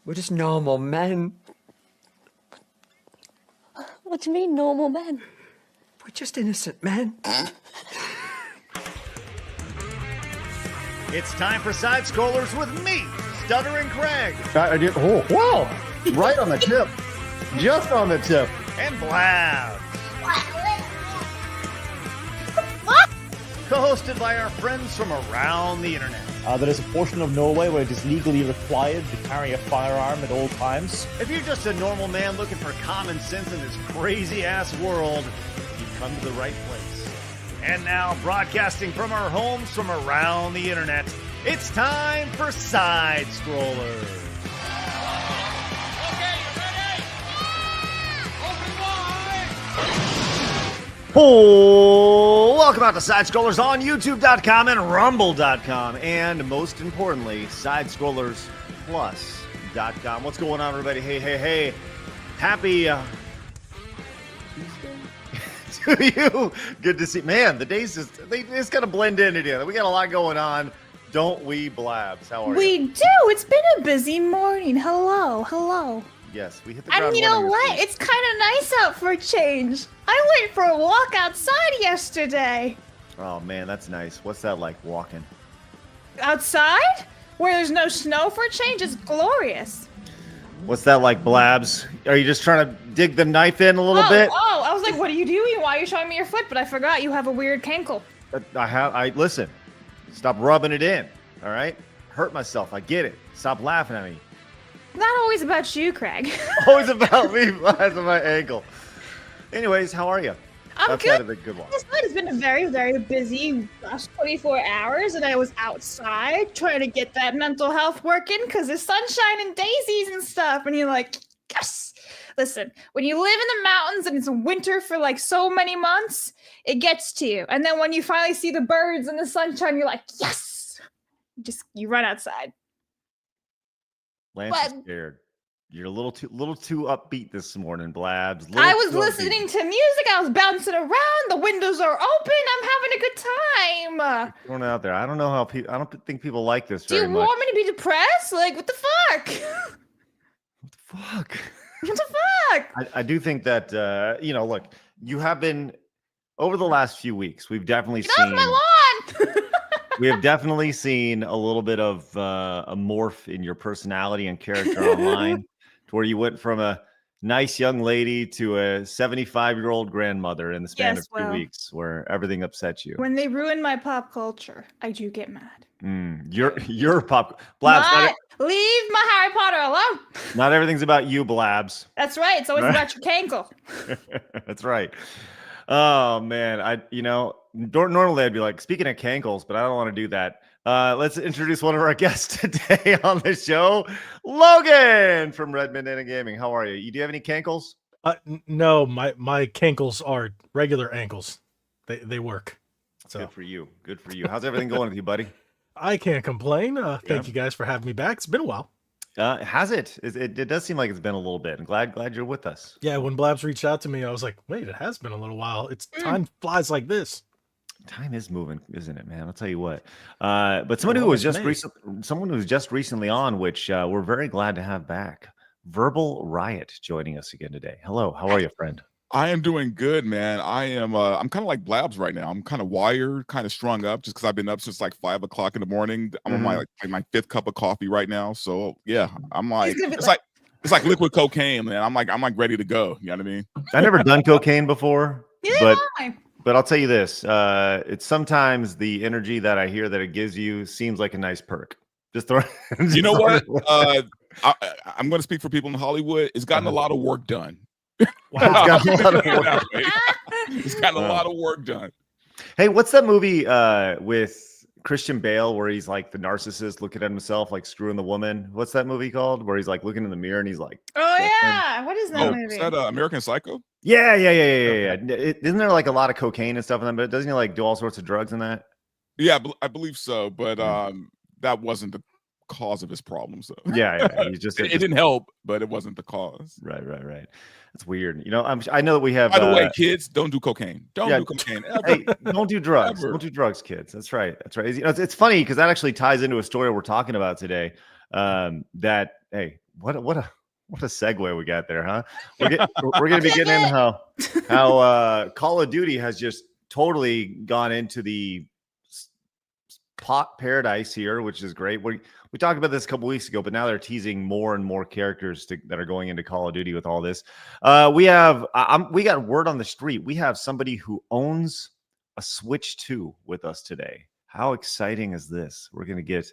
We're just normal men. What do you mean, normal men? We're just innocent men. It's time for Side Scrollers with me, Stuttering Craig. I did. Oh, wow! Right on the tip. Just on the tip. And Blabs. Co-hosted by our friends from around the internet. There is a portion of Norway where it is legally required to carry a firearm at all times. If you're just a normal man looking for common sense in this crazy-ass world, you've come to the right place. And now, broadcasting from our homes from around the internet, it's time for Side Scrollers. Oh, welcome out to Side Scrollers on YouTube.com and Rumble.com, and most importantly, SideScrollersPlus.com. What's going on, everybody? Hey. Happy Tuesday to you. Good to see. Man, the days they just gotta blend in together. We got a lot going on, don't we, Blabs? How are you? We do. It's been a busy morning. Hello. Yes, we hit the ground And you know running what? It's kind of nice out for a change. I went for a walk outside yesterday. Oh man, that's nice. What's that like, walking? Outside? Where there's no snow for a change? It's glorious. What's that like, Blabs? Are you just trying to dig the knife in a little bit? Oh, I was like, what are you doing? Why are you showing me your foot? But I forgot you have a weird cankle. Listen, stop rubbing it in, all right? Hurt myself, I get it. Stop laughing at me. Not always about you, Craig. Always about me, Blabs, and my ankle. Anyways, how are you? I'm Outside good. of the good one. It's been a very, very busy last 24 hours, and I was outside trying to get that mental health working because there's sunshine and daisies and stuff, and you're like, yes! Listen, when you live in the mountains and it's winter for like so many months, it gets to you. And then when you finally see the birds and the sunshine, you're like, yes! You run outside. Lance is scared. You're a little too upbeat this morning, Blabs. I was listening to music. I was bouncing around. The windows are open. I'm having a good time. Going out there. I don't know how people. I don't think people like this Do very you much. want me to be depressed? Like, what the fuck? What the fuck? What the fuck? I do think that look, you have been over the last few weeks. We've definitely Get off my lawn. we have definitely seen a little bit of a morph in your personality and character online, to where you went from a nice young lady to a 75-year-old grandmother in the span of 2 weeks, where everything upsets you. When they ruin my pop culture, I do get mad. Your pop Blabs. Leave my Harry Potter alone. Not everything's about you, Blabs. That's right. It's always about your cankle. That's right. Oh man, normally I'd be like, speaking of cankles, but I don't want to do that. Let's introduce one of our guests today on the show, Logan from Redmond Internet Gaming. How are you? Do you have any cankles? No, my cankles are regular ankles. They work. So Good for you. Good for you. How's everything going with you, buddy? I can't complain. Thank you guys for having me back. It's been a while. Has it? It does seem like it's been a little bit. I'm glad you're with us. Yeah, when Blabs reached out to me, I was like, wait, it has been a little while. It's time flies like this. Time is moving, isn't it, man? I'll tell you what. But someone who was just recently on, which we're very glad to have back, Verbal Riot, joining us again today. Hello, how are you, friend? I am doing good, man. I'm kind of like Blabs right now. I'm kind of wired, kind of strung up, just because I've been up since like 5 o'clock in the morning. I'm on my 5th cup of coffee right now. So yeah, I'm like, it's like liquid cocaine, man. I'm like ready to go. You know what I mean? I've never done cocaine before, Yeah, but I'll tell you this: it's sometimes the energy that I hear that it gives you seems like a nice perk. Just throw. You know what? I'm going to speak for people in Hollywood. It's gotten a lot of work done. Wow. It's gotten a lot of work done. Hey, what's that movie with Christian Bale where he's like the narcissist looking at himself, like screwing the woman? What's that movie called? Where he's like looking in the mirror and he's like, oh yeah, what is that movie? Is that American Psycho? Yeah. Isn't there like a lot of cocaine and stuff in that? But doesn't he like do all sorts of drugs in that? Yeah, I believe so. But that wasn't the cause of his problems, though. Yeah. He it didn't help, but it wasn't the cause. Right. That's weird. I know that we have. By the way, kids, don't do cocaine. Don't do cocaine. Ever. Hey, don't do drugs. Ever. Don't do drugs, kids. That's right. It's funny because that actually ties into a story we're talking about today. That hey, what a segue we got there, huh? We're going to be getting in how Call of Duty has just totally gone into the pot paradise here, which is great. We talked about this a couple weeks ago, but now they're teasing more and more characters that are going into Call of Duty with all this. We got word on the street. We have somebody who owns a Switch 2 with us today. How exciting is this? We're going to get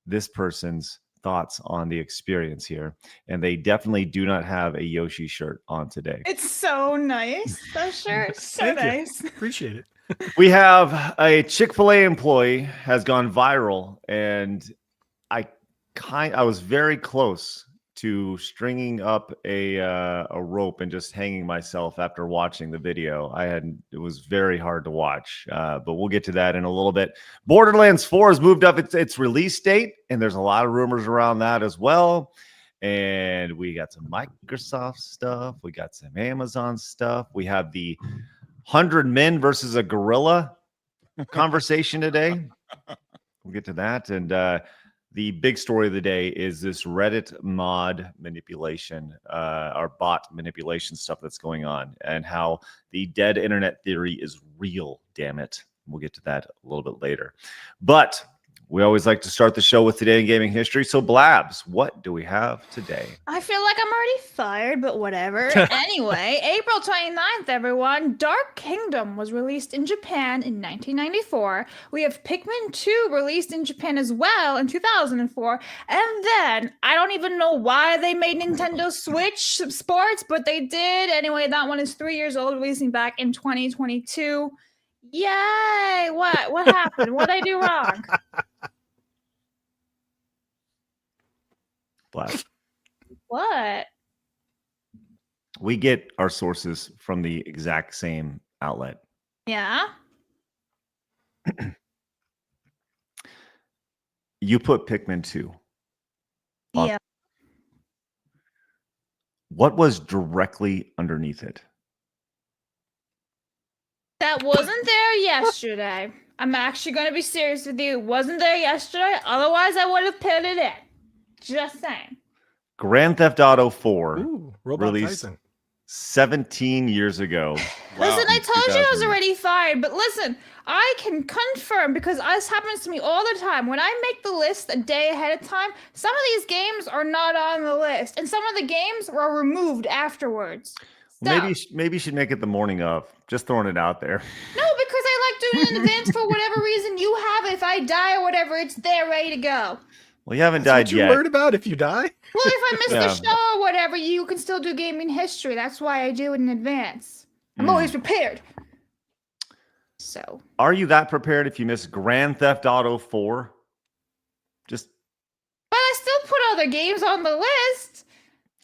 this person's thoughts on the experience here, and they definitely do not have a Yoshi shirt on today. It's so nice. That shirt, so nice. Appreciate it. We have a Chick-fil-A employee has gone viral, and I was very close to stringing up a rope and just hanging myself after watching the video. It was very hard to watch, but we'll get to that in a little bit. Borderlands 4 has moved up its release date, and there's a lot of rumors around that as well. And we got some Microsoft stuff. We got some Amazon stuff. We have the 100 men versus a gorilla conversation today. We'll get to that. And the big story of the day is this Reddit mod manipulation, or bot manipulation stuff that's going on, and how the dead internet theory is real, damn it. We'll get to that a little bit later. But we always like to start the show with Today in Gaming History. So, Blabs, what do we have today? I feel like I'm already fired, but whatever. Anyway, April 29th, everyone, Dark Kingdom was released in Japan in 1994. We have Pikmin 2 released in Japan as well in 2004. And then, I don't even know why they made Nintendo Switch Sports, but they did. Anyway, that one is 3 years old, releasing back in 2022. Yay! What happened? What did I do wrong? Blabs. What? We get our sources from the exact same outlet. Yeah. You put Pikmin 2. Yeah. What was directly underneath it? That wasn't there yesterday. I'm actually going to be serious with you. It wasn't there yesterday. Otherwise, I would have put it in. Just saying. Grand Theft Auto 4 Robot released Tyson. 17 years ago. Listen, I told you I was 2000. already fired, but listen, I can confirm because this happens to me all the time. When I make the list a day ahead of time, some of these games are not on the list, and some of the games were removed afterwards. Maybe you should make it the morning of. Just throwing it out there. No, because I like doing it in advance for whatever reason you have it. If I die or whatever, it's there ready to go. Well, you haven't That's died what yet. you worried about if you die? Well, if I miss Yeah. the show or whatever, you can still do gaming history. That's why I do it in advance. I'm always prepared. So. Are you that prepared if you miss Grand Theft Auto 4? But I still put other games on the list.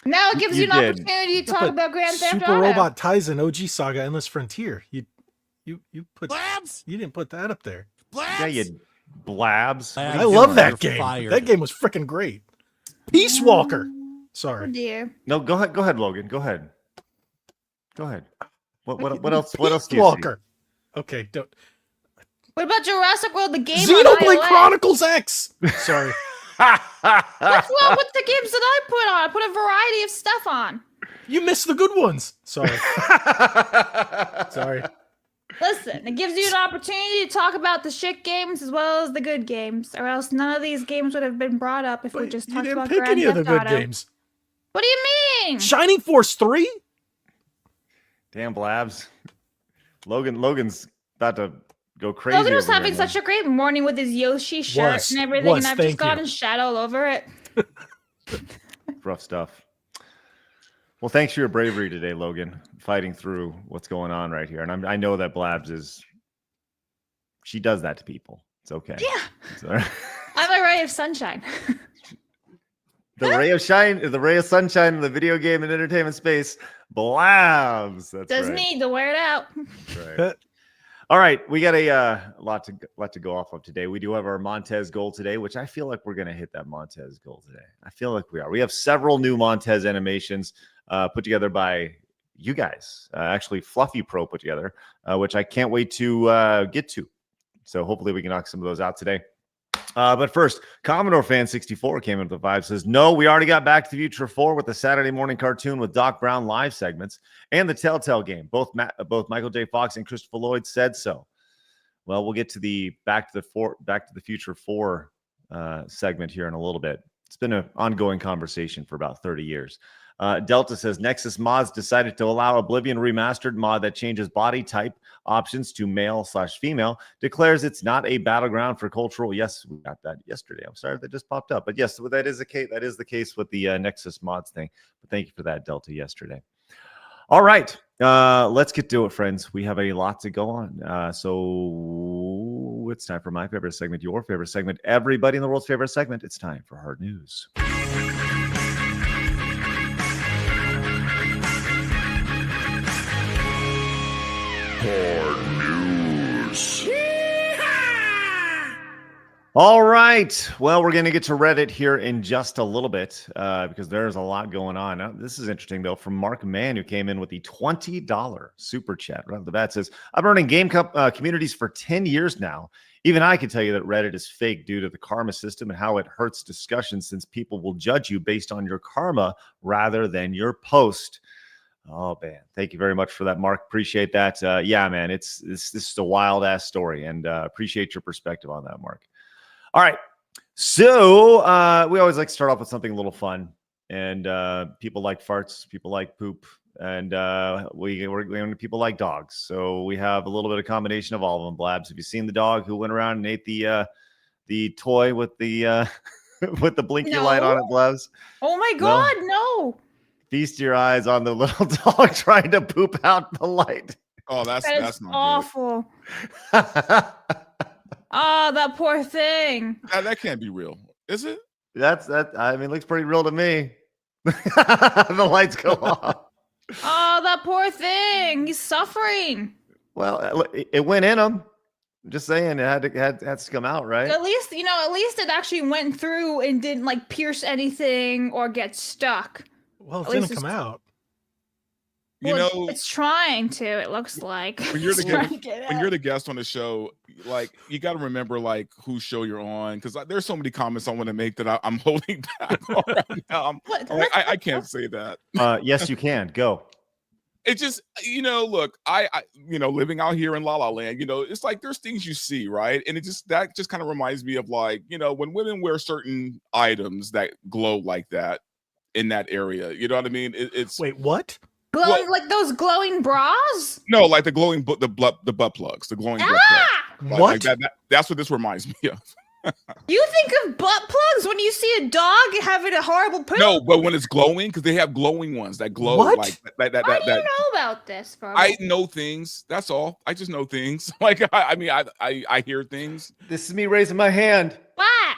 Now it gives you an opportunity to talk about Grand Theft Super Auto. Robot Tyson, OG Saga, Endless Frontier. You put Blabs. You didn't put that up there. Blabs. Yeah, you Blabs. What are I you love doing? that game. Fired. That game was freaking great. Peace Walker. Oh Sorry. dear. No, go ahead, Logan. Go ahead. What else? What else do Peace you see? Walker. Okay, don't. What about Jurassic World, the game on Xenoblade iOS? Chronicles X. Sorry. What's wrong with the games that I put on? I put a variety of stuff on. You missed the good ones. Sorry. Sorry. Listen, it gives you an opportunity to talk about the shit games as well as the good games, or else none of these games would have been brought up if we But just you talked didn't about pick Grand any of the Theft good Auto. games. What do you mean? Shining Force 3? Damn, Blabs. Logan's about to go crazy. Logan was over having here, such a great morning with his Yoshi shirt and everything, and I've just gotten shot all over it. Rough stuff. Well, thanks for your bravery today, Logan, fighting through what's going on right here. And I know that Blabs she does that to people. It's okay. Yeah. It's all right. I'm a ray of sunshine. The ray of sunshine in the video game and entertainment space. Blabs. That's Doesn't right. need to wear it out. That's right. All right, we got a lot to go off of today. We do have our Montez goal today, which I feel like we're going to hit that Montez goal today. I feel like we are. We have several new Montez animations put together by you guys. Actually, Fluffy Pro put together, which I can't wait to get to. So hopefully we can knock some of those out today. But first, Commodore Fan 64 came into the vibe. Says, no, we already got Back to the Future 4 with the Saturday morning cartoon with Doc Brown live segments and the Telltale game. Both Michael J. Fox and Christopher Lloyd said so. Well, we'll get to the Back to the Future 4 segment here in a little bit. It's been an ongoing conversation for about 30 years. Delta says Nexus Mods decided to allow Oblivion Remastered mod that changes body type options to male/female, declares it's not a battleground for cultural. Yes, we got that yesterday. I'm sorry that just popped up, but yes, that is the case. That is the case with the Nexus Mods thing. But thank you for that, Delta, yesterday. All right, let's get to it, friends. We have a lot to go on. So it's time for my favorite segment, your favorite segment, everybody in the world's favorite segment. It's time for Hard News. Hard News. All right. Well, we're going to get to Reddit here in just a little bit because there's a lot going on. Now, this is interesting, though, from Mark Mann, who came in with the $20 super chat right off the bat. Says, I've been running game communities for 10 years now. Even I can tell you that Reddit is fake due to the karma system and how it hurts discussion since people will judge you based on your karma rather than your post. Oh, man. Thank you very much for that, Mark. Appreciate that. Yeah, man, this is a wild-ass story, and appreciate your perspective on that, Mark. All right. So we always like to start off with something a little fun. And people like farts. People like poop. And people like dogs. So we have a little bit of combination of all of them, Blabs. Have you seen the dog who went around and ate the toy with the with the blinky light on it, Blabs? Oh, my God, no. Feast your eyes on the little dog trying to poop out the light. Oh, that's not awful. Oh, that poor thing. That can't be real, is it? I mean, it looks pretty real to me. The lights go off. Oh, that poor thing. He's suffering. Well, it went in him. Just saying, it had to come out, right? At least it actually went through and didn't like pierce anything or get stuck. Well, it's going to come out. It's trying to. It looks like when you're the guest on the show, like you got to remember like whose show you're on, because there's so many comments I want to make that I'm holding back on right now. I can't say that. Yes, you can. Go. It just look, I living out here in La La Land, it's like there's things you see, right? And that just kind of reminds me of like when women wear certain items that glow like that in that area. You know what I mean? It's wait, what? Glowing, like those glowing bras? No, like the glowing the butt plugs, the glowing butt plugs. What? Like that's what this reminds me of. You think of butt plugs when you see a dog having a horrible poop? No, but when it's glowing, because they have glowing ones that glow. What? Like that. How do you know about this, bro? I know things. That's all. I just know things. Like I hear things. This is me raising my hand. What?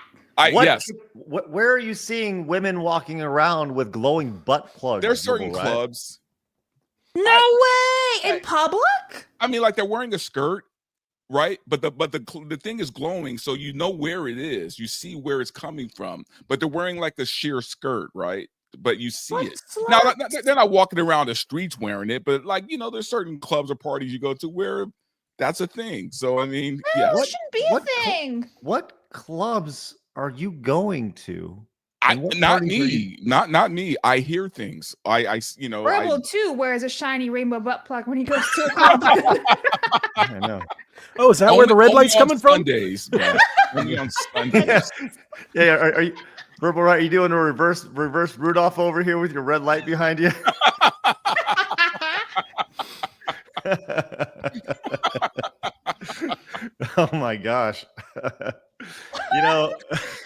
Yes. Where are you seeing women walking around with glowing butt plugs? There's certain clubs. No way! In public? I mean, like they're wearing a skirt, right? But the thing is glowing, so you know where it is. You see where it's coming from. But they're wearing like a sheer skirt, right? But you see it. Now they're not walking around the streets wearing it, but like there's certain clubs or parties you go to where that's a thing. So I mean, yeah, it shouldn't be a thing. What clubs are you going to? Not me. I hear things. Rebel too wears a shiny rainbow butt plug when he goes to a club. I know. Oh, is that where the red light's coming from? Sundays, only on Sundays. Yeah. Are you Verbal? Right? Are you doing a reverse Rudolph over here with your red light behind you? Oh my gosh.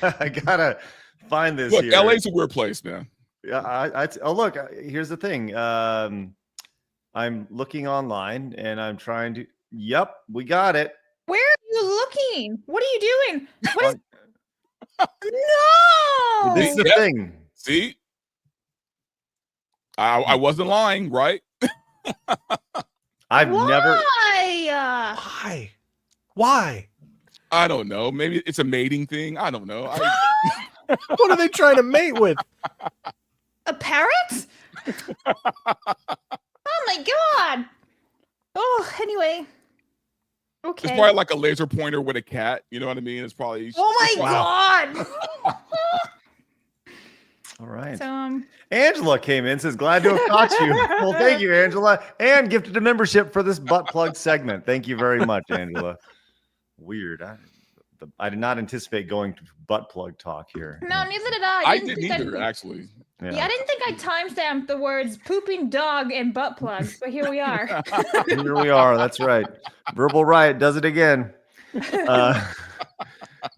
I gotta find this. Look, here. LA's a weird place, man. Yeah, look. Here's the thing. I'm looking online and I'm trying to. Yep, we got it. Where are you looking? What are you doing? What is? No. This is the thing. See, I wasn't lying, right? I've never. Why? I don't know. Maybe it's a mating thing. I don't know. What are they trying to mate with? A parrot? Oh my god. Oh, anyway. Okay. It's probably like a laser pointer with a cat. You know what I mean? It's probably. Oh my god. All right. So Angela came in, says, glad to have caught you. Well, thank you, Angela. And gifted a membership for this butt plug segment. Thank you very much, Angela. Weird. I did not anticipate going to butt plug talk here. no, neither did I. I didn't either, actually. Yeah, I didn't think I timestamped the words pooping dog and butt plugs, but here we are. Here we are. That's right. Verbal Riot does it again.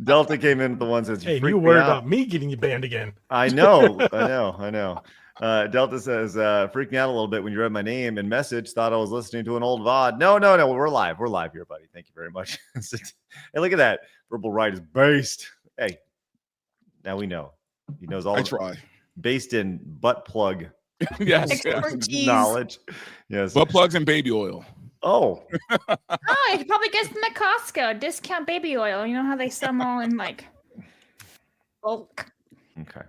Delta came in with the ones that Hey, you worried about me getting you banned again. I know. Delta says, freaked me out a little bit when you read my name and message. Thought I was listening to an old VOD. No. We're live. We're live here, buddy. Thank you very much. Hey, look at that. Verbal Riot is based. Hey, now we know. He knows all. I try. Based in butt plug. Yes. Expertise. Knowledge. Yes. Butt plugs and baby oil. Oh. Oh, you probably gets them at Costco. Discount baby oil. You know how they sell them all in like bulk. Okay.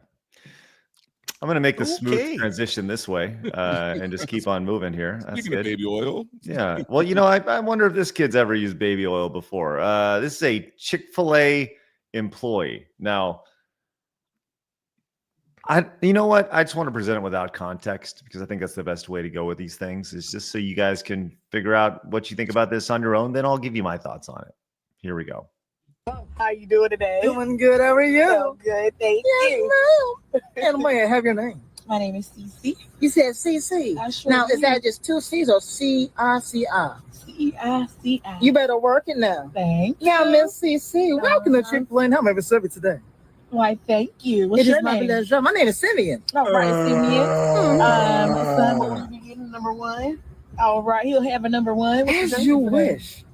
I'm going to make the smooth transition this way and just keep on moving here. That's Speaking good. of baby oil. Yeah. Well, I wonder if this kid's ever used baby oil before. This is a Chick-fil-A employee. Now, you know what? I just want to present it without context because I think that's the best way to go with these things. Is just so you guys can figure out what you think about this on your own. Then I'll give you my thoughts on it. Here we go. How you doing today? Doing good. How are you? So good, thank you. And may I have your name? My name is Cece. You said CC. Sure Now, is do. that just two C's or C-I-C-I? C-I-C-I. You better work it now. Thank Now, you. Miss CC, welcome to Chick-fil-A. And how may we serve you today? Why, thank you. What's It your is my name? pleasure. My name is Simeon. All right, Simeon. Son, will you be getting number one? All right, he'll have a number one. What's As your you name today? wish.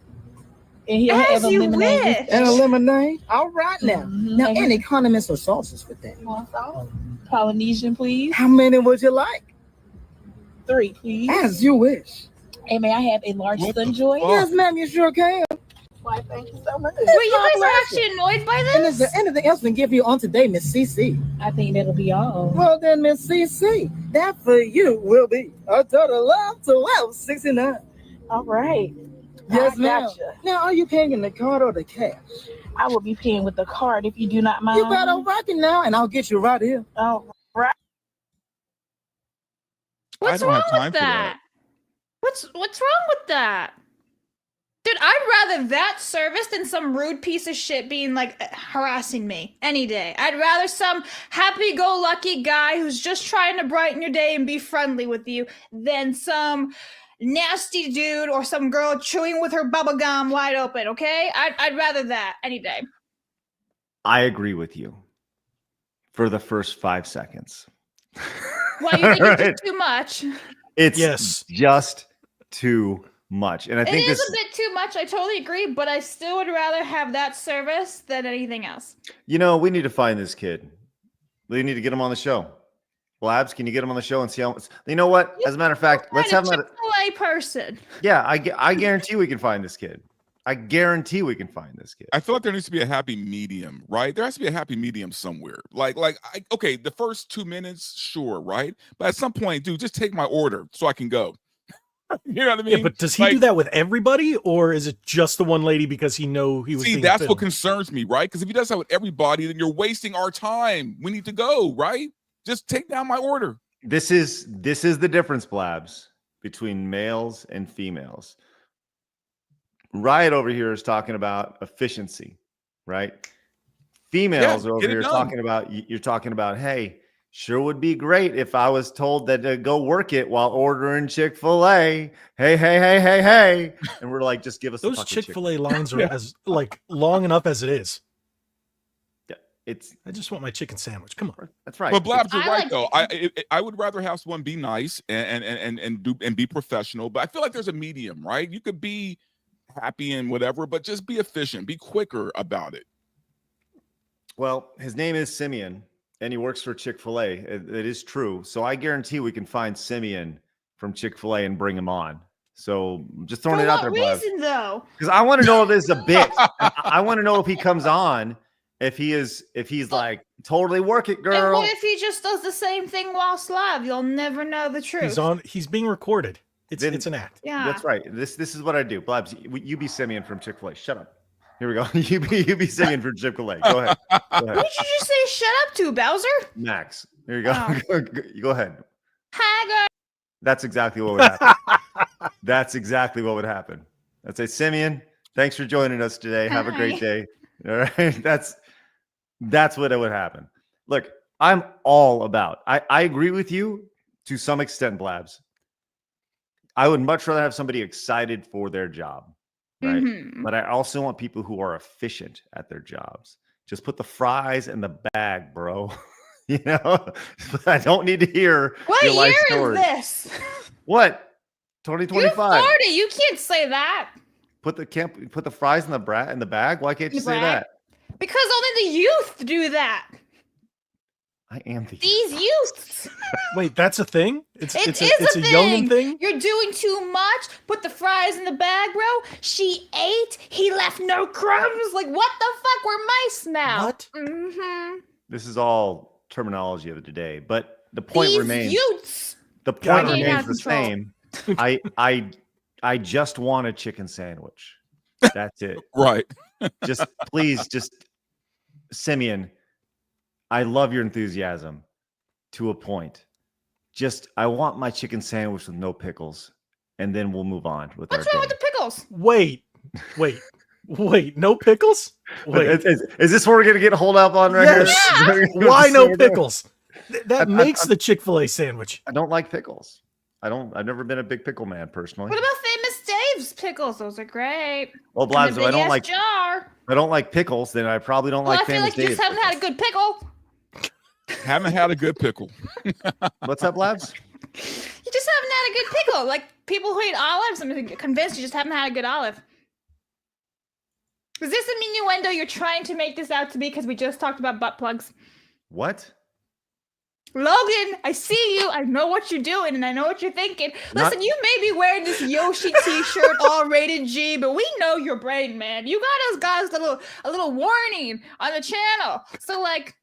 And he'll As have a you lemonade. wish. And a lemonade? All right now. Mhm. Now, And any condiments or sauces with that? you want sauce? Polynesian, please. How many would you like? 3, please. As you wish. And may I have a large What the Sunjoy? fuck? Yes, ma'am, you sure can. Why, thank you so much. Wait, you my guys are pleasure. actually annoyed by And is this? there anything else we can give you on today, Miss CC? I think that'll be all. Well, then, Miss CC, that for you will be a total of $12.69. All right. Yes, I ma'am. gotcha. Now, are you paying in the card or the cash? I will be paying with the card if you do not mind. You better rock it now, and I'll get you right here. All right. What's I don't wrong have time with for that? that. What's wrong with that? Dude, I'd rather that service than some rude piece of shit being like harassing me any day. I'd rather some happy-go-lucky guy who's just trying to brighten your day and be friendly with you than some nasty dude or some girl chewing with her bubble gum wide open, okay? I'd rather that any day. I agree with you for the first 5 seconds. Well, you think it's Right. just too much. It's Yes. just too much. And I It think is this, a bit too much. I totally agree, but I still would rather have that service than anything else. we need to find this kid. We need to get him on the show. Blabs, can you get him on the show and see how? You know what? As a matter of fact, let's have him. Chick-fil-A person. Yeah, I guarantee we can find this kid. I guarantee we can find this kid. I feel like there needs to be a happy medium, right? There has to be a happy medium somewhere. Okay, the first 2 minutes, sure, right? But at some point, dude, just take my order so I can go. You know what I mean? Yeah, but does he do that with everybody, or is it just the one lady because he was? See, being that's what filmed? concerns me, right? Because if he does that with everybody, then you're wasting our time. We need to go, right? Just take down my order. This is the difference, Blabs, between males and females. Riot over here is talking about efficiency, right? Females Yeah, are over get it here done. you're talking about, hey, sure would be great if I was told that to go work it while ordering Chick-fil-A. Hey. And we're like, just give us Those the fucking Chick-fil-A lines are as long enough as it is. Yeah, I just want my chicken sandwich. Come on. that's right. But Blabs, you're I right like though. I would rather have someone be nice and be professional. But I feel like there's a medium, right? You could be happy and whatever, but just be efficient, be quicker about it. Well, his name is Simeon, and he works for Chick-fil-A. It is true. So I guarantee we can find Simeon from Chick-fil-A and bring him on. So just throwing For it out what there, reason, though? because I want to know if this is a bit. I want to know if he comes on, if he's like totally work it, And girl. what if he just does the same thing whilst live? You'll never know the truth. He's being recorded. It's an act. Yeah. That's right. This is what I do. Blabs, you be Simeon from Chick-fil-A. Shut up. Here we go. You be Simeon from Chick-fil-A. Go ahead. Go Who ahead. did you just say shut up to, Bowser? Max. Here you go. Oh. Go ahead. Hi, girl. That's exactly what would happen. That's exactly what would happen. I'd say, Simeon, thanks for joining us today. Have a great day. All right. That's what it would happen. Look, I'm all about. I agree with you to some extent, Blabs. I would much rather have somebody excited for their job, right? Mhm. But I also want people who are efficient at their jobs. Just put the fries in the bag, bro. You know, I don't need to hear What your life year story. is this? What? You're 2025. 40. You can't say that. Put the fries in the bag. Why can't you say that? Because only the youth do that. I am the These youths. Wait, that's a thing? It's It's a youngin thing? You're doing too much. Put the fries in the bag, bro. She ate. He left no crumbs. Like, what the fuck? We're mice now. What? Mm-hmm. This is all terminology of the day, but the point These remains. youths. The point Getting out remains of the control. same. I just want a chicken sandwich. That's it. Right. Just please, Simeon. I love your enthusiasm to a point. I want my chicken sandwich with no pickles, and then we'll move on with What's our wrong day. with the pickles? Wait, no pickles? Wait, Wait, is this where we're gonna get hold up on right yes. here? Why no pickles? That makes the Chick-fil-A sandwich. I don't like pickles. I've never been a big pickle man personally. What about Famous Dave's pickles? Those are great. Well, Blabs, if I don't like jar. I don't like pickles, then I probably don't Well, like I feel Famous like you just Dave's haven't had a good pickle. Haven't had a good pickle. What's up, Blabs? You just haven't had a good pickle. Like people who eat olives, I'm convinced you just haven't had a good olive. Is this an innuendo you're trying to make this out to be because we just talked about butt plugs? What? Logan, I see you. I know what you're doing and I know what you're thinking. Listen, you may be wearing this Yoshi t-shirt all rated G, but we know your brain, man. You got us guys a little warning on the channel. So like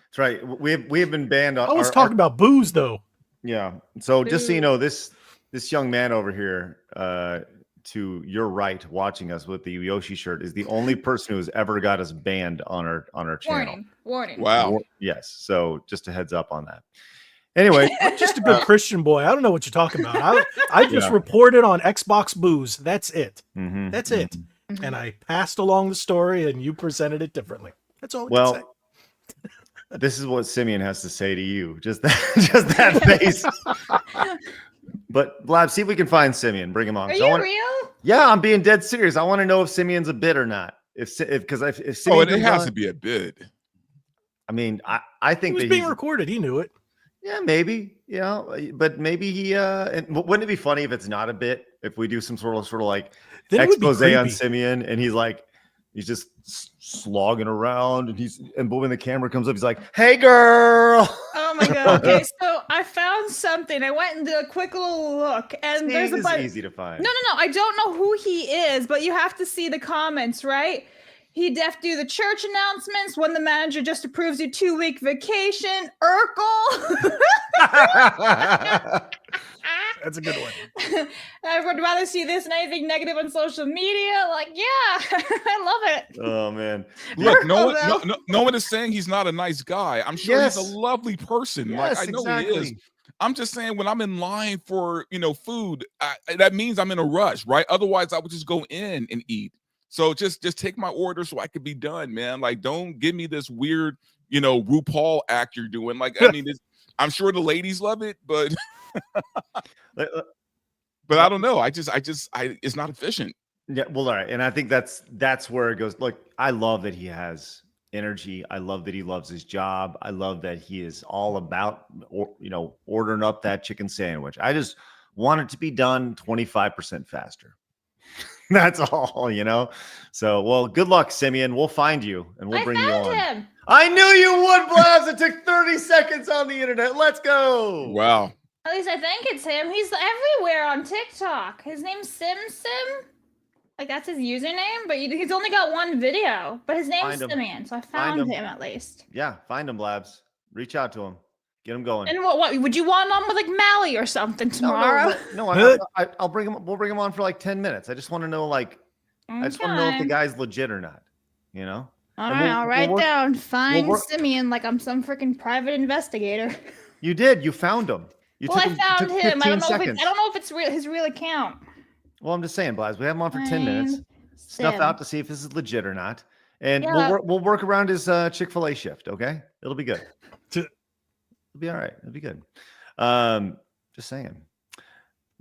That's right. We have been banned on I was talking about booze though. Yeah. So just so you know, this young man over here, to your right, watching us with the Yoshi shirt, is the only person who has ever got us banned on our channel. warning. Wow. Yes. So just a heads up on that. Anyway, I'm just a good Christian boy. I don't know what you're talking about. I just reported on Xbox booze. That's it. mhm, That's it. Mm-hmm. And I passed along the story and you presented it differently. That's all I can say. Well, this is what Simeon has to say to you. Just that face. But Blab, see if we can find Simeon. Bring him on. Are you real? Yeah, I'm being dead serious. I want to know if Simeon's a bit or not. If Simeon It has to be a bid. I mean, I think It was being recorded. He knew it. Yeah, maybe. You know, but maybe he. And wouldn't it be funny if it's not a bit? If we do some sort of like Then it would be expose on creepy. Simeon, and he's just slogging around, but when the camera comes up, he's like, "Hey, girl." Oh my god. Okay, so I found something. I went and did a quick little look, and there's a It's bunch. easy to find. No. I don't know who he is, but you have to see the comments, right? He def do the church announcements when the manager just approves your 2-week vacation. Urkel. That's a good one. I would rather see this than anything negative on social media. Like, yeah, I love it. Oh man. Look, no Urkel, one is saying he's not a nice guy. I'm sure he's a lovely person. Yes, like I know exactly. he is. I'm just saying when I'm in line for food, that means I'm in a rush, right? Otherwise, I would just go in and eat. So just take my order so I could be done, man. Like, don't give me this weird, RuPaul act you're doing. Like, I mean, I'm sure the ladies love it, but but I don't know. It's not efficient. Yeah, well, all right, and I think that's where it goes. Look, I love that he has energy. I love that he loves his job. I love that he is all about, ordering up that chicken sandwich. I just want it to be done 25% faster. That's all, So, well, good luck, Simeon. We'll find you and we'll bring you on. Him. I knew you would, Blabs. It took 30 seconds on the internet. Let's go. Wow. At least I think it's him. He's everywhere on TikTok. His name's Sim. Like, that's his username, but he's only got one video. But his name's Find him. Simeon, so I Find found him. him at least. Yeah, find him, Blabs. Reach out to him. Get him going. And what would you want on with like Mally or something tomorrow? No, I'll bring him. We'll bring him on for like 10 minutes. I just want to know, like, I just want to know if the guy's legit or not. You know. All right, I'll write down. Find Simeon like I'm some freaking private investigator. You did. You found him. I found him. I don't know if it's his real account. Well, I'm just saying, Blabs. We have him on for 10 minutes. Snuff out to see if this is legit or not, and we'll work around his Chick-fil-A shift. Okay, it'll be good. It'll be all right. It'll be good. Just saying.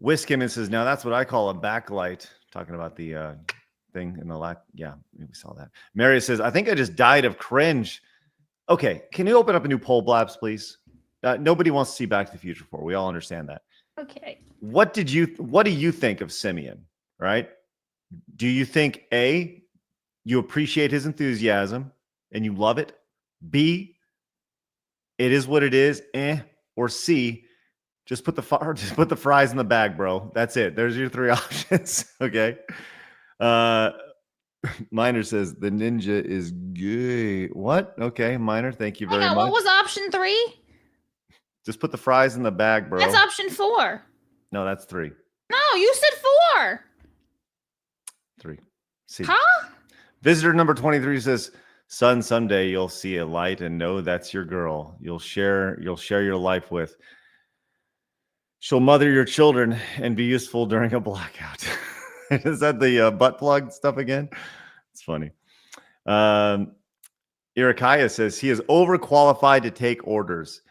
Wiskim says, now that's what I call a backlight. Talking about the thing in the yeah, we saw that. Mary says, I think I just died of cringe. Okay, can you open up a new poll, Blabs, please? Nobody wants to see Back to the Future 4. We all understand that. Okay. What do you think of Simeon? Right? Do you think A, you appreciate his enthusiasm and you love it? B, it is what it is, or C, just put the fries in the bag, bro. That's it. There's your 3 options. Okay. Miner says the ninja is gay. What? Okay, Miner, thank you very much. What was option 3? Just put the fries in the bag, bro. That's option 4. No, that's 3. No, you said 4. 3. See. Huh? Visitor number 23 says, son, someday you'll see a light and know that's your girl. You'll share your life with. She'll mother your children and be useful during a blackout. Is that the butt plug stuff again? It's funny. Irakaya says he is overqualified to take orders.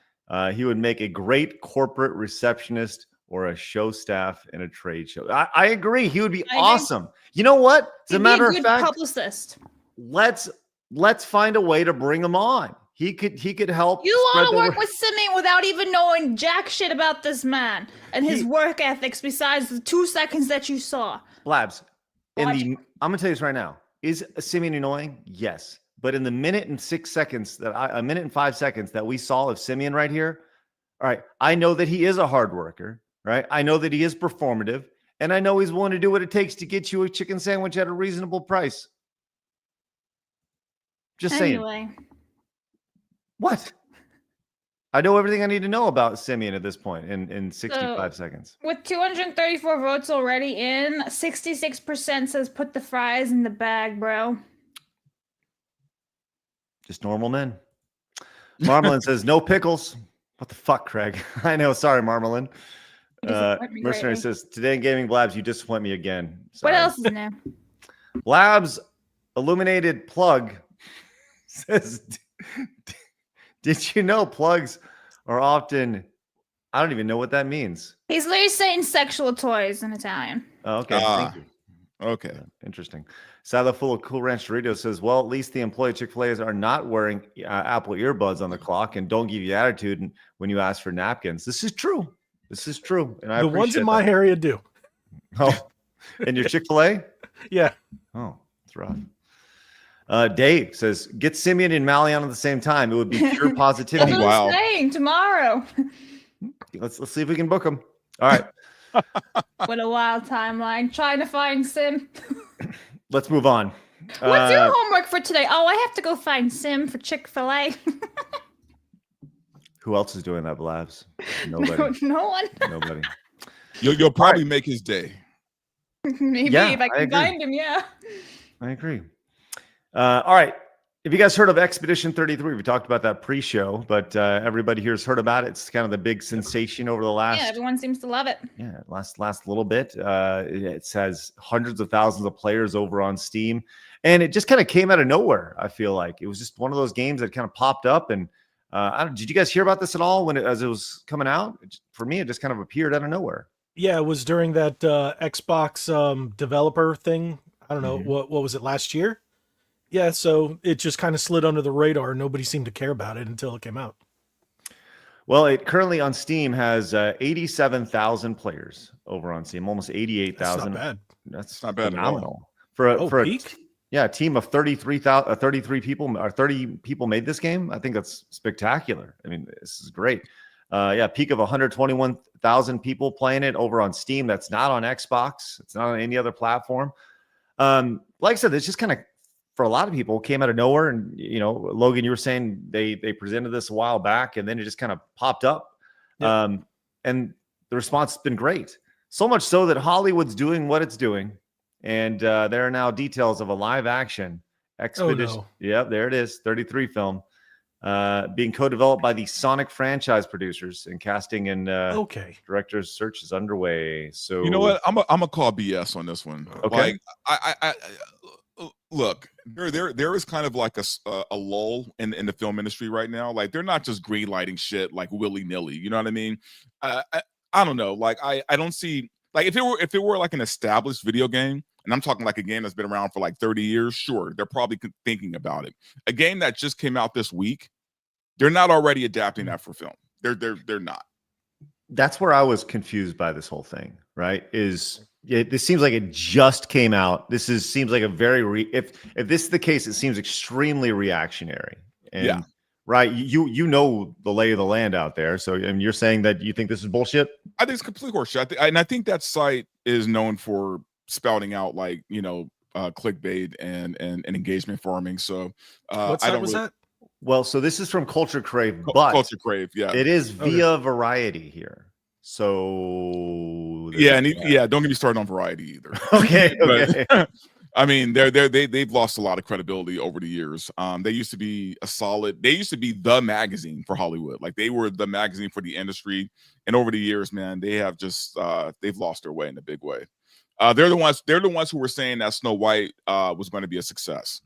He would make a great corporate receptionist or a show staff in a trade show. I agree. He would be awesome. You know what? As a matter of fact, publicist. Let's find a way to bring him on. He could help. You want to work with Simeon without even knowing jack shit about this man and his work ethics besides the 2 seconds that you saw. Blabs, I'm gonna tell you this right now. Is Simeon annoying? Yes. But in the minute and 5 seconds that we saw of Simeon right here, all right, I know that he is a hard worker, right? I know that he is performative, and I know he's willing to do what it takes to get you a chicken sandwich at a reasonable price. Just saying. What? I know everything I need to know about Simeon at this point in 65 seconds. With 234 votes already in, 66% says put the fries in the bag, bro. Just normal men. Marmalin says no pickles. What the fuck, Craig? I know. Sorry, Marmalin. Mercenary says, today in Gaming Blabs, you disappoint me again. Sorry. What else is there? Blabs Illuminated Plug says, did you know plugs are often, I don't even know what that means. He's literally saying sexual toys in Italian. Oh, okay. Thank you. Okay. Interesting. Silo full of Cool Ranch Doritos says, well, at least the employee Chick-fil-A's are not wearing Apple earbuds on the clock and don't give you attitude when you ask for napkins. This is true. This is true. And I the ones in my area do. Oh, and your Chick-fil-A? Yeah. Oh, it's rough. Dave says, get Simeon and Mally on at the same time. It would be pure positivity. That's what I'm saying, tomorrow. Let's see if we can book them. All right. What a wild timeline. Trying to find Sim. Let's move on. What's your homework for today? Oh, I have to go find Sim for Chick-fil-A. Who else is doing that, Blabs? Nobody. No one. Nobody. You'll probably make his day. Maybe if I can find him, yeah. I agree. All right. Have you guys heard of Expedition 33? We talked about that pre-show, but everybody here has heard about it. It's kind of the big sensation over the last. Yeah, everyone seems to love it. Yeah, last little bit. It has hundreds of thousands of players over on Steam, and it just kind of came out of nowhere. I feel like it was just one of those games that kind of popped up. And did you guys hear about this at all as it was coming out? For me, it just kind of appeared out of nowhere. Yeah, it was during that Xbox developer thing. I don't know what was it last year. Yeah, so it just kind of slid under the radar. Nobody seemed to care about it until it came out. Well, it currently on Steam has 87,000 players over on Steam, almost 88,000. That's not bad. That's not bad phenomenal. At all. For a team of 33 people, or 30 people made this game. I think that's spectacular. I mean, this is great. Peak of 121,000 people playing it over on Steam. That's not on Xbox. It's not on any other platform. Like I said, it's just kind of for a lot of people came out of nowhere. And, Logan, you were saying they presented this a while back and then it just kind of popped up. Yep. And the response has been great. So much so that Hollywood's doing what it's doing. And there are now details of a live action expedition. Oh, no. Yeah, there it is. 33 film being co-developed by the Sonic franchise producers, and casting and director's search is underway. So you know what? I'm gonna call BS on this one. Okay. Like, I look, there is kind of like a lull in the film industry right now. Like, they're not just green lighting shit like willy nilly. You know what I mean? I don't know. Like, I don't see, like, if it were like an established video game, and I'm talking like a game that's been around for like 30 years, sure, they're probably thinking about it. A game that just came out this week, they're not already adapting that for film. They're not. That's where I was confused by this whole thing, right? This seems like it just came out. Seems like a very if this is the case, it seems extremely reactionary. And yeah. Right. You know the lay of the land out there. So, and you're saying that you think this is bullshit? I think it's complete horseshit. And I think that site is known for spouting out like, clickbait and engagement farming. So what site was that? Well, so this is from Culture Crave, but Culture Crave, yeah. It is via Variety here. So don't get me started on Variety either. Okay. But, I mean, they've lost a lot of credibility over the years. They used to be the magazine for Hollywood. Like, they were the magazine for the industry. And over the years, man, they have just they've lost their way in a big way. They're the ones who were saying that Snow White was going to be a success.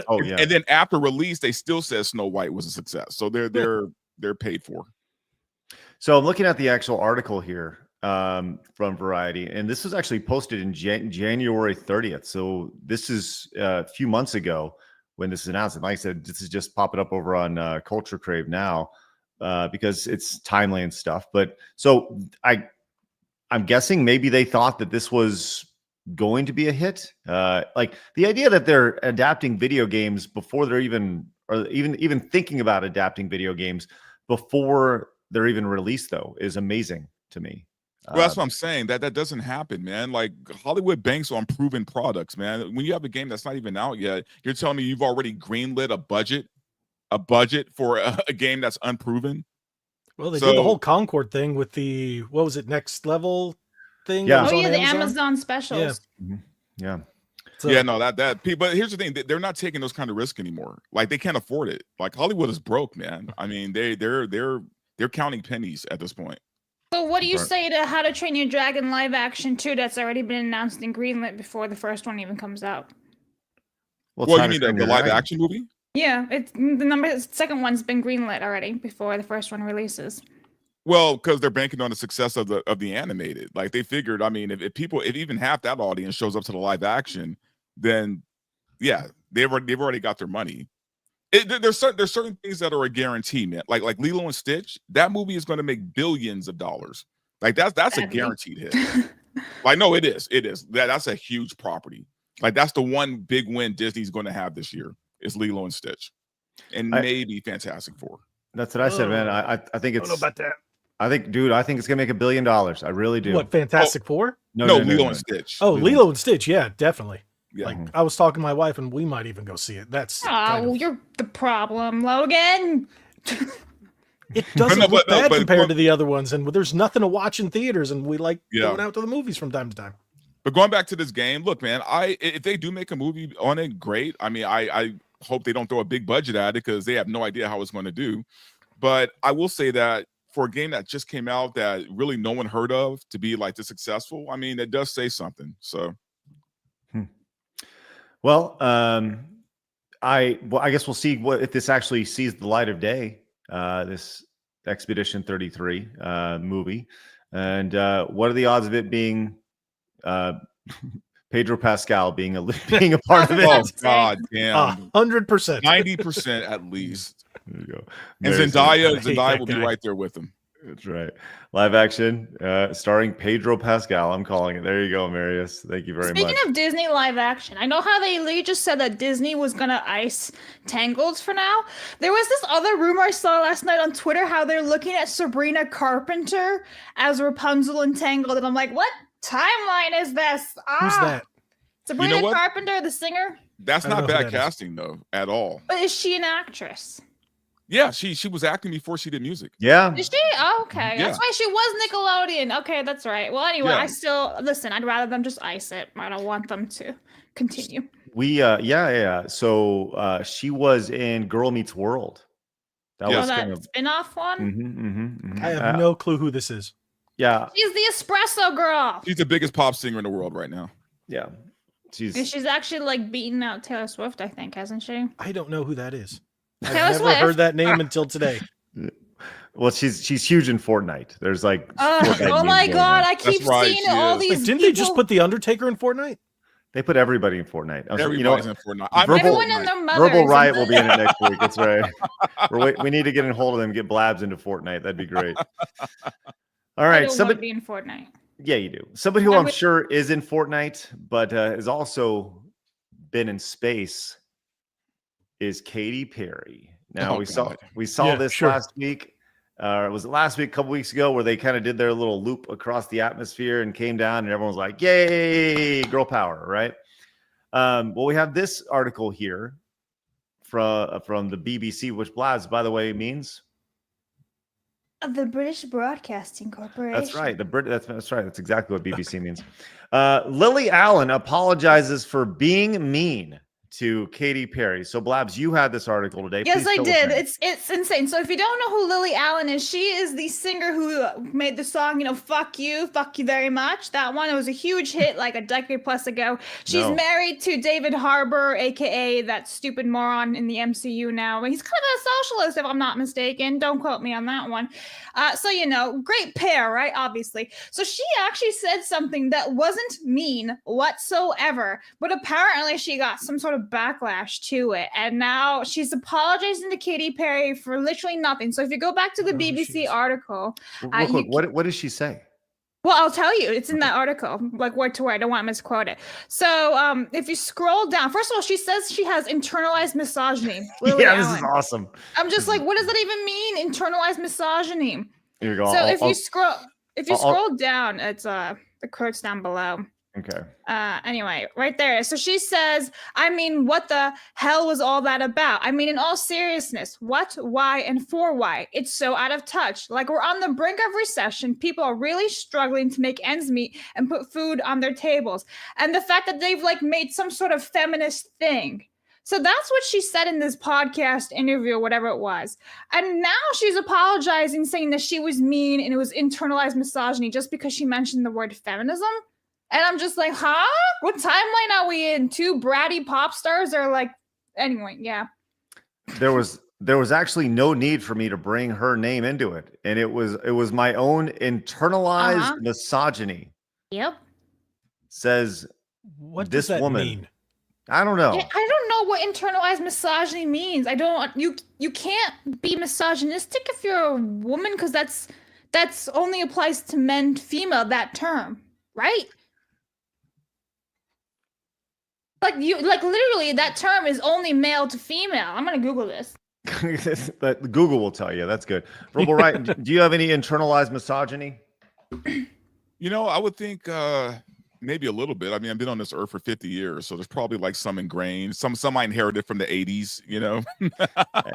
Oh yeah. And then after release, they still said Snow White was a success. So they're paid for. So I'm looking at the actual article here from Variety, and this was actually posted in January 30th. So this is a few months ago when this is announced. And like I said, this is just popping up over on Culture Crave now because it's timely and stuff. But so I'm guessing maybe they thought that this was going to be a hit. Like the idea that they're adapting video games before they're even thinking about adapting video games before they're even released, though, is amazing to me. Well, that's what I'm saying. That doesn't happen, man. Like, Hollywood banks on proven products, man. When you have a game that's not even out yet, you're telling me you've already greenlit a budget for a game that's unproven. Well, they did the whole Concord thing with the, what was it, Next Level thing? Yeah. Oh yeah, the Amazon specials. Yeah. Mm-hmm. Yeah. So, yeah, no, but here's the thing: they're not taking those kind of risks anymore. Like, they can't afford it. Like, Hollywood is broke, man. I mean, they're counting pennies at this point. So what do you say to How to Train Your Dragon live action 2 that's already been announced and greenlit before the first one even comes out? Well, you mean the live action movie? Yeah, it's second one's been greenlit already before the first one releases. Well, because they're banking on the success of the animated. Like, they figured, I mean, if even half that audience shows up to the live action, then yeah, they've already got their money. There's certain things that are a guarantee, man. Like Lilo and Stitch, that movie is going to make billions of dollars. Like, that's a guaranteed hit. Like, no, it is. That's a huge property. Like, that's the one big win Disney's going to have this year is Lilo and Stitch, and maybe Fantastic Four. That's what I said, man. I think it's. I don't know about that. I think it's gonna make $1 billion. I really do. What, Fantastic Four? No, Lilo and Stitch. Oh, Lilo and Stitch. Yeah, definitely. Yeah. Like, I was talking to my wife, and we might even go see it. That's you're the problem, Logan. It doesn't look bad compared to the other ones, and there's nothing to watch in theaters, and we like going out to the movies from time to time. But going back to this game, look, man, if they do make a movie on it, great. I mean, I hope they don't throw a big budget at it because they have no idea how it's going to do. But I will say that for a game that just came out that really no one heard of to be like this successful, I mean, it does say something. So. Well, I guess we'll see if this actually sees the light of day. This Expedition 33 movie, and what are the odds of it being Pedro Pascal being a part of it? Oh God, damn, 100%, 90% at least. There you go. And Zendaya will be right there with him. That's right. Live action, starring Pedro Pascal. I'm calling it. There you go, Marius. Thank you very much. Speaking of Disney live action, I know how they just said that Disney was gonna ice Tangled for now. There was this other rumor I saw last night on Twitter how they're looking at Sabrina Carpenter as Rapunzel in Tangled, and I'm like, what timeline is this? Who's that? Sabrina Carpenter, the singer. That's I don't not know who bad that is. casting though at all. But is she an actress? Yeah, she was acting before she did music. Yeah. Is she? Oh, okay. Yeah. That's why she was Nickelodeon. Okay, that's right. Well, anyway, Yeah. I still listen. I'd rather them just ice it. I don't want them to continue. We yeah. So she was in Girl Meets World. That Yeah. Oh, was that kind of spin-off one. I have no clue who this is. Yeah, She's the espresso girl. She's the biggest pop singer in the world right now. yeah. And she's actually like beating out Taylor Swift, I think, hasn't she? I don't know who that is. I've Taylor never Swift. heard that name until today. Well, she's huge in Fortnite. There's like Fortnite Oh memes my going god, on. I keep That's right, seeing she all is. these. Wait, didn't they just put the Undertaker in Fortnite? They put everybody in Fortnite. I was- Everybody's in Fortnite. I'm in Everyone Fortnite. and their mothers. Verbal Riot will be in it next week. That's right. We need to get in hold of them, get Blabs into Fortnite. That'd be great. All I right, don't want to somebody. be in Fortnite. Yeah, you do. Somebody who I I'm would- sure is in Fortnite, but has also been in space is Katy Perry. Now Oh, we God. saw Yeah, this sure. last week. Was it last week, a couple weeks ago, where they kind of did their little loop across the atmosphere and came down, and everyone was like, "Yay, girl power!" Right? Well, we have this article here from the BBC, which Blabs, by the way, means. The British Broadcasting Corporation. That's right. That's right. That's exactly what BBC means. Lily Allen apologizes for being mean to Katy Perry. So Blabs, you had this article today. Yes, Please I fill us did. in. It's insane. So if you don't know who Lily Allen is, she is the singer who made the song, fuck you very much. That one, it was a huge hit like a decade plus ago. She's No. married to David Harbour, aka that stupid moron in the MCU now. He's kind of a socialist, if I'm not mistaken. Don't quote me on that one. So, great pair, right? Obviously. So she actually said something that wasn't mean whatsoever, but apparently she got some sort of backlash to it. And now she's apologizing to Katy Perry for literally nothing. So if you go back to the BBC article, Real quick, what did she say? well, I'll tell you, it's in that article, like word to word. I don't want to misquote it. So if you scroll down, first of all, she says she has internalized misogyny. Lily Yeah, this Allen. is awesome. I'm just like, what does that even mean? Internalized misogyny. Here you go. So if you I'll- scroll down, it's the quotes down below. Okay. Anyway, right there. So she says, I mean, what the hell was all that about? I mean, in all seriousness, what, why, and for why? It's so out of touch. Like we're on the brink of recession. People are really struggling to make ends meet and put food on their tables. And the fact that they've like made some sort of feminist thing. So that's what she said in this podcast interview, whatever it was. And now she's apologizing, saying that she was mean and it was internalized misogyny just because she mentioned the word feminism. And I'm just like, huh? What timeline are we in? Two bratty pop stars are like, anyway, yeah. There was actually no need for me to bring her name into it, and it was my own internalized misogyny. Yep. Says What this does that woman. mean? I don't know. Yeah, I don't know what internalized misogyny means. I don't. You can't be misogynistic if you're a woman because that's only applies to men, female. That term, right? Like literally that term is only male to female. I'm gonna Google this. But Google will tell you. That's good. Verbal Right. Do you have any internalized misogyny? I would think maybe a little bit. I mean, I've been on this earth for 50 years, so there's probably like some ingrained, some I inherited from the 80s, Hey,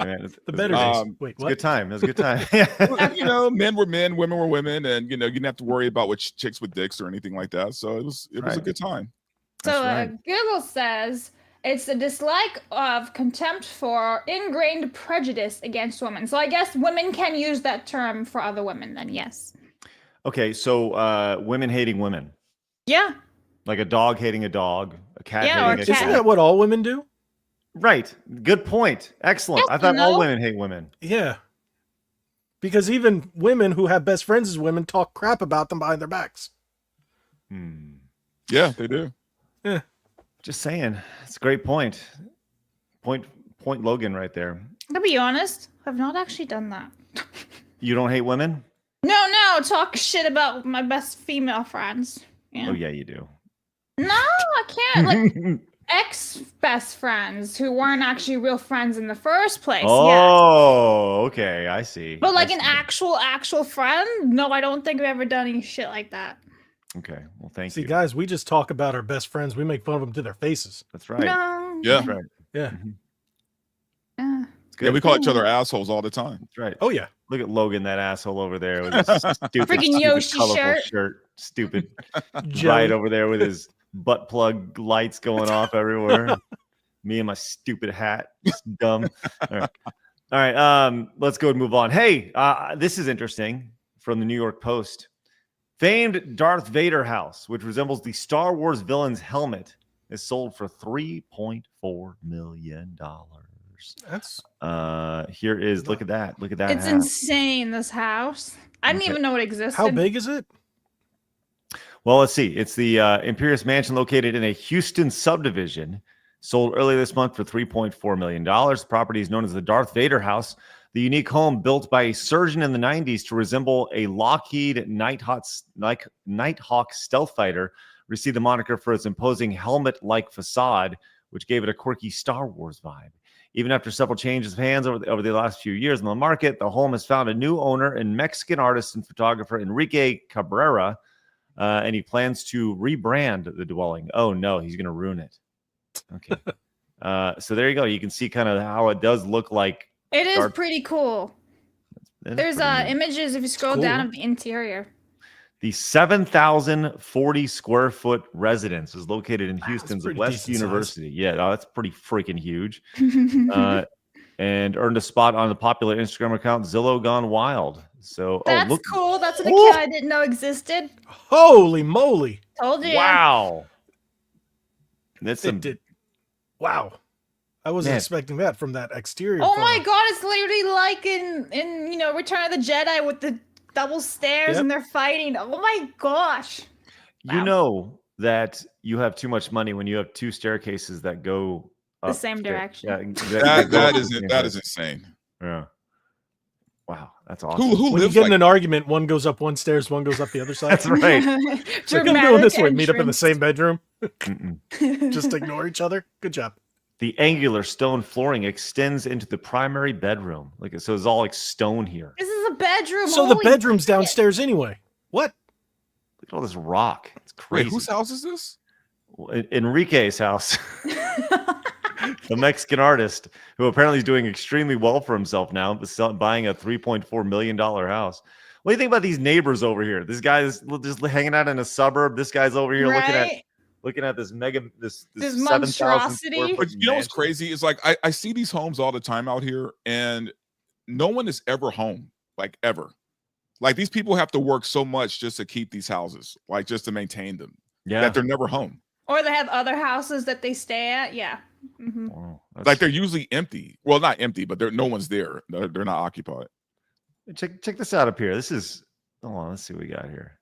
man, The better days. Wait, it's a what? good time. It was a good time. Men were men, women were women, and you didn't have to worry about what chicks with dicks or anything like that. So it was a Right. good time. So That's right. Google says it's a dislike of contempt for ingrained prejudice against women. So I guess women can use that term for other women then, yes. Okay, so women hating women. Yeah. Like a dog hating a dog, a cat Yeah, or hating a cat. Isn't cat. that what all women do? Right. Good point. Excellent. Yes, I thought all no. women hate women. Yeah. Because even women who have best friends as women talk crap about them behind their backs. Yeah, they do. Yeah. Just saying. It's a great point. Point Logan right there. To be honest, I've not actually done that. You don't hate women? No, talk shit about my best female friends. Yeah. Oh yeah, you do. No, I can't. Like ex-best friends who weren't actually real friends in the first place. Yeah. Oh, okay. I see. But like I an see. actual friend? No, I don't think I've ever done any shit like that. Okay. Well, thank See, you. guys, we just talk about our best friends. We make fun of them to their faces. That's right. No. Yeah. That's right. Yeah. Mhm. Yeah. It's good. Yeah, we call each other assholes all the time. That's right. Oh yeah. Look at Logan, that asshole over there with his stupid, Freaking stupid Yoshi colorful shirt. Stupid. Jelly. Right over there with his butt plug lights going off everywhere. Me and my stupid hat. Just dumb. All right. All right. Let's go and move on. Hey, this is interesting from the New York Post. Famed Darth Vader house, which resembles the Star Wars villain's helmet, is sold for $3.4 million. That's Here is look at that. Look at that. It's house. insane, this house. I didn't Okay. even know it existed. how big is it? Well, let's see. It's the Imperius Mansion located in a Houston subdivision. Sold earlier this month for $3.4 million. The property is known as the Darth Vader house, the unique home built by a surgeon in the 90s to resemble a Lockheed Nighthawk stealth fighter, received the moniker for its imposing helmet-like facade, which gave it a quirky Star Wars vibe. Even after several changes of hands over the last few years in the market, the home has found a new owner in Mexican artist and photographer Enrique Cabrera, and he plans to rebrand the dwelling. Oh, no, he's going to ruin it. Okay. So there you go. You can see kind of how it does look like. It is Darth- pretty cool. It is There's pretty neat. images if you scroll cool. down of the interior. The 7,040 square foot residence is located in Wow, that's Houston's pretty West decent size. University. Yeah, that's pretty freaking huge. And earned a spot on the popular Instagram account Zillow Gone Wild. So, That's look. cool. That's an Woo! account I didn't know existed. Holy moly! Told you. Wow. That's It some. did. Wow. I wasn't Man. expecting that from that exterior. Oh photo. my god, it's literally like in Return of the Jedi with the double stairs Yep. and they're fighting. Oh my gosh. You Wow. know that you have too much money when you have two staircases that go The up same there. direction. Yeah, That go up is the same that place. is insane. Yeah. Wow, that's awesome. Who When you lives get like in an argument, one goes up one stairs, one goes up the other side. That's right. It's like, I'm going this way. Meet up in the same bedroom. Mm-mm. Just ignore each other. Good job. The angular stone flooring extends into the primary bedroom. Like so, it's all like stone here. This is a bedroom. So the holy bedroom's shit. downstairs anyway. What? Look at all this rock. It's Wait, crazy. whose house is this? Enrique's house. The Mexican artist who apparently is doing extremely well for himself now, buying a $3.4 million house. What do you think about these neighbors over here? This guy is just hanging out in a suburb. This guy's over here Right? looking at this This 7,000 monstrosity. square But foot you know what's mansion. crazy? It's like I see these homes all the time out here, and no one is ever home, like ever. Like these people have to work so much just to keep these houses, like just to maintain them, Yeah. that they're never home. Or they have other houses that they stay at. Yeah. Mhm. Wow, Like that's- they're usually empty. Well, not empty, but no one's there. They're not occupied. check this out up here. This is hold on. Let's see what we got here.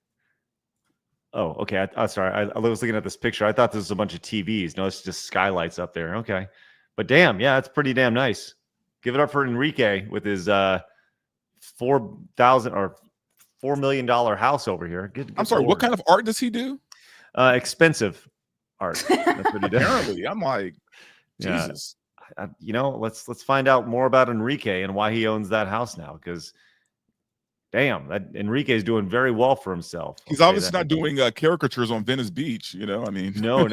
Oh, okay. Sorry. I was looking at this picture. I thought this was a bunch of TVs. No, it's just skylights up there. Okay, but damn, yeah, it's pretty damn nice. Give it up for Enrique with his $4 million house over here. Good I'm sorry. What Lord. kind of art does he do? Expensive art? That's what he does. Apparently, I'm like, Yeah. Jesus. Let's find out more about Enrique and why he owns that house now. Because, damn, that Enrique is doing very well for himself. He's I'll say obviously that. not doing caricatures on Venice Beach. I mean, No.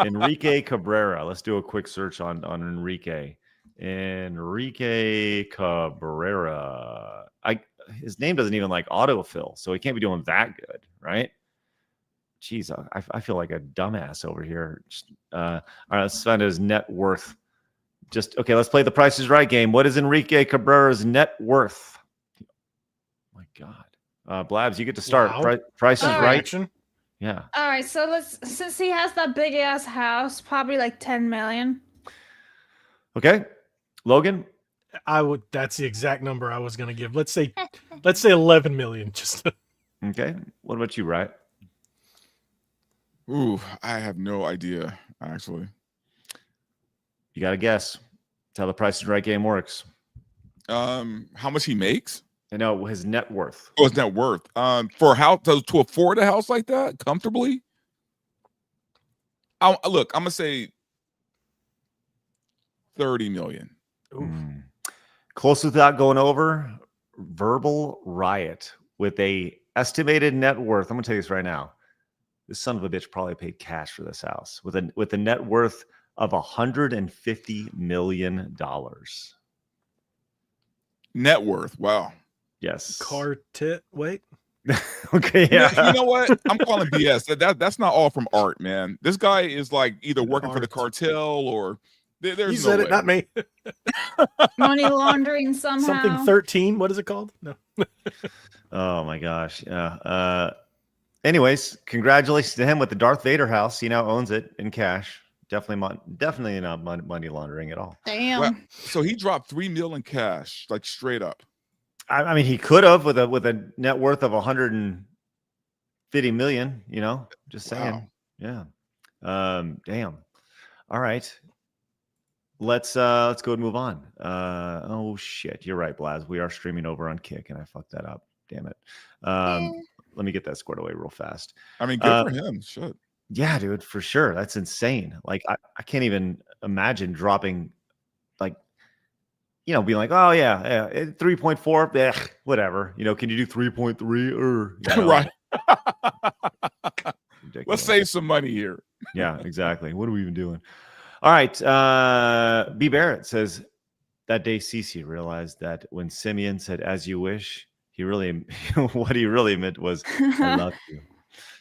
Enrique Cabrera. Let's do a quick search on Enrique. Enrique Cabrera. His name doesn't even like autofill, so he can't be doing that good, right? Jeez, I feel like a dumbass over here. All right, let's find his net worth. Okay, let's play the Price is Right game. What is Enrique Cabrera's net worth? Oh my God. Blabs, you get to start. Wow. Price is All Right. right. Action. Yeah. All right. So since he has that big ass house, probably like 10 million. Okay. Logan? That's the exact number I was going to give. Let's say 11 million. Just Okay. What about you, Riot? ooh, I have no idea, actually. You got to guess. That's how the Price is Right game works. How much he makes? I know his net worth. Oh, his net worth. For a house to afford a house like that comfortably. Look, I'm gonna say 30 million. Mm. Close without going over. Verbal Riot with a estimated net worth. I'm gonna tell you this right now. This son of a bitch probably paid cash for this house with a net worth of $150 million. Net worth. Wow. Yes. Wait. Okay. Yeah. You know what? I'm calling BS. That's not all from art, man. This guy is like either working for the cartel or there's You no said way. it, not me. Money laundering somehow. Something 13. What is it called? No. Oh my gosh. Yeah. Anyways, congratulations to him with the Darth Vader house. He now owns it in cash. Definitely not money laundering at all. Damn. Well, so he dropped $3 million in cash, like straight up. I mean, he could have with a net worth of 150 million. You know, just saying. Wow. Yeah. Damn. All right. Let's go and move on. Oh shit, you're right, Blaz. We are streaming over on Kick, and I fucked that up. Damn it. Let me get that squared away real fast. I mean, good for him. Shit. Yeah, dude, for sure. That's insane. Like, I can't even imagine dropping, like, you know, being like, oh yeah, 3.4, whatever. You know, can you do 3.3 or you know, right? Ridiculous. Let's save some money here. Yeah, exactly. What are we even doing? All right. B. Barrett says that day Cece realized that when Simeon said "as you wish," he really what he really meant was "I love you."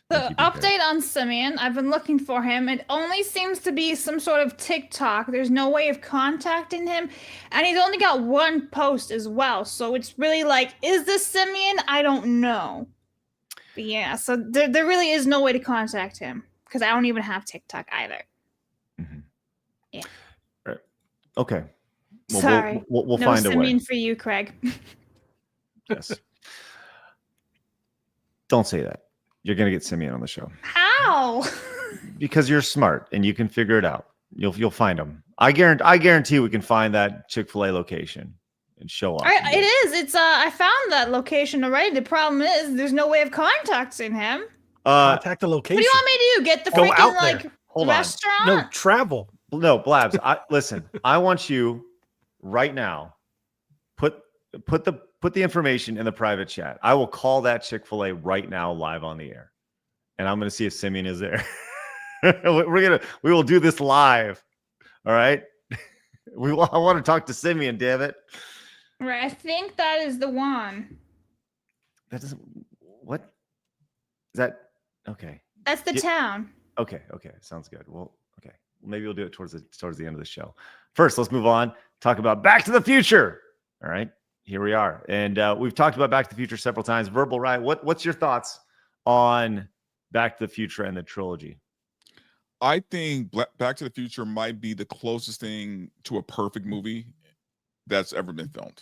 The update on Simeon, I've been looking for him. It only seems to be some sort of TikTok. There's no way of contacting him. And he's only got one post as well. So it's really like, is this Simeon? I don't know. But yeah, so there really is no way to contact him. Because I don't even have TikTok either. Mm-hmm. Yeah. Okay. Well, Sorry. We'll no find a way. Simeon for you, Craig. Yes. Don't say that. You're gonna get Simeon on the show. How? Because you're smart and you can figure it out. You'll find him. I guarantee we can find that Chick-fil-A location and show up. It is. It's I found that location already. The problem is there's no way of contacting him. Contact the location. What do you want me to do? Get the Go out freaking there. like Hold on. restaurant? No, travel. No, Blabs. Listen. I want you right now. Put the information in the private chat. I will call that Chick-fil-A right now live on the air, and I'm gonna see if Simeon is there. we will do this live. All right. I want to talk to Simeon. Damn it. Right. I think that is the one. That doesn't. What is that? Okay. That's the town. Okay. Sounds good. Well, okay. Maybe we'll do it towards the end of the show. First, let's move on. Talk about Back to the Future. All right. Here we are. And we've talked about Back to the Future several times. Verbal Riot, what's your thoughts on Back to the Future and the trilogy? I think Back to the Future might be the closest thing to a perfect movie that's ever been filmed.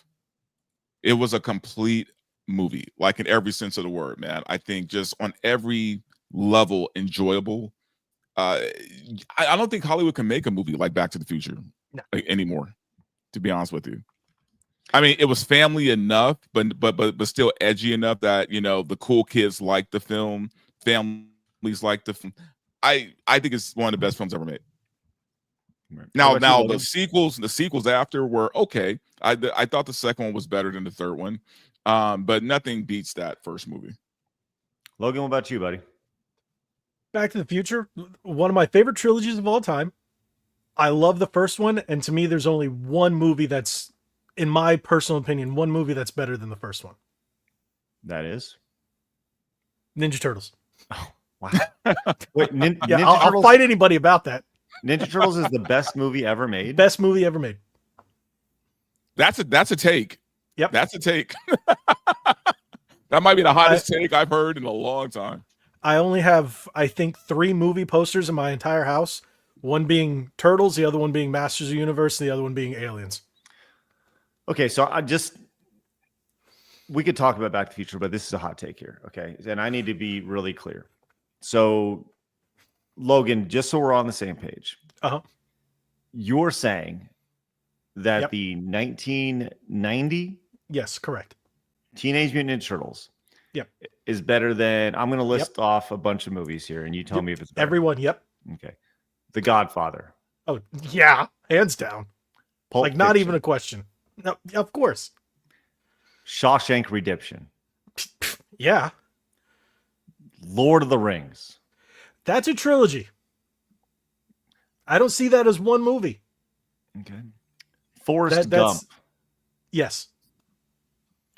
It was a complete movie, like in every sense of the word, man. I think just on every level enjoyable. I don't think Hollywood can make a movie like Back to the Future anymore, to be honest with you. I mean, it was family enough, but still edgy enough that, you know, the cool kids like the film, families like the film. I think it's one of the best films ever made. Right. Now the sequels after were okay. I thought the second one was better than the third one, but nothing beats that first movie. Logan, what about you, buddy? Back to the Future, one of my favorite trilogies of all time. I love the first one, and to me, there's only one movie that's, in my personal opinion, one movie that's better than the first one. That is Ninja Turtles. Oh, wow. Wait, yeah, I'll fight anybody about that. Ninja Turtles is the best movie ever made. Best movie ever made. That's a take. Yep. That's a take. That might be the hottest take I've heard in a long time. I only have, I think, 3 movie posters in my entire house. One being Turtles, the other one being Masters of the Universe, and the other one being Aliens. Okay, so we could talk about Back to the Future, but this is a hot take here, okay? And I need to be really clear. So, Logan, just so we're on the same page, you're saying that the 1990 yes, correct, Teenage Mutant Ninja Turtles yep, is better than, I'm going to list off a bunch of movies here, and you tell me if it's better. Everyone, yep. Okay. The Godfather. Oh, yeah, hands down. Pulp like, not Fiction. even a question. No, of course. Shawshank Redemption. Yeah. Lord of the Rings. That's a trilogy. I don't see that as one movie. Okay. Forrest Gump. Yes.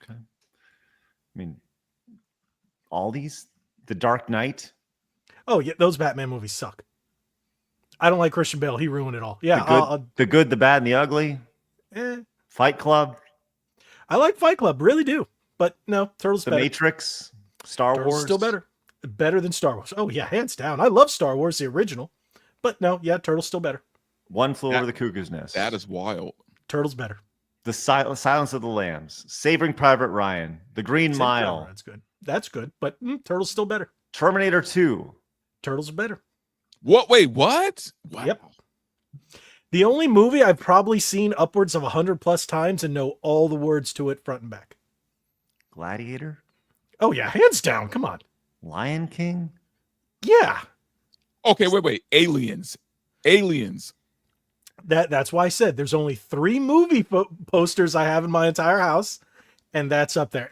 Okay. I mean, all these? The Dark Knight? Oh, yeah, those Batman movies suck. I don't like Christian Bale. He ruined it all. Yeah. The Good, the Bad, and the Ugly? Fight Club? I like Fight Club. Really do. But no, Turtles The better. Matrix? Star Turtles Wars? still better. Better than Star Wars. Oh, yeah, hands down. I love Star Wars, the original. But no, yeah, Turtles still better. One Flew Over the Cuckoo's Nest. That is wild. Turtles better. The Silence of the Lambs. Saving Private Ryan. The Green Mile. That's good. That's good. But Turtles still better. Terminator 2. Turtles are better. What? Wait, what? Wow. Yep. The only movie I've probably seen upwards of 100+ times and know all the words to it front and back. Gladiator? Oh, yeah, hands down. Come on. Lion King? Yeah. Okay, wait. Aliens. That's why I said there's only 3 movie posters I have in my entire house, and that's up there.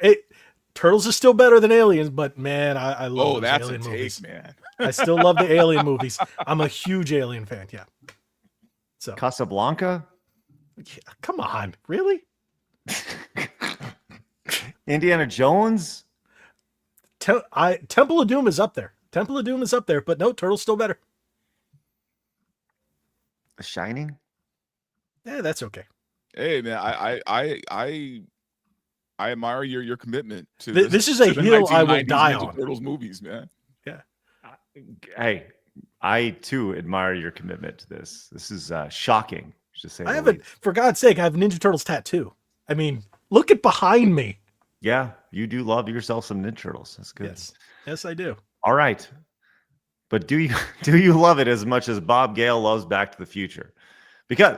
Turtles is still better than Aliens, but man, I love those Alien movies. Man. I still love the Alien movies. I'm a huge Alien fan. Yeah. So Casablanca? Come on, really? Indiana Jones? Temple of Doom is up there. Temple of Doom is up there, but no, Turtles still better. The Shining? Yeah, that's okay. Hey man, I admire your commitment to this is a hill I will die Ninja on. Turtles movies, man. Yeah. Hey, I too admire your commitment to this. This is shocking. To say I have for God's sake, I have a Ninja Turtles tattoo. I mean, look at behind me. Yeah, you do love yourself some Ninja Turtles. That's good. Yes, I do. All right. But do you love it as much as Bob Gale loves Back to the Future? Because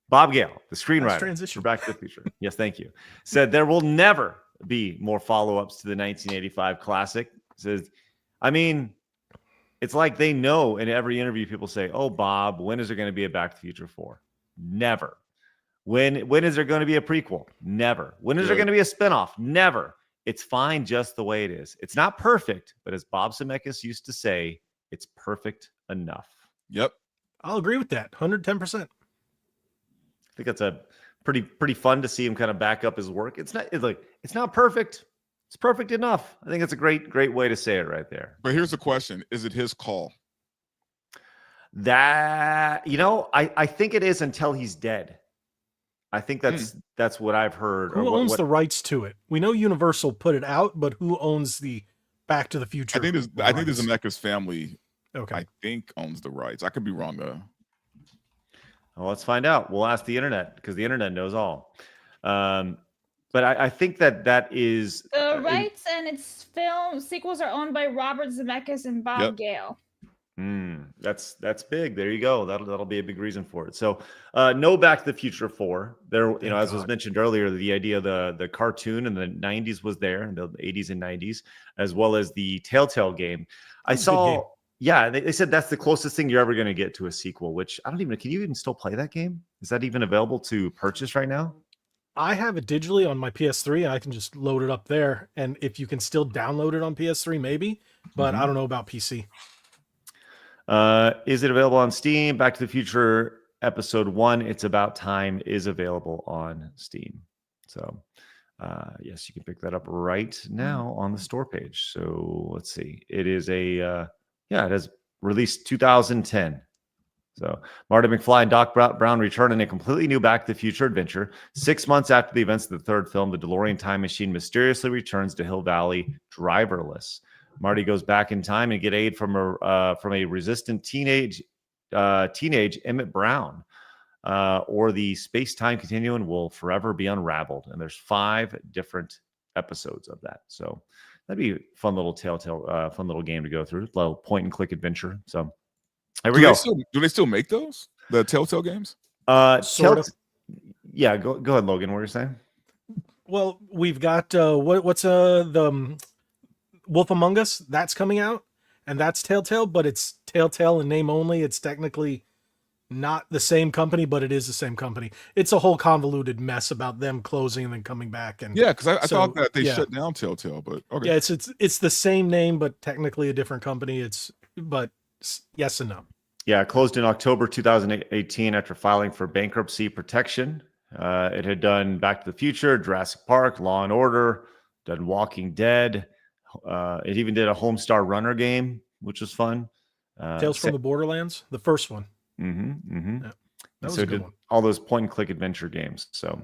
Bob Gale, the screenwriter for Back to the Future, yes, thank you, said there will never be more follow-ups to the 1985 classic. Says, I mean, it's like they know in every interview people say, "Oh, Bob, when is there going to be a Back to the Future 4?" Never. When is there going to be a prequel? Never. When is there going to be a spinoff? Never. It's fine just the way it is. It's not perfect, but as Bob Zemeckis used to say, it's perfect enough. Yep. I'll agree with that. 110%. I think that's a pretty fun to see him kind of back up his work. It's not perfect. It's perfect enough. I think it's a great way to say it right there. But here's the question. Is it his call? That, I think it is until he's dead. I think that's what I've heard. Who owns the rights to it? We know Universal put it out, but who owns the Back to the Future? I think the Zemeckis family, okay, I think owns the rights. I could be wrong though. Well, let's find out. We'll ask the internet because the internet knows all. But I think that is the rights and its film sequels are owned by Robert Zemeckis and Bob Gale. That's big. There you go. That'll be a big reason for it. So no Back to the Future 4. There, as was mentioned earlier, the idea of the cartoon in the 90s was there, in the 80s and 90s, as well as the Telltale game. I saw, they said that's the closest thing you're ever going to get to a sequel, which I don't even, can you even still play that game? Is that even available to purchase right now? I have it digitally on my PS3. I can just load it up there. And if you can still download it on PS3, maybe, but I don't know about PC. Is it available on Steam? Back to the Future Episode 1, It's About Time, is available on Steam. So, yes, you can pick that up right now on the store page. So, let's see. It is it has released 2010. So, Marty McFly and Doc Brown return in a completely new Back to the Future adventure. 6 months after the events of the third film, the DeLorean time machine mysteriously returns to Hill Valley driverless. Marty goes back in time and get aid from a resistant teenage Emmett Brown, or the space-time continuum will forever be unraveled. And there's 5 different episodes of that. So that'd be a fun little fun little game to go through. A little point-and-click adventure. So there we go. Do they still make those? The Telltale games? Sort of. Yeah, go ahead, Logan. What were you saying? Well, we've got what's the Wolf Among Us, that's coming out, and that's Telltale, but it's Telltale in name only. It's technically not the same company, but it is the same company. It's a whole convoluted mess about them closing and then coming back. And because I thought that they shut down Telltale, but okay. Yeah, it's the same name, but technically a different company. But yes and no. Yeah, it closed in October 2018 after filing for bankruptcy protection. It had done Back to the Future, Jurassic Park, Law and Order, done Walking Dead. It even did a Homestar Runner game, which was fun. Tales from the Borderlands, the first one. Mm-hmm. Yeah, that was so a it good did one. all those point-and-click adventure games. So,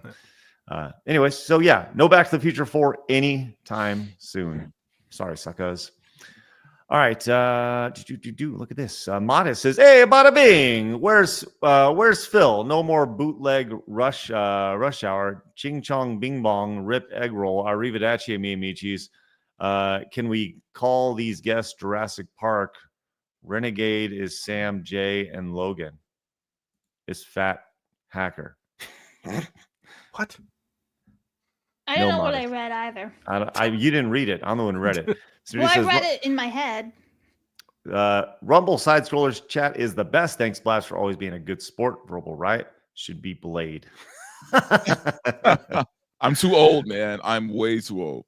anyways, so yeah, no Back to the Future 4 anytime soon. Sorry, suckers. All right, look at this. Montez says, "Hey, bada bing. Where's Phil? No more bootleg rush hour. Ching chong bing bong. Rip egg roll. Arrivederci, mi amicis. Can we call these guests Jurassic Park? Renegade is Sam, Jay, and Logan. Is Fat Hacker." What? I don't No know what Montez. I read either. You didn't read it. I'm the one who read it. Well, I read it in my head. Rumble Side Scrollers chat is the best. Thanks, Blabs, for always being a good sport. Verbal Riot should be Blade. I'm too old, man. I'm way too old.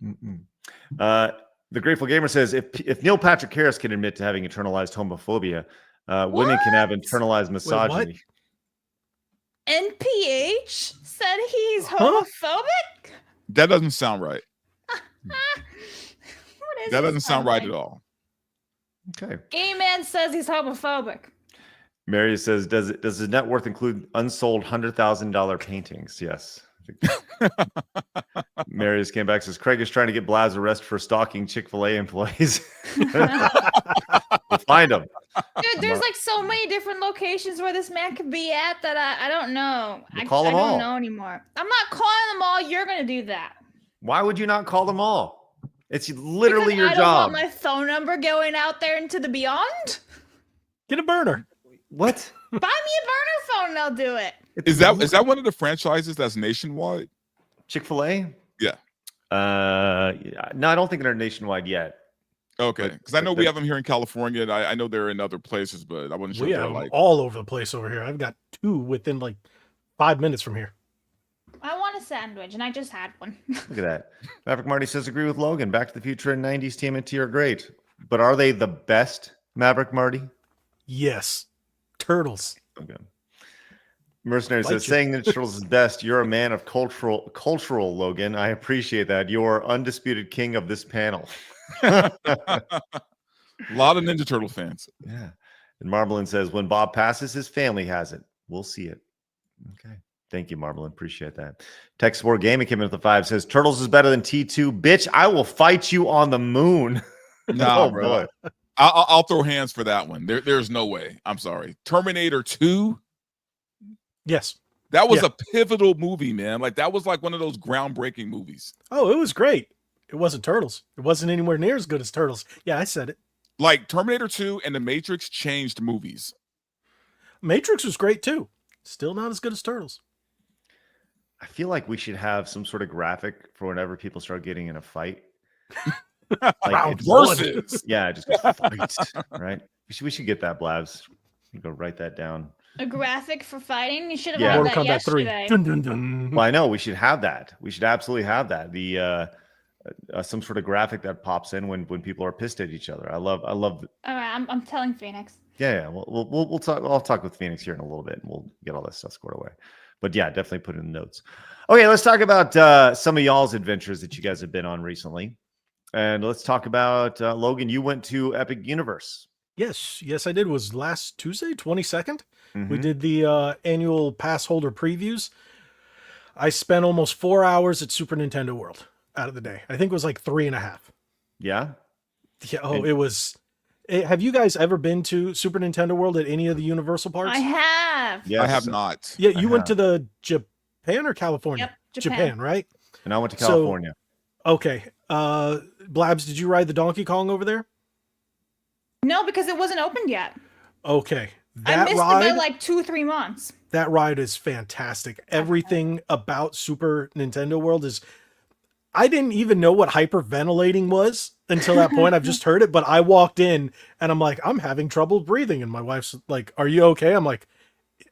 The Grateful Gamer says, if Neil Patrick Harris can admit to having internalized homophobia, women can have internalized misogyny. NPH said he's homophobic? That doesn't sound right. What is That this doesn't sound right like? at all. Okay. Gay man says he's homophobic. Mary says, does his net worth include unsold $100,000 paintings? Yes. Marius came back, says Craig is trying to get Blabs arrested for stalking Chick-fil-A employees. We'll find him. Dude, there's like so many different locations where this man could be at that I don't know. We'll call them I all. don't know anymore. I'm not calling them all. You're gonna do that. Why would you not call them all? It's literally Because your I don't job. want my phone number going out there into the beyond. Get a burner. What? Buy me a burner phone and I'll do it. Is that one of the franchises that's nationwide? Chick-fil-A? Yeah. No, I don't think they're nationwide yet. Okay, because I know we have them here in California. And I know they're in other places, but I wasn't sure. We if have they're them like all over the place over here. I've got 2 within like 5 minutes from here. I want a sandwich and I just had one. Look at that. Maverick Marty says, agree with Logan. Back to the Future and 90s TMNT are great. But are they the best, Maverick Marty? Yes. Turtles. Okay. Mercenary Like says, you. saying that Turtles is best. You're a man of cultural, Logan. I appreciate that. You're undisputed king of this panel. a lot of Ninja Turtle fans. Yeah. And Marvelin says, when Bob passes, his family has it. We'll see it. Okay. Thank you, Marvelin. Appreciate that. Tech Sport Gaming came in with the 5. Says, Turtles is better than T2. Bitch, I will fight you on the moon. Nah, Oh, bro. boy. I'll throw hands for that one. There's no way. I'm sorry. Terminator 2. Yes. That was Yeah. a pivotal movie, man. Like that was like one of those groundbreaking movies. Oh, it was great. It wasn't Turtles. It wasn't anywhere near as good as Turtles. Yeah, I said it. Like Terminator 2 and The Matrix changed movies. Matrix was great too. Still not as good as Turtles. I feel like we should have some sort of graphic for whenever people start getting in a fight. Round it's- one. Yeah, just go fight, right? We should get that, Blabs. You go write that down. A graphic for fighting? You should have Yeah. had Mortal that Kombat 3. yesterday. Dun, dun, dun. Well, I know we should have that. We should absolutely have that. The some sort of graphic that pops in when people are pissed at each other. I love. All right, I'm telling Phoenix. Yeah. We'll talk. I'll talk with Phoenix here in a little bit, and we'll get all that stuff squared away. But yeah, definitely put it in the notes. Okay, let's talk about some of y'all's adventures that you guys have been on recently, and let's talk about Logan. You went to Epic Universe. Yes, I did. It was last Tuesday, 22nd. We Mhm. did the annual pass holder previews. I spent almost 4 hours at Super Nintendo World out of the day. I think it was like 3.5. Yeah. Yeah. Oh, And- it was. Have you guys ever been to Super Nintendo World at any of the Universal parks? I have. Yes. I have not. Yeah, you I went to the Japan or California? Yep, Japan. right? And I went to So- California. Okay. Blabs, did you ride the Donkey Kong over there? No, because it wasn't opened yet. Okay. I That missed ride, it by like 2-3 months. that ride is fantastic. Everything about Super Nintendo World is. I didn't even know what hyperventilating was until that point. I've just heard it, but I walked in and I'm like, I'm having trouble breathing. And my wife's like, are you okay? I'm like,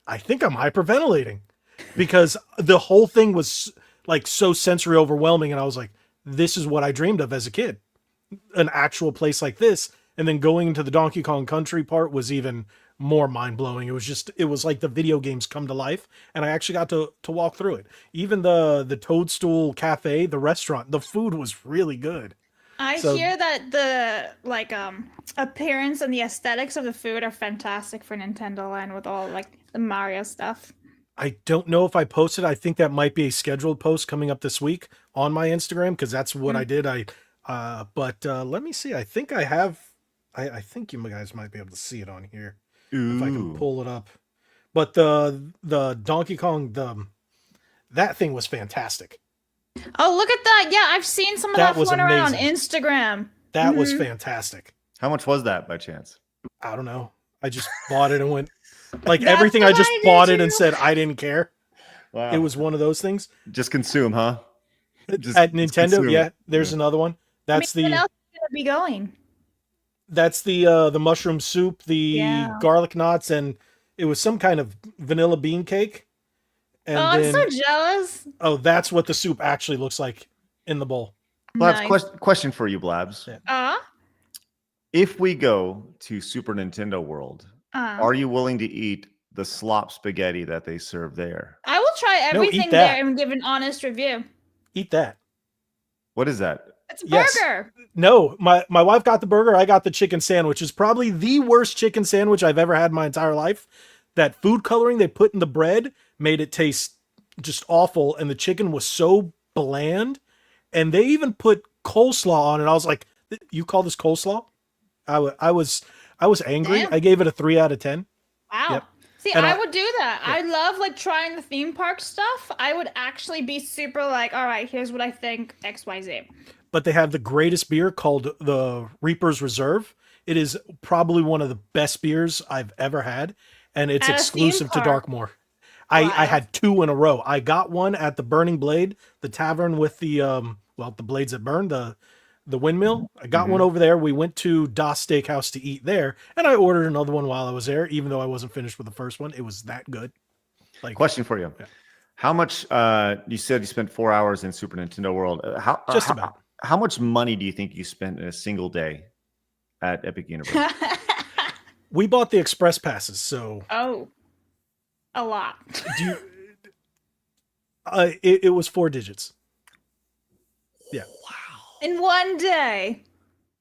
I think I'm hyperventilating because the whole thing was like so sensory overwhelming. And I was like, this is what I dreamed of as a kid, an actual place like this. And then going into the Donkey Kong Country part was even more mind-blowing. It was like the video games come to life, and I actually got to walk through it. Even the Toadstool Cafe, the restaurant, the food was really good. I hear that the appearance and the aesthetics of the food are fantastic for Nintendo Land with all like the Mario stuff. I don't know if I posted. I think that might be a scheduled post coming up this week on my Instagram, because that's what I did. But let me see. I think I have. I think you guys might be able to see it on here. If I can pull it up. But the Donkey Kong, that thing was fantastic. Oh, look at that. Yeah, I've seen some of that floating around on Instagram. That was fantastic. How much was that by chance? I don't know. I just bought it and went like everything. I just bought it and said I didn't care. Wow. It was one of those things. Just consume, huh? At Nintendo, yeah. There's another one. That's what else is gonna be going? That's the mushroom soup, the garlic knots, and it was some kind of vanilla bean cake. And I'm so jealous. Oh, that's what the soup actually looks like in the bowl. Blabs, question for you, Blabs. Yeah. If we go to Super Nintendo World, are you willing to eat the slop spaghetti that they serve there? I will try everything there and give an honest review. Eat that. What is that? It's a burger. No, my wife got the burger. I got the chicken sandwich. It's probably the worst chicken sandwich I've ever had in my entire life. That food coloring they put in the bread made it taste just awful, and the chicken was so bland. And they even put coleslaw on it. I was like, "You call this coleslaw?" I was angry. Damn. I gave it a 3 out of 10. Wow. Yep. See, And I would do that. I love like trying the theme park stuff. I would actually be super like, all right, here's what I think XYZ. But they have the greatest beer called the Reaper's Reserve. It is probably one of the best beers I've ever had, and it's At a exclusive theme to park. Darkmoor. I had 2 in a row. I got one at the Burning Blade, the tavern with the the blades that burn, the windmill. I got one over there. We went to Das Steakhouse to eat there, and I ordered another one while I was there, even though I wasn't finished with the first one. It was that good. Like, question for you. Yeah. How much you said you spent 4 hours in Super Nintendo World. How much money do you think you spent in a single day at Epic Universe? We bought the express passes, so A lot. do you, it was 4 digits. Yeah. In one day.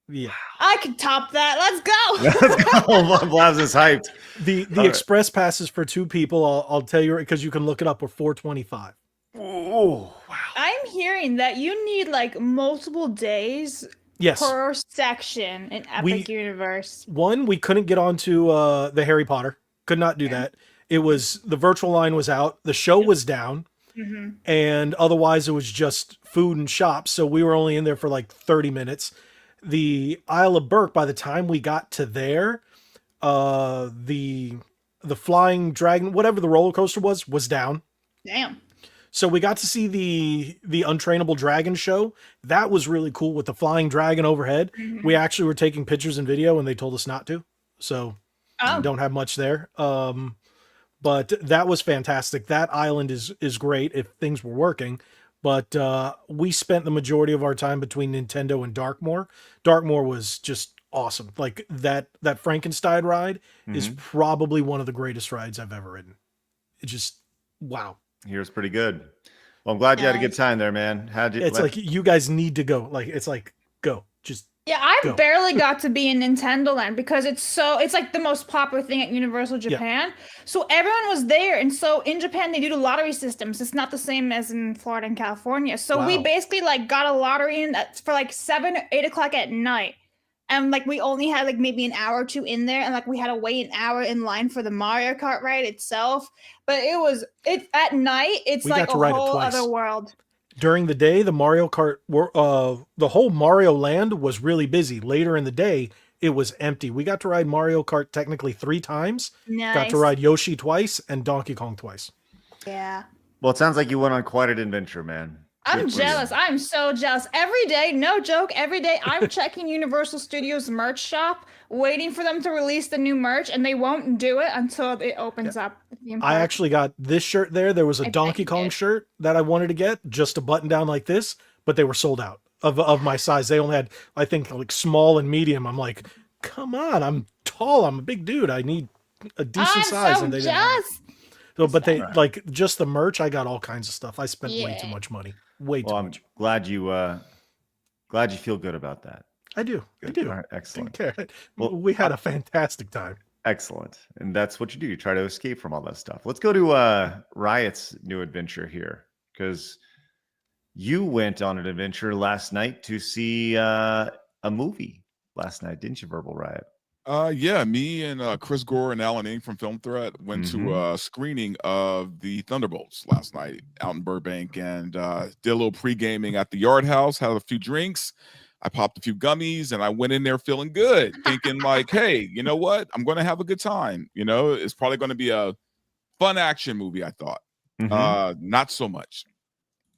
Yeah. I could top that. Let's go. Blabs is hyped. The express passes for 2 people, I'll tell you, because you can look it up, were $425. Oh, wow. I'm hearing that you need like multiple days per section in Epic Universe. One, we couldn't get onto the Harry Potter. Could not do that. It was, the virtual line was out. The show was down. And otherwise it was just food and shops. So we were only in there for like 30 minutes. The Isle of Berk, by the time we got to there, the flying dragon, whatever the roller coaster was down. Damn. So we got to see the Untrainable Dragon show. That was really cool with the flying dragon overhead. We actually were taking pictures and video, and they told us not to. So we don't have much there. But that was fantastic. That island is great if things were working. But we spent the majority of our time between Nintendo and Darkmoor. Darkmoor was just awesome. Like that Frankenstein ride is probably one of the greatest rides I've ever ridden. It just, wow. Here's pretty good. Well, I'm glad you had a good time there, man. It's like you guys need to go. Like it's like go. Just I barely got to be in Nintendo Land because it's like the most popular thing at Universal Japan. So everyone was there. And so in Japan, they do the lottery systems. It's not the same as in Florida and California. So we basically like got a lottery in for like 7 or 8 o'clock at night. And like we only had like maybe an hour or 2 in there, and like we had to wait an hour in line for the Mario Kart ride itself. But it at night, it's like a whole other world. During the day, the Mario Kart, the whole Mario Land was really busy. Later in the day, it was empty. We got to ride Mario Kart technically 3 times. Nice. Got to ride Yoshi twice and Donkey Kong twice. Yeah. Well, it sounds like you went on quite an adventure, man. I'm jealous. I'm so jealous. Every day, no joke, every day I'm checking Universal Studios merch shop, waiting for them to release the new merch, and they won't do it until it opens up. I actually got this shirt there. There was a Donkey Kong shirt that I wanted to get, just a button down like this, but they were sold out of my size. They only had, I think, like small and medium. I'm like, come on, I'm tall. I'm a big dude. I need a decent I'm size, so and they didn't. Have it. jealous. So, but they Right. like just the merch. I got all kinds of stuff. I spent way too Yeah. much money. Way Well, too I'm much. glad you feel good about that. I do. I Good. do. All right, Didn't excellent. care. Well, We had a fantastic time. Excellent. And that's what you do. You try to escape from all that stuff. Let's go to Riot's new adventure here, because you went on an adventure last night to see a movie last night, didn't you, Verbal Riot? Yeah, me and Chris Gore and Alan Ng from Film Threat went to a screening of the Thunderbolts last night out in Burbank, and did a little pre-gaming at the Yard House, had a few drinks. I popped a few gummies, and I went in there feeling good, thinking like, hey, you know what? I'm going to have a good time. You know, it's probably going to be a fun action movie, I thought. Not so much.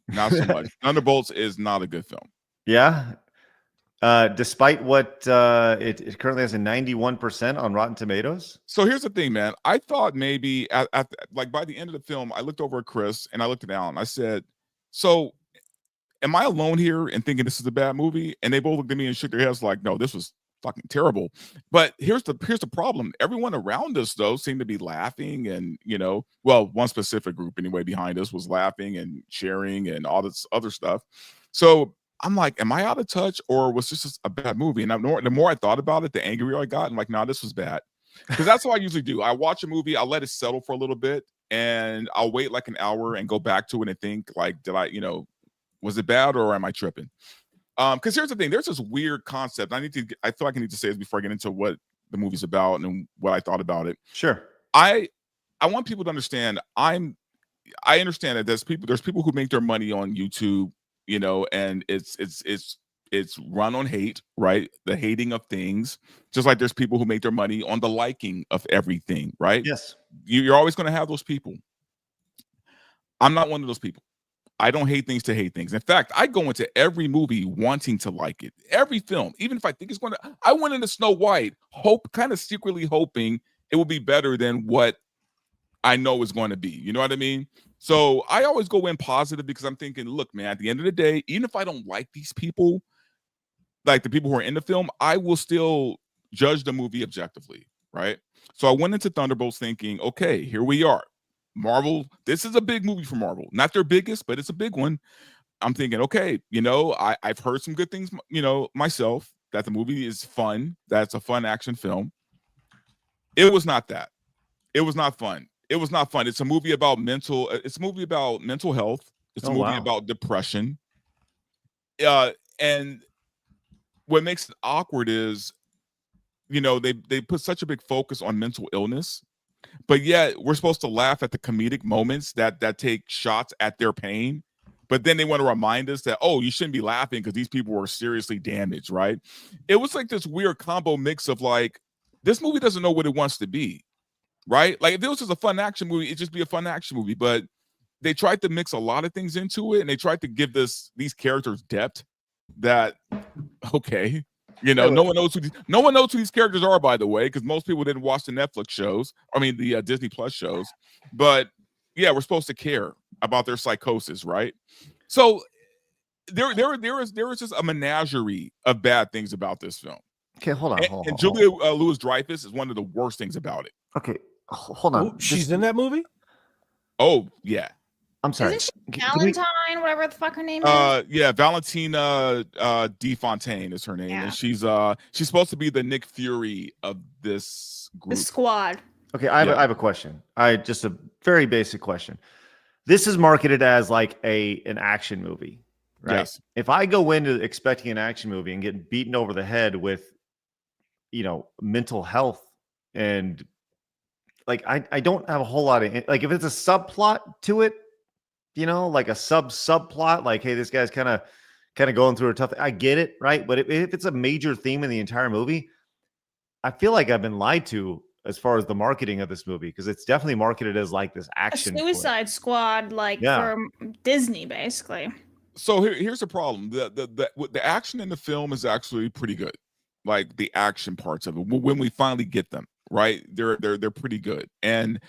Not so much. Thunderbolts is not a good film. Yeah. Despite what it currently has a 91% on Rotten Tomatoes. So here's the thing, man. I thought maybe like by the end of the film, I looked over at Chris and I looked at Alan. I said, so am I alone here and thinking this is a bad movie? And they both looked at me and shook their heads like, no, this was fucking terrible. But here's the problem. Everyone around us, though, seemed to be laughing, and, you know, well, one specific group anyway behind us was laughing and sharing and all this other stuff. So I'm like, am I out of touch, or was this just a bad movie? And the more I thought about it, the angrier I got. I'm like, nah, this was bad. Because that's what I usually do. I watch a movie, I'll let it settle for a little bit, and I'll wait like an hour and go back to it and think, like, did I, you know, was it bad or am I tripping? Because here's the thing, there's this weird concept. I feel like I need to say this before I get into what the movie's about and what I thought about it. Sure. I want people to understand. I understand that there's people who make their money on YouTube, you know, and it's run on hate, right? The hating of things. Just like there's people who make their money on the liking of everything, right? Yes. You're always going to have those people. I'm not one of those people. I don't hate things to hate things. In fact, I go into every movie wanting to like it. Every film, even if I think it's going to, I went into Snow White, kind of secretly hoping it will be better than what I know is going to be. You know what I mean? So I always go in positive because I'm thinking, look, man, at the end of the day, even if I don't like these people, like the people who are in the film, I will still judge the movie objectively, right? So I went into Thunderbolts thinking, okay, here we are. Marvel, this is a big movie for Marvel. Not their biggest, but it's a big one. I'm thinking, okay, you know, I've heard some good things, you know, myself, that the movie is fun. That's a fun action film. It was not that. It was not fun. It was not fun. It's a movie about mental health. It's a movie about depression. And what makes it awkward is, you know, they put such a big focus on mental illness, but yet we're supposed to laugh at the comedic moments that take shots at their pain. But then they want to remind us that, oh, you shouldn't be laughing because these people were seriously damaged, right? It was like this weird combo mix of like, this movie doesn't know what it wants to be, right? Like if it was just a fun action movie, it'd just be a fun action movie. But they tried to mix a lot of things into it, and they tried to give these characters depth that, okay, you know, no one knows who these characters are, by the way, because most people didn't watch the Netflix shows. I mean, the Disney Plus shows. But yeah, we're supposed to care about their psychosis, right? So there is just a menagerie of bad things about this film. Okay, hold on. And Julia Louis-Dreyfus is one of the worst things about it. Okay, hold on. Oh, she's in that movie? Oh, yeah. I'm sorry. Isn't she Valentine, whatever the fuck her name is? Yeah, Valentina DeFontaine is her name, Yeah. and she's supposed to be the Nick Fury of this group. The squad. Okay, I have a question. Just a very basic question. This is marketed as like an action movie, right? Yes. If I go into expecting an action movie and get beaten over the head with, you know, mental health, and like I don't have a whole lot of, like, if it's a subplot to it, you know, like a subplot, like, hey, this guy's kind of going through a tough, I get it, right? But if it's a major theme in the entire movie, I feel like I've been lied to as far as the marketing of this movie, because it's definitely marketed as like this action A Suicide Squad, like for Disney, basically. So here's the problem: the action in the film is actually pretty good. Like the action parts of it, when we finally get them right, they're pretty good. And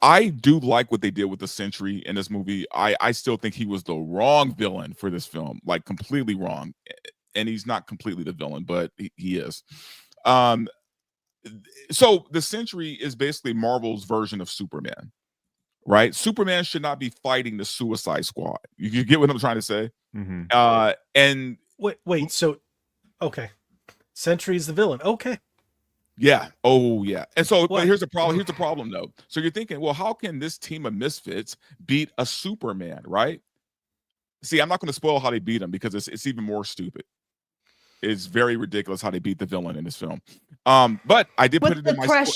I do like what they did with the Sentry in this movie. I still think he was the wrong villain for this film, like completely wrong. And he's not completely the villain, but he is. So the Sentry is basically Marvel's version of Superman, right? Superman should not be fighting the Suicide Squad. You get what I'm trying to say? Mm-hmm. And wait. So, okay, Sentry's the villain. Okay. yeah. Oh, yeah. And so, What? but here's the problem. Here's the problem, though. So you're thinking, well, how can this team of misfits beat a Superman, right? See, I'm not going to spoil how they beat him because it's even more stupid. It's very ridiculous how they beat the villain in this film. But I did put it in my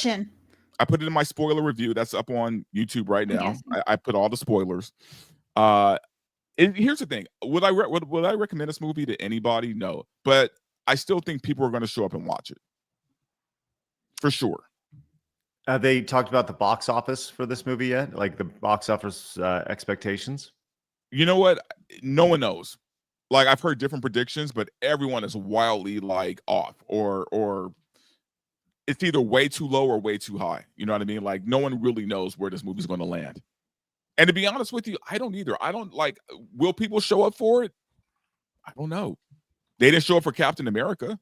I put it in my spoiler review. That's up on YouTube right now. I put all the spoilers. Here's the thing: would I recommend this movie to anybody? No, but I still think people are going to show up and watch it for sure. Have they talked about the box office for this movie yet? Like the box office expectations? You know what? No one knows. Like I've heard different predictions, but everyone is wildly like off, or it's either way too low or way too high. You know what I mean? Like no one really knows where this movie's going to land. And to be honest with you, I don't either. I don't like. Will people show up for it? I don't know. They didn't show up for Captain America,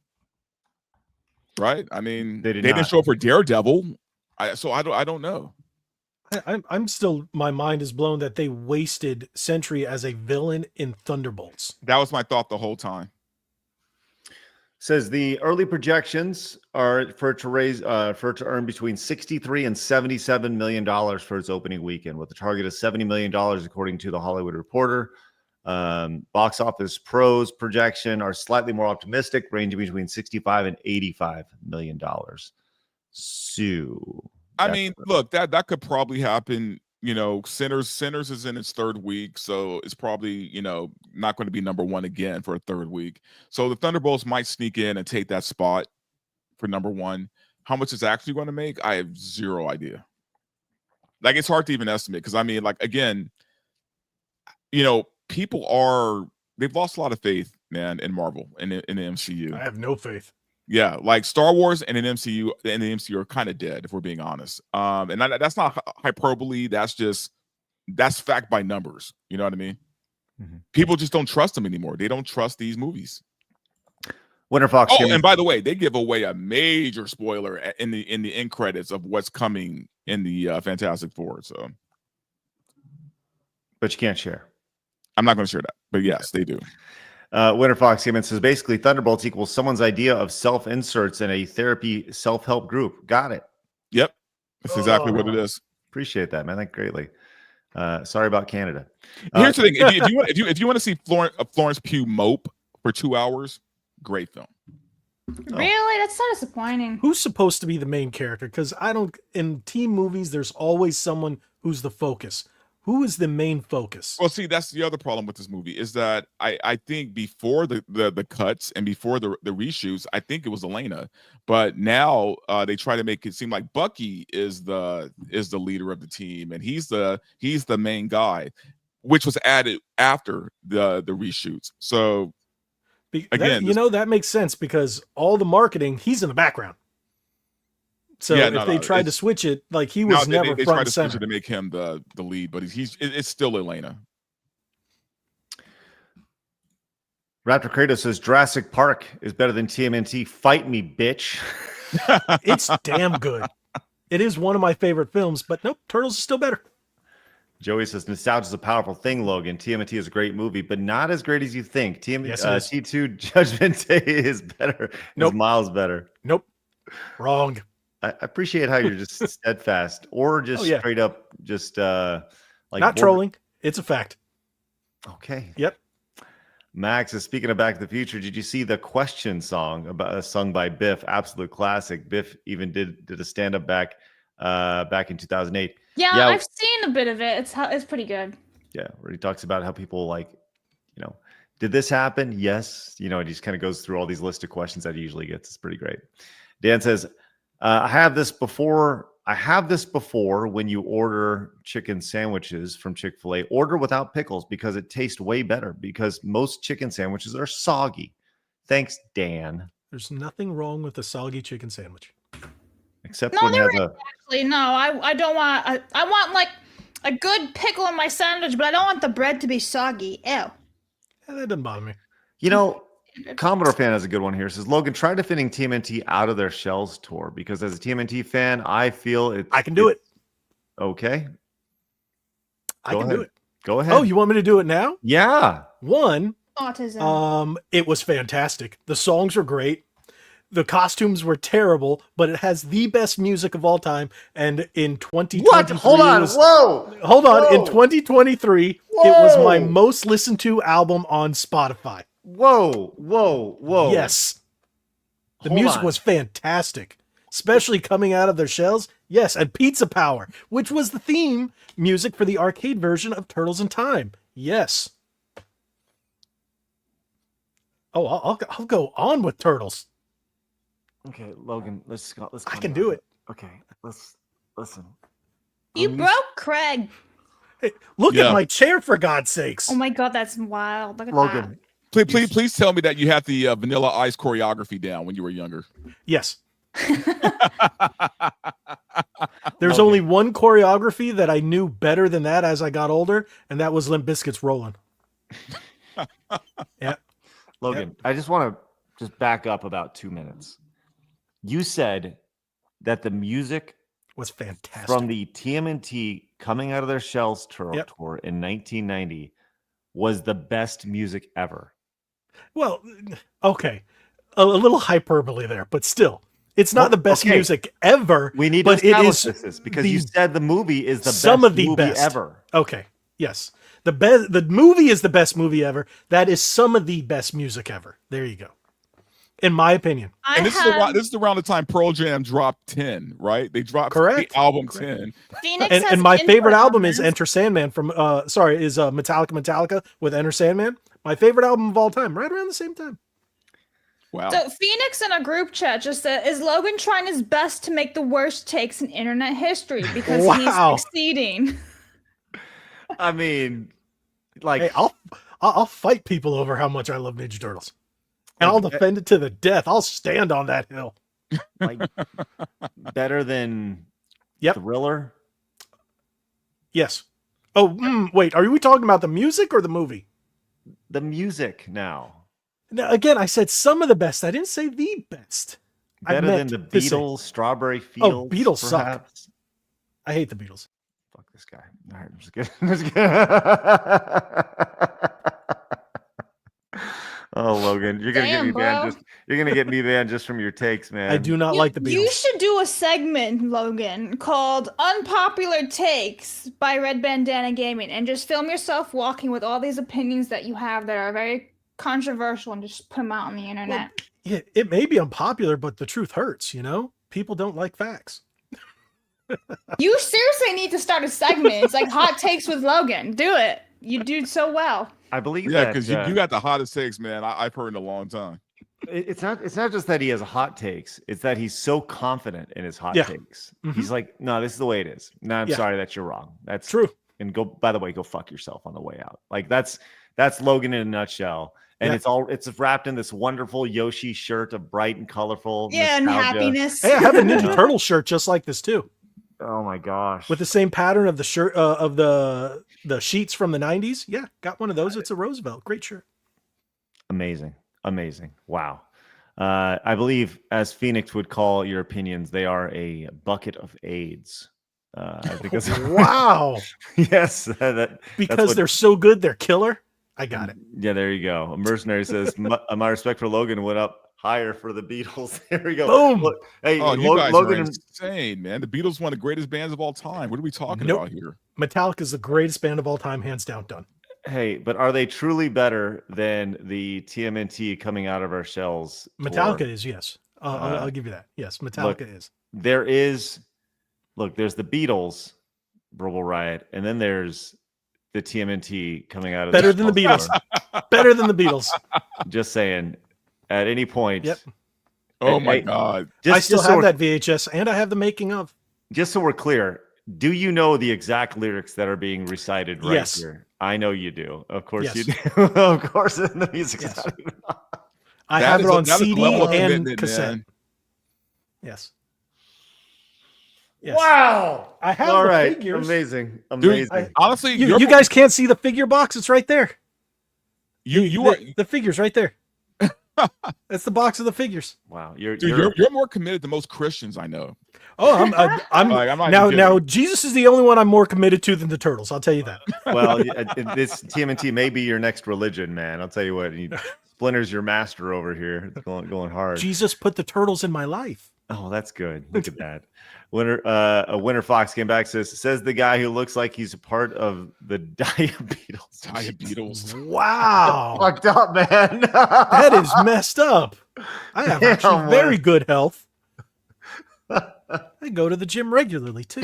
right? I mean, they didn't show up for Daredevil. So I don't know. I'm still, my mind is blown that they wasted Sentry as a villain in Thunderbolts. That was my thought the whole time. Says the early projections are for it to earn between $63 and $77 million for its opening weekend, with a target of $70 million, according to the Hollywood Reporter. Box Office Pro's projection are slightly more optimistic, ranging between $65 and $85 million. So I mean, look, that could probably happen. You know, Sinners is in its third week, so it's probably, you know, not going to be number one again for a third week. So the Thunderbolts might sneak in and take that spot for number one. How much it's actually going to make, I have zero idea. Like, it's hard to even estimate because, I mean, like, again, you know, they've lost a lot of faith, man, in Marvel and in the MCU. I have no faith. Yeah, like Star Wars and the MCU are kind of dead, if we're being honest. And that's not hyperbole. That's fact by numbers. You know what I mean? Mm-hmm. People just don't trust them anymore. They don't trust these movies. Winter Fox. Oh, and by the way, they give away a major spoiler in the end credits of what's coming in the Fantastic Four. So, but you can't share. I'm not going to share that. But yes, they do. Winter Fox came in and says basically Thunderbolts equals someone's idea of self-inserts in a therapy self-help group. Got it. Yep. That's exactly what it is. Appreciate that, man. Thank you greatly. Sorry about Canada. Here's the thing. If you want to see Florence Pugh mope for 2 hours, great film. Really? That's so disappointing. Who's supposed to be the main character? Because in team movies, there's always someone who's the focus. Who is the main focus? Well, see, that's the other problem with this movie is that I think before the cuts and before the reshoots, I think it was Elena, but now they try to make it seem like Bucky is the leader of the team and he's the main guy, which was added after the reshoots. So again, that makes sense because all the marketing, he's in the background. So yeah, if they tried to switch it, like he was never they front tried to center. switch it to make him the lead, but it's still Elena. Raptor Kratos says Jurassic Park is better than TMNT. Fight me, bitch. It's damn good. It is one of my favorite films, but nope, Turtles is still better. Joey says nostalgia is a powerful thing, Logan. TMNT is a great movie, but not as great as you think. T2 Judgment Day is better. Nope. Is miles better. Nope. Wrong. I appreciate how you're just steadfast or just straight up just like not trolling. It's a fact. Okay. Yep. Max is speaking of Back to the Future. Did you see the Question song sung by Biff? Absolute classic. Biff even did a stand-up back in 2008. Yeah, I've seen a bit of it. It's pretty good. Yeah, where he talks about how people like, did this happen? Yes. He just kind of goes through all these list of questions that he usually gets. It's pretty great. Dan says, I have this before when you order chicken sandwiches from Chick-fil-A. Order without pickles because it tastes way better because most chicken sandwiches are soggy. Thanks, Dan. There's nothing wrong with a soggy chicken sandwich. Except no, when it has actually, no, I don't want. I want like a good pickle in my sandwich, but I don't want the bread to be soggy. Ew. Yeah, that doesn't bother me. Commodore fan has a good one here. It says Logan, try defending TMNT out of their shells tour because as a TMNT fan, I feel I can do it. Okay. I can do it. Go ahead. Oh, you want me to do it now? Yeah. One, Autism. it was fantastic. The songs were great. The costumes were terrible, but it has the best music of all time. And in 2023, What? Hold on. Hold on. In Whoa. 2023, it was my most listened to album on Spotify. Whoa. Yes. The Hold music on. was fantastic, especially coming out of their shells. Yes, and Pizza Power, which was the theme music for the arcade version of Turtles in Time. Yes. Oh, I'll go on with Turtles. Okay, Logan, let's go. I can do it. Okay, let's listen. You broke Craig. Hey, look at my chair, for God's sakes. Oh my god, that's wild. Look at Logan. Please tell me that you had the Vanilla Ice choreography down when you were younger. Yes. There's only one choreography that I knew better than that as I got older, and that was Limp Bizkit's Rollin'. Yeah. Logan, I just want to back up about 2 minutes. You said that the music was fantastic from the TMNT coming out of their shells tour in 1990 was the best music ever. Well, okay. A little hyperbole there, but still. It's not the best music ever. We need but to establish it is this because you said the movie is the some best of the movie best ever. Okay. Yes. The movie is the best movie ever. That is some of the best music ever. There you go. In my opinion. And this is around the time Pearl Jam dropped 10, right? They dropped the album 10. Phoenix And my favorite album is Enter Sandman from Metallica with Enter Sandman. My favorite album of all time, right around the same time. Wow. So Phoenix in a group chat just said, is Logan trying his best to make the worst takes in internet history because he's succeeding? I mean, like, hey, I'll fight people over how much I love Ninja Turtles, and I'll defend it to the death. I'll stand on that hill. Like, better than Thriller. Yes. Oh, wait. Are we talking about the music or the movie? The music now. Now, again, I said some of the best. I didn't say the best. Better than the Beatles, Strawberry Fields. Oh, Beatles perhaps. suck. I hate the Beatles. Fuck this guy. All right, I'm just kidding. I'm just kidding. Oh, Logan, you're gonna get me banned. You're gonna get me banned just from your takes, man. I do not like the Beatles. You should do a segment, Logan, called "Unpopular Takes" by Red Bandana Gaming, and just film yourself walking with all these opinions that you have that are very controversial, and just put them out on the internet. Well, yeah, it may be unpopular, but the truth hurts. You know, people don't like facts. You seriously need to start a segment. It's like Hot Takes with Logan. Do it. You do so well. I believe Yeah, that, because you got the hottest takes, man. I've heard in a long time. It's not just that he has hot takes. It's that he's so confident in his hot takes. Mm-hmm. He's like, no, this is the way it is. No, I'm sorry that you're wrong. That's true. And by the way, go fuck yourself on the way out. Like that's Logan in a nutshell. And it's wrapped in this wonderful Yoshi shirt of bright and colorful. Yeah, nostalgia. and happiness. Hey, I have a Ninja Turtle shirt just like this too. Oh my gosh. With the same pattern of the shirt of the sheets from the 90s. Yeah, got one of those. It's a Roosevelt. Great shirt. Amazing. Wow. I believe, as Phoenix would call your opinions, they are a bucket of AIDS. Because wow. Yes. Because they're so good, they're killer. I got it. Yeah, there you go. A mercenary says, my respect for Logan went up higher for the Beatles. There we go. Boom. Look, hey, you guys Logan are insane, man. The Beatles, one of the greatest bands of all time. What are we talking about here? Metallica is the greatest band of all time, hands down. Done. Hey, but are they truly better than the TMNT coming out of our shells? Metallica is, yes. I'll give you that. Yes, Metallica is. There's the Beatles, Verbal Riot, and then there's the TMNT coming out of better than the Beatles. Better than the Beatles. Just saying. At any point. Yep. Oh my God. I still have that VHS, and I have the making of. Just so we're clear, do you know the exact lyrics that are being recited right here? I know you do. Of course you do. Of course, in the music's not even on. I have it on CD and cassette. Man. Yes. Yes. Wow. I have the figures. Amazing. Dude, honestly, you guys can't see the figure box. It's right there. You are the figures right there. That's the box of the figures. Wow, Dude, you're more committed than most Christians I know. Oh, I'm Like, I'm not now. even Now, kidding. Jesus is the only one I'm more committed to than the turtles. I'll tell you that. well, this TMNT may be your next religion, man. I'll tell you what. Splinter's your master over here. It's going hard. Jesus put the turtles in my life. Oh, that's good. Look at that. Winter Fox came back, says the guy who looks like he's a part of the Diabetes. Wow. Fucked up, man. That is messed up. I have actually very good health. I go to the gym regularly too.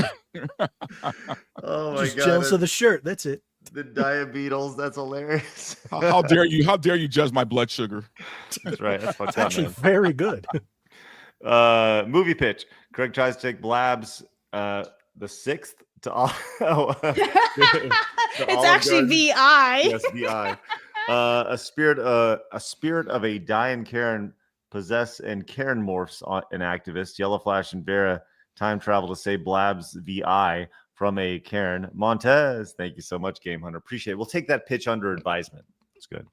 Oh my Just god. jealous of the shirt. That's it. The Diabetes. That's hilarious. How dare you? How dare you judge my blood sugar? That's right. That's fucked It's up, actually man. very good. Movie pitch. Craig tries to take Blabs the 6th to all. It's actually VI. Yes, VI. A spirit of a dying Karen possess and Karen morphs on an activist. Yellow Flash and Vera time travel to save Blabs VI from a Karen. Montez, thank you so much, Game Hunter. Appreciate it. We'll take that pitch under advisement. It's good.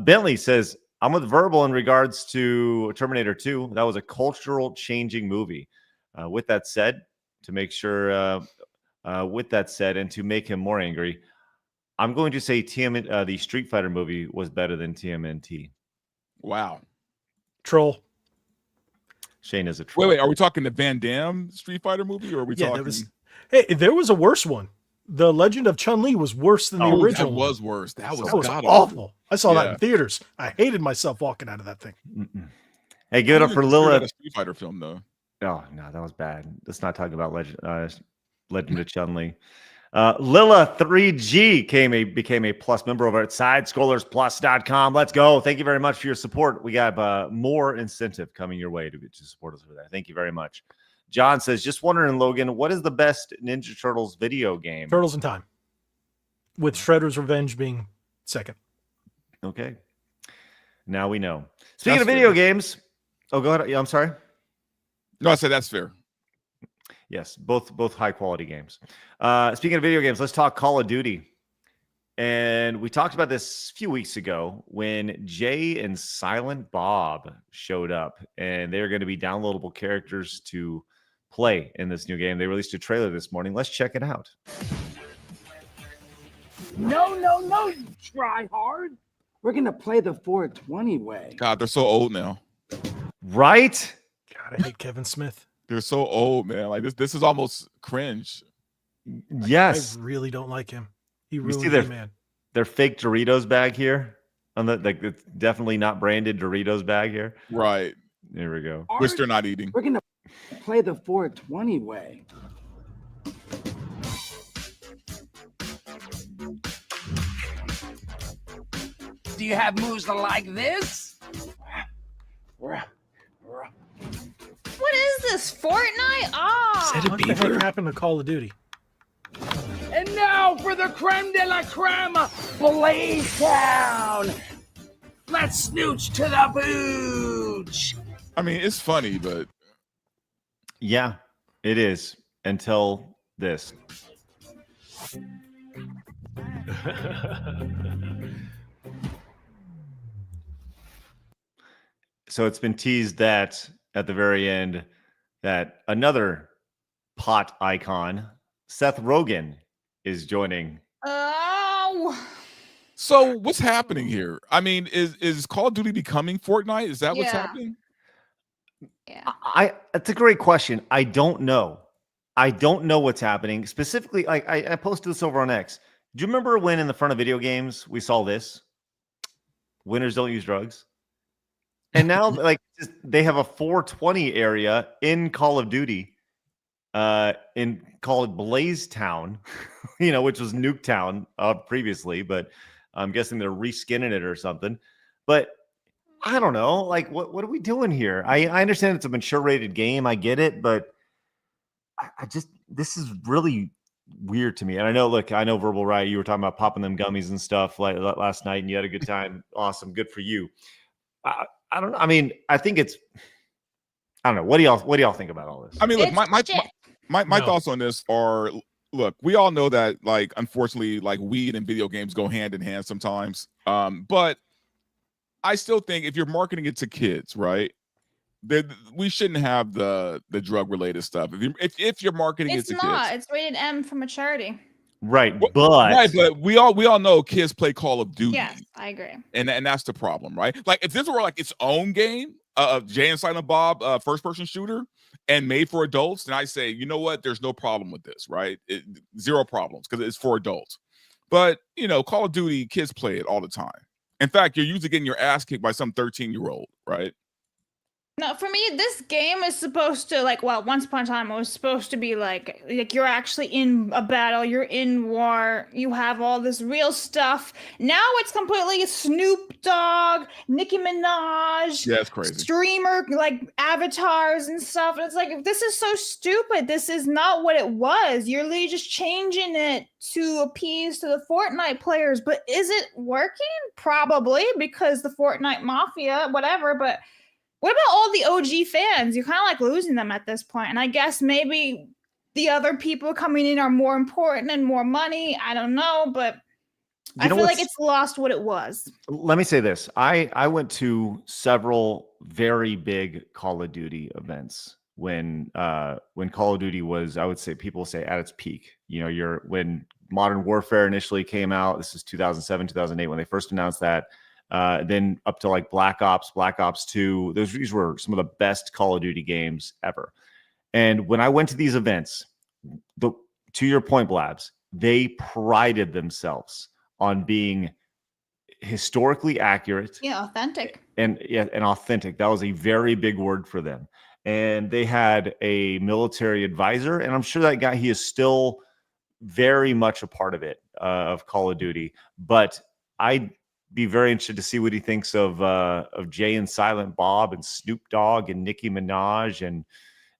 Bentley says, I'm with Verbal in regards to Terminator 2. That was a cultural changing movie. With that said, to make sure, with that said, and to make him more angry, I'm going to say the Street Fighter movie was better than TMNT. Wow. Troll. Shane is a troll. Wait. Are we talking the Van Damme Street Fighter movie, or are we talking? Hey, there was a worse one. The Legend of Chun-Li was worse than the original. That was worse. That was awful. I saw that in theaters. I hated myself walking out of that thing. Hey, give it up for Lilla. A Street Fighter film, though. Oh no, that was bad. Let's not talk about Legend of Chun-Li. Lilla 3G became a plus member over at sidescrollersplus.com. Let's go. Thank you very much for your support. We got more incentive coming your way to support us over there. Thank you very much. John says, just wondering, Logan, what is the best Ninja Turtles video game? Turtles in Time, with Shredder's Revenge being second. Okay. Now we know. Speaking of video games. Oh, go ahead. Yeah, I'm sorry. No, I said that's fair. Yes, both high quality games. Speaking of video games, let's talk Call of Duty. And we talked about this a few weeks ago when Jay and Silent Bob showed up, and they're going to be downloadable characters to play in this new game. They released a trailer this morning. Let's check it out. No, you try hard. We're gonna play the 420 way. God, they're so old now. Right? God, I hate Kevin Smith. They're so old, man. Like this is almost cringe. Yes. I really don't like him. He You ruined see me, man. their fake Doritos bag here. On the it's definitely not branded Doritos bag here. Right. There we go. Which they're not eating. We're gonna play the 420 way. Do you have moves like this? What is this? Fortnite? Ah. What the heck happened to Call of Duty? And now for the creme de la creme, Blaze Town. Let's snooch to the booch. I mean, it's funny, but yeah, it is until this. So it's been teased that at the very end that another pot icon, Seth Rogen, is joining. Oh. So what's happening here? I mean, is Call of Duty becoming Fortnite? Is that what's happening? Yeah. That's a great question. I don't know. I don't know what's happening. Specifically, like I posted this over on X. Do you remember when in the front of video games we saw this? Winners don't use drugs. And now like they have a 420 area in Call of Duty, in call it Blaze Town, which was Nuketown previously, but I'm guessing they're reskinning it or something. But I don't know. Like, what are we doing here? I understand it's a mature rated game. I get it, but this is really weird to me. And I know Verbal Riot, you were talking about popping them gummies and stuff like last night, and you had a good time. Awesome, good for you. I don't know. I mean, I think I don't know. What do y'all think about all this? I mean, look, my thoughts on this are, look, we all know that, like, unfortunately, like weed and video games go hand in hand sometimes. But I still think if you're marketing it to kids, right? We shouldn't have the drug related stuff. If you're marketing It's it to not. kids, It's rated M for maturity. Right, but we all know kids play Call of Duty. Yes, I agree. And that's the problem, right? Like if this were like its own game, Jay and Silent Bob, first person shooter, and made for adults, then I say, you know what? There's no problem with this, right? Zero problems because it's for adults. But Call of Duty, kids play it all the time. In fact, you're usually getting your ass kicked by some 13-year-old, right? No, for me, this game is supposed to once upon a time it was supposed to be like you're actually in a battle, you're in war, you have all this real stuff. Now it's completely Snoop Dogg, Nicki Minaj, yeah, it's crazy. Streamer avatars and stuff. And it's like, this is so stupid. This is not what it was. You're literally just changing it to appease to the Fortnite players. But is it working? Probably, because the Fortnite mafia, whatever, but what about all the OG fans? You're kind of losing them at this point. And I guess maybe the other people coming in are more important and more money. I don't know, but I feel like it's lost what it was. Let me say this. I went to several very big Call of Duty events when Call of Duty was, I would say, people say at its peak. When Modern Warfare initially came out, this is 2007, 2008, when they first announced that. Then up to Black Ops 2. These were some of the best Call of Duty games ever. And when I went to these events, to your point, Blabs, they prided themselves on being historically accurate. Yeah, authentic. And authentic. That was a very big word for them. And they had a military advisor, and I'm sure that guy, he is still very much a part of it, of Call of Duty. But I'd be very interested to see what he thinks of Jay and Silent Bob and Snoop Dogg and Nicki Minaj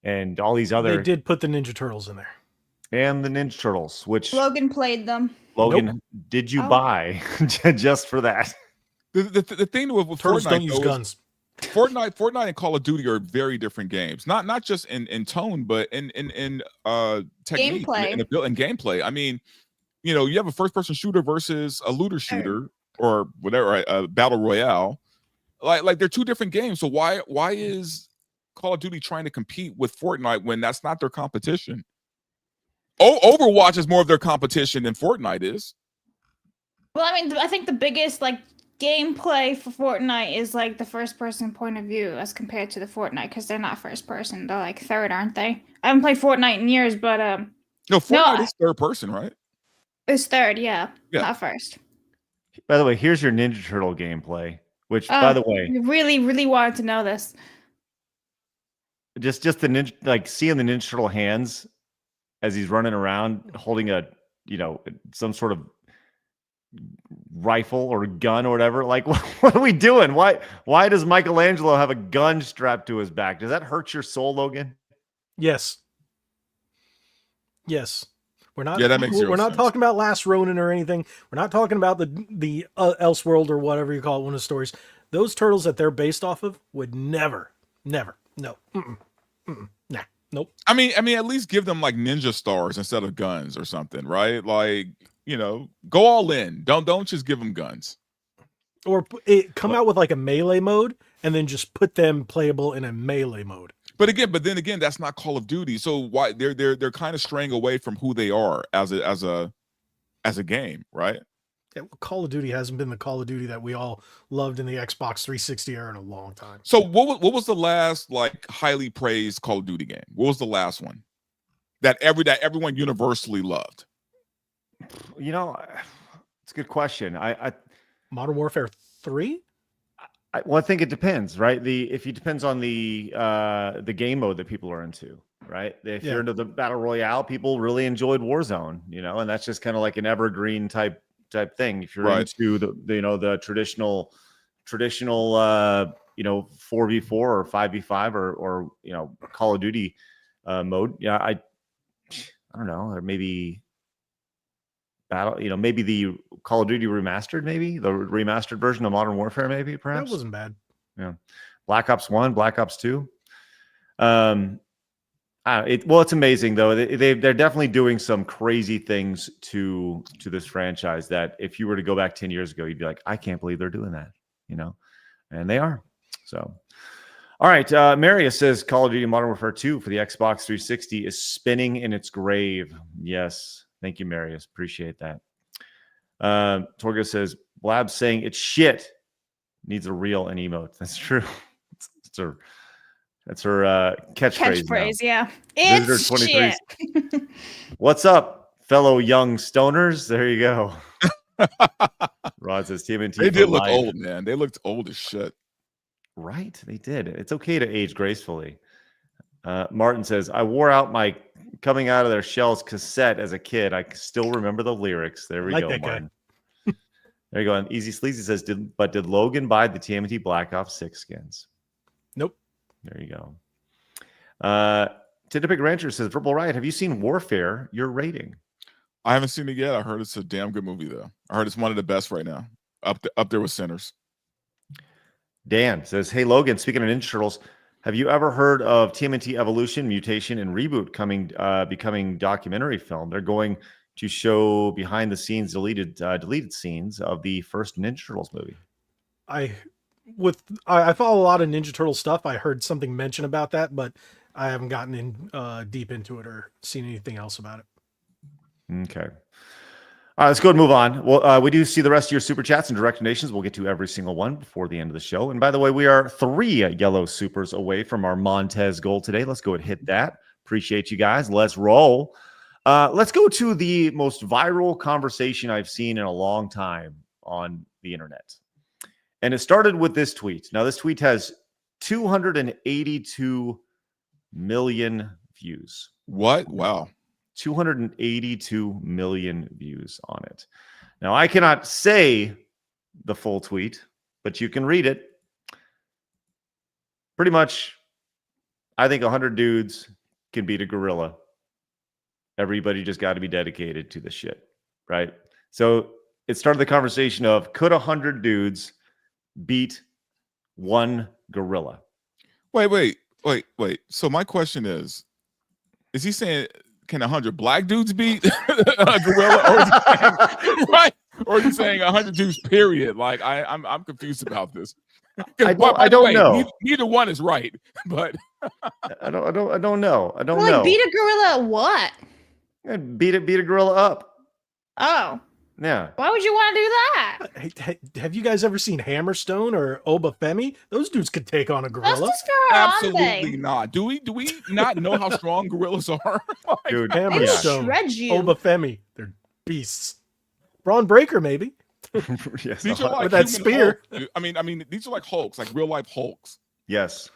and all these other. They did put the Ninja Turtles in there. And the Ninja Turtles, which Logan played them. Logan, Nope. did you buy just for that? The thing with Turtles Fortnite, don't use guns. Fortnite and Call of Duty are very different games. Not just in tone, but in technique and gameplay. I mean, you have a first person shooter versus a looter shooter. Or whatever, a battle royale, like they're two different games. So why is Call of Duty trying to compete with Fortnite when that's not their competition? Overwatch is more of their competition than Fortnite is. Well, I mean, I think the biggest gameplay for Fortnite is the first person point of view as compared to the Fortnite, because they're not first person. They're third, aren't they? I haven't played Fortnite in years, but no, Fortnite is third person, right? It's third, yeah, not first. By the way, here's your Ninja Turtle gameplay, which, by the way, really, really wanted to know this. Just the ninja, seeing the Ninja Turtle hands as he's running around holding a, some sort of rifle or gun or whatever. What are we doing? Why does Michelangelo have a gun strapped to his back? Does that hurt your soul, Logan? Yes. We're not. Yeah, that makes We're not sense. talking about Last Ronin or anything. We're not talking about the Elseworld or whatever you call it. One of the stories. Those turtles that they're based off of would never. No. Nah. Nope. I mean, at least give them ninja stars instead of guns or something, right? Go all in. Don't just give them guns. Or come out with a melee mode and then just put them playable in a melee mode. But then again, that's not Call of Duty. So why they're kind of straying away from who they are as a game, right? Yeah, Call of Duty hasn't been the Call of Duty that we all loved in the Xbox 360 era in a long time. So what was the last highly praised Call of Duty game? What was the last one that everyone universally loved? It's a good question. Modern Warfare 3? I think it depends, right? If it depends on the game mode that people are into, right? If you're into the battle royale, people really enjoyed Warzone, and that's just kind of an evergreen type thing. If you're into the traditional 4v4 or 5v5 or Call of Duty mode, I don't know, or maybe battle, maybe the Call of Duty remastered, maybe the remastered version of Modern Warfare, maybe perhaps. That wasn't bad. Yeah, Black Ops 1, Black Ops 2. It's amazing though. They're definitely doing some crazy things to this franchise that if you were to go back 10 years ago, you'd be like, I can't believe they're doing that. And they are. So, all right. Marius says Call of Duty Modern Warfare 2 for the Xbox 360 is spinning in its grave. Yes. Thank you, Marius. Appreciate that. Torgo says Blabs saying it's shit needs a reel and emote. That's true. That's her catchphrase. Yeah. Visitor It's 23. shit. What's up, fellow young stoners? There you go. Rod says TMNT. They for did look life. old, man. They looked old as shit. Right, they did. It's okay to age gracefully. Martin says, I wore out my Coming Out of Their Shells cassette as a kid. I still remember the lyrics. There we Like go, that guy. Martin. There you go. And Easy Sleazy says, did Logan buy the TMNT Black Ops 6 skins? Nope. There you go. Tiddipic Rancher says, Verbal Riot, have you seen Warfare? Your rating? I haven't seen it yet. I heard it's a damn good movie, though. I heard it's one of the best right now. Up there with Sinners. Dan says, hey, Logan, speaking of Ninja Turtles, have you ever heard of TMNT Evolution, Mutation, and Reboot becoming documentary film? They're going to show behind the scenes deleted scenes of the first Ninja Turtles movie. I follow a lot of Ninja Turtle stuff. I heard something mention about that, but I haven't gotten in deep into it or seen anything else about it. Okay. All right, let's go and move on. Well, we do see the rest of your super chats and direct donations. We'll get to every single one before the end of the show. And by the way, we are 3 yellow supers away from our Montez goal today. Let's go and hit that. Appreciate you guys. Let's roll. Let's go to the most viral conversation I've seen in a long time on the internet. And it started with this tweet. Now, this tweet has 282 million views. What? Wow. 282 million views on it. Now, I cannot say the full tweet, but you can read it. Pretty much, I think 100 dudes can beat a gorilla. Everybody just got to be dedicated to this shit, right? So it started the conversation of, could 100 dudes beat one gorilla? Wait. So my question is he saying, can 100 black dudes beat a gorilla, or is he saying 100 dudes? Period. Like I'm confused about this. I don't know. Neither one is right, but I don't know. I don't Like, know. beat a gorilla at what? Beat a gorilla up. Oh. Yeah. Why would you want to do that? Have you guys ever seen Hammerstone or Obafemi? Those dudes could take on a gorilla. That's just for absolutely not. Do we not know how strong gorillas are? Dude, Hammerstone, shred you. Obafemi, they're beasts. Braun Breaker, maybe. Yes. These are like with that human spear. Hulks. I mean, these are like Hulks, like real life Hulks. Yes.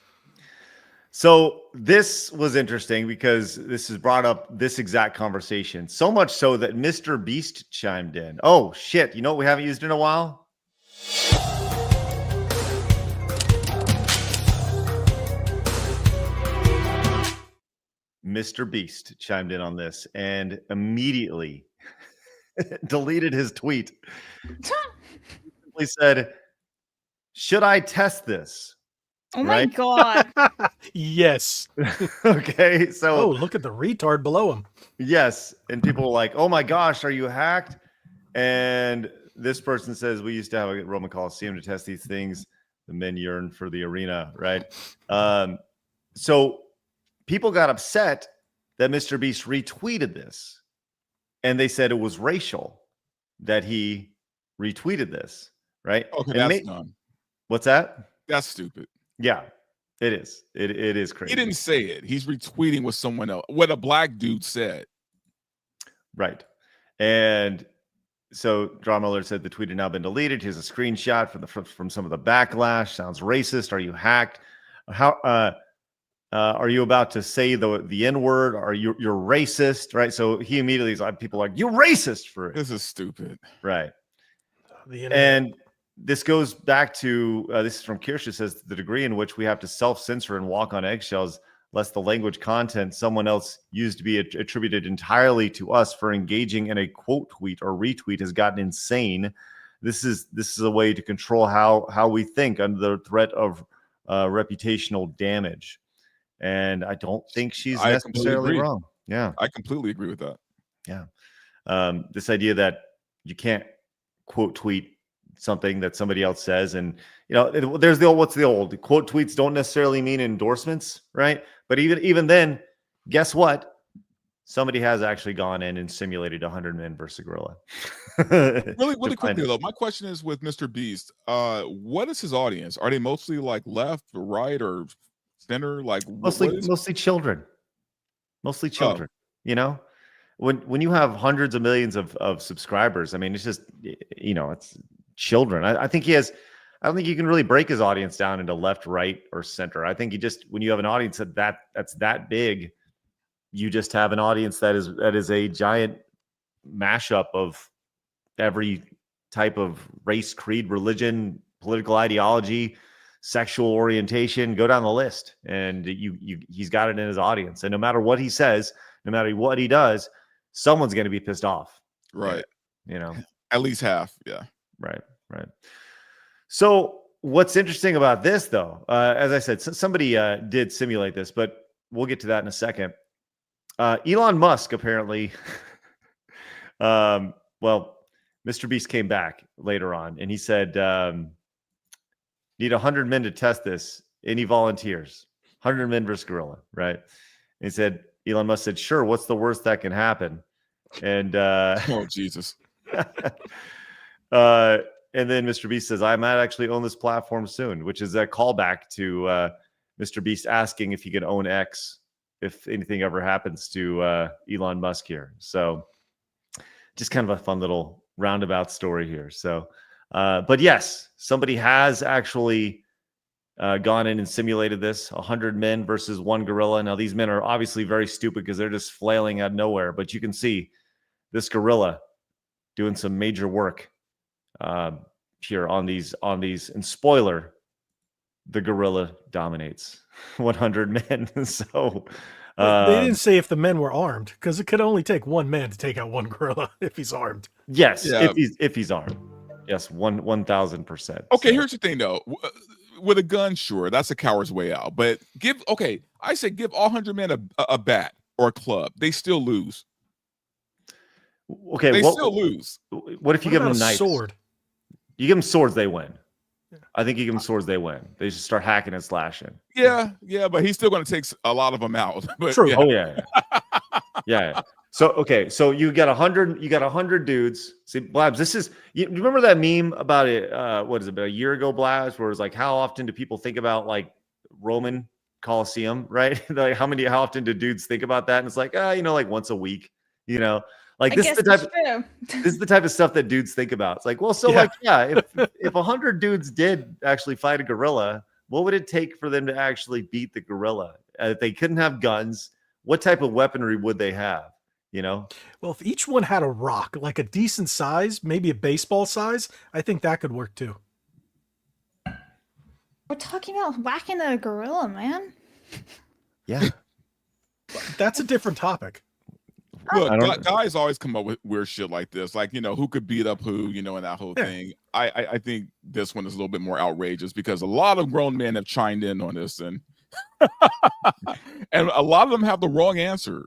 So this was interesting because this has brought up this exact conversation. So much so that Mr. Beast chimed in. Oh, shit. You know what we haven't used in a while? Mr. Beast chimed in on this and immediately deleted his tweet. He said, should I test this? Oh my Right? god. Yes. Okay, so Oh, look at the retard below him. yes, and people were like, "Oh my gosh, are you hacked?" And this person says, "We used to have a Roman Coliseum to test these things. The men yearn for the arena, right?" So people got upset that Mr. Beast retweeted this, and they said it was racial that he retweeted this, right? Okay, And that's dumb. What's that? That's stupid. Yeah, it is. It is crazy. He didn't say it. He's retweeting what someone else, what a black dude said. Right. And so Drama Alert said the tweet had now been deleted. Here's a screenshot from some of the backlash. Sounds racist. Are you hacked? How are you about to say the N-word? Are you're racist? Right. So he immediately is like, people are like, you're racist for it. This is stupid. Right. The internet. And this goes back to this is from Kirsha, says the degree in which we have to self-censor and walk on eggshells, lest the language content someone else used to be attributed entirely to us for engaging in a quote tweet or retweet has gotten insane. This is a way to control how we think under the threat of reputational damage. And I don't think she's necessarily wrong. Yeah, I completely agree with that. Yeah. This idea that you can't quote tweet something that somebody else says, and there's the old, what's the old quote tweets don't necessarily mean endorsements, right? But even then, guess what? Somebody has actually gone in and simulated 100 men versus a gorilla. Really quickly though, my question is with Mr. Beast, what is his audience? Are they mostly like left or right or center? Like mostly children. Mostly children. When you have hundreds of millions of subscribers, I mean, it's just it's children. I don't think you can really break his audience down into left, right, or center. I think when you have an audience that's that big, you just have an audience that is a giant mashup of every type of race, creed, religion, political ideology, sexual orientation. Go down the list, and he's got it in his audience. And no matter what he says, no matter what he does, someone's going to be pissed off. Right. At least half. Yeah. Right. So what's interesting about this, though, as I said, somebody did simulate this, but we'll get to that in a second. Elon Musk apparently, Mr. Beast came back later on and he said, need 100 men to test this. Any volunteers? 100 men versus gorilla, right? And he said, Elon Musk said, sure, what's the worst that can happen? And oh, Jesus. And then Mr. Beast says, I might actually own this platform soon, which is a callback to Mr. Beast asking if he can own X if anything ever happens to Elon Musk here. So just kind of a fun little roundabout story here. So, but yes, somebody has actually gone in and simulated this 100 men versus one gorilla. Now, these men are obviously very stupid because they're just flailing out of nowhere, but you can see this gorilla doing some major work here on these. And spoiler, the gorilla dominates 100 men. So they didn't say if the men were armed, because it could only take one man to take out one gorilla if he's armed. Yes, if he's armed. Yes, 1,000%. Okay, here's the thing though. With a gun, sure, that's a coward's way out. But I say give all 100 men a bat or a club. They still lose. Okay, they still lose. What if you give them a knife? Sword? You give them swords, they win. I think you give them swords, they win. They just start hacking and slashing. Yeah, but he's still going to take a lot of them out. But, true. Yeah. Oh yeah. Yeah. So okay, so you got 100 dudes. See, Blabs, this is you remember that meme about it? What is it? About a year ago, Blabs, where it's like, how often do people think about like Roman Colosseum, right? Like how often do dudes think about that? And it's like, like once a week, Like this is the type of stuff that dudes think about. It's like, well, so if 100 dudes did actually fight a gorilla, what would it take for them to actually beat the gorilla? If they couldn't have guns, what type of weaponry would they have? Well, if each one had a rock, like a decent size, maybe a baseball size, I think that could work too. We're talking about whacking a gorilla, man. Yeah. That's a different topic. Look, guys always come up with weird shit like this, like who could beat up who, and that whole thing. I think this one is a little bit more outrageous because a lot of grown men have chimed in on this, and and a lot of them have the wrong answer.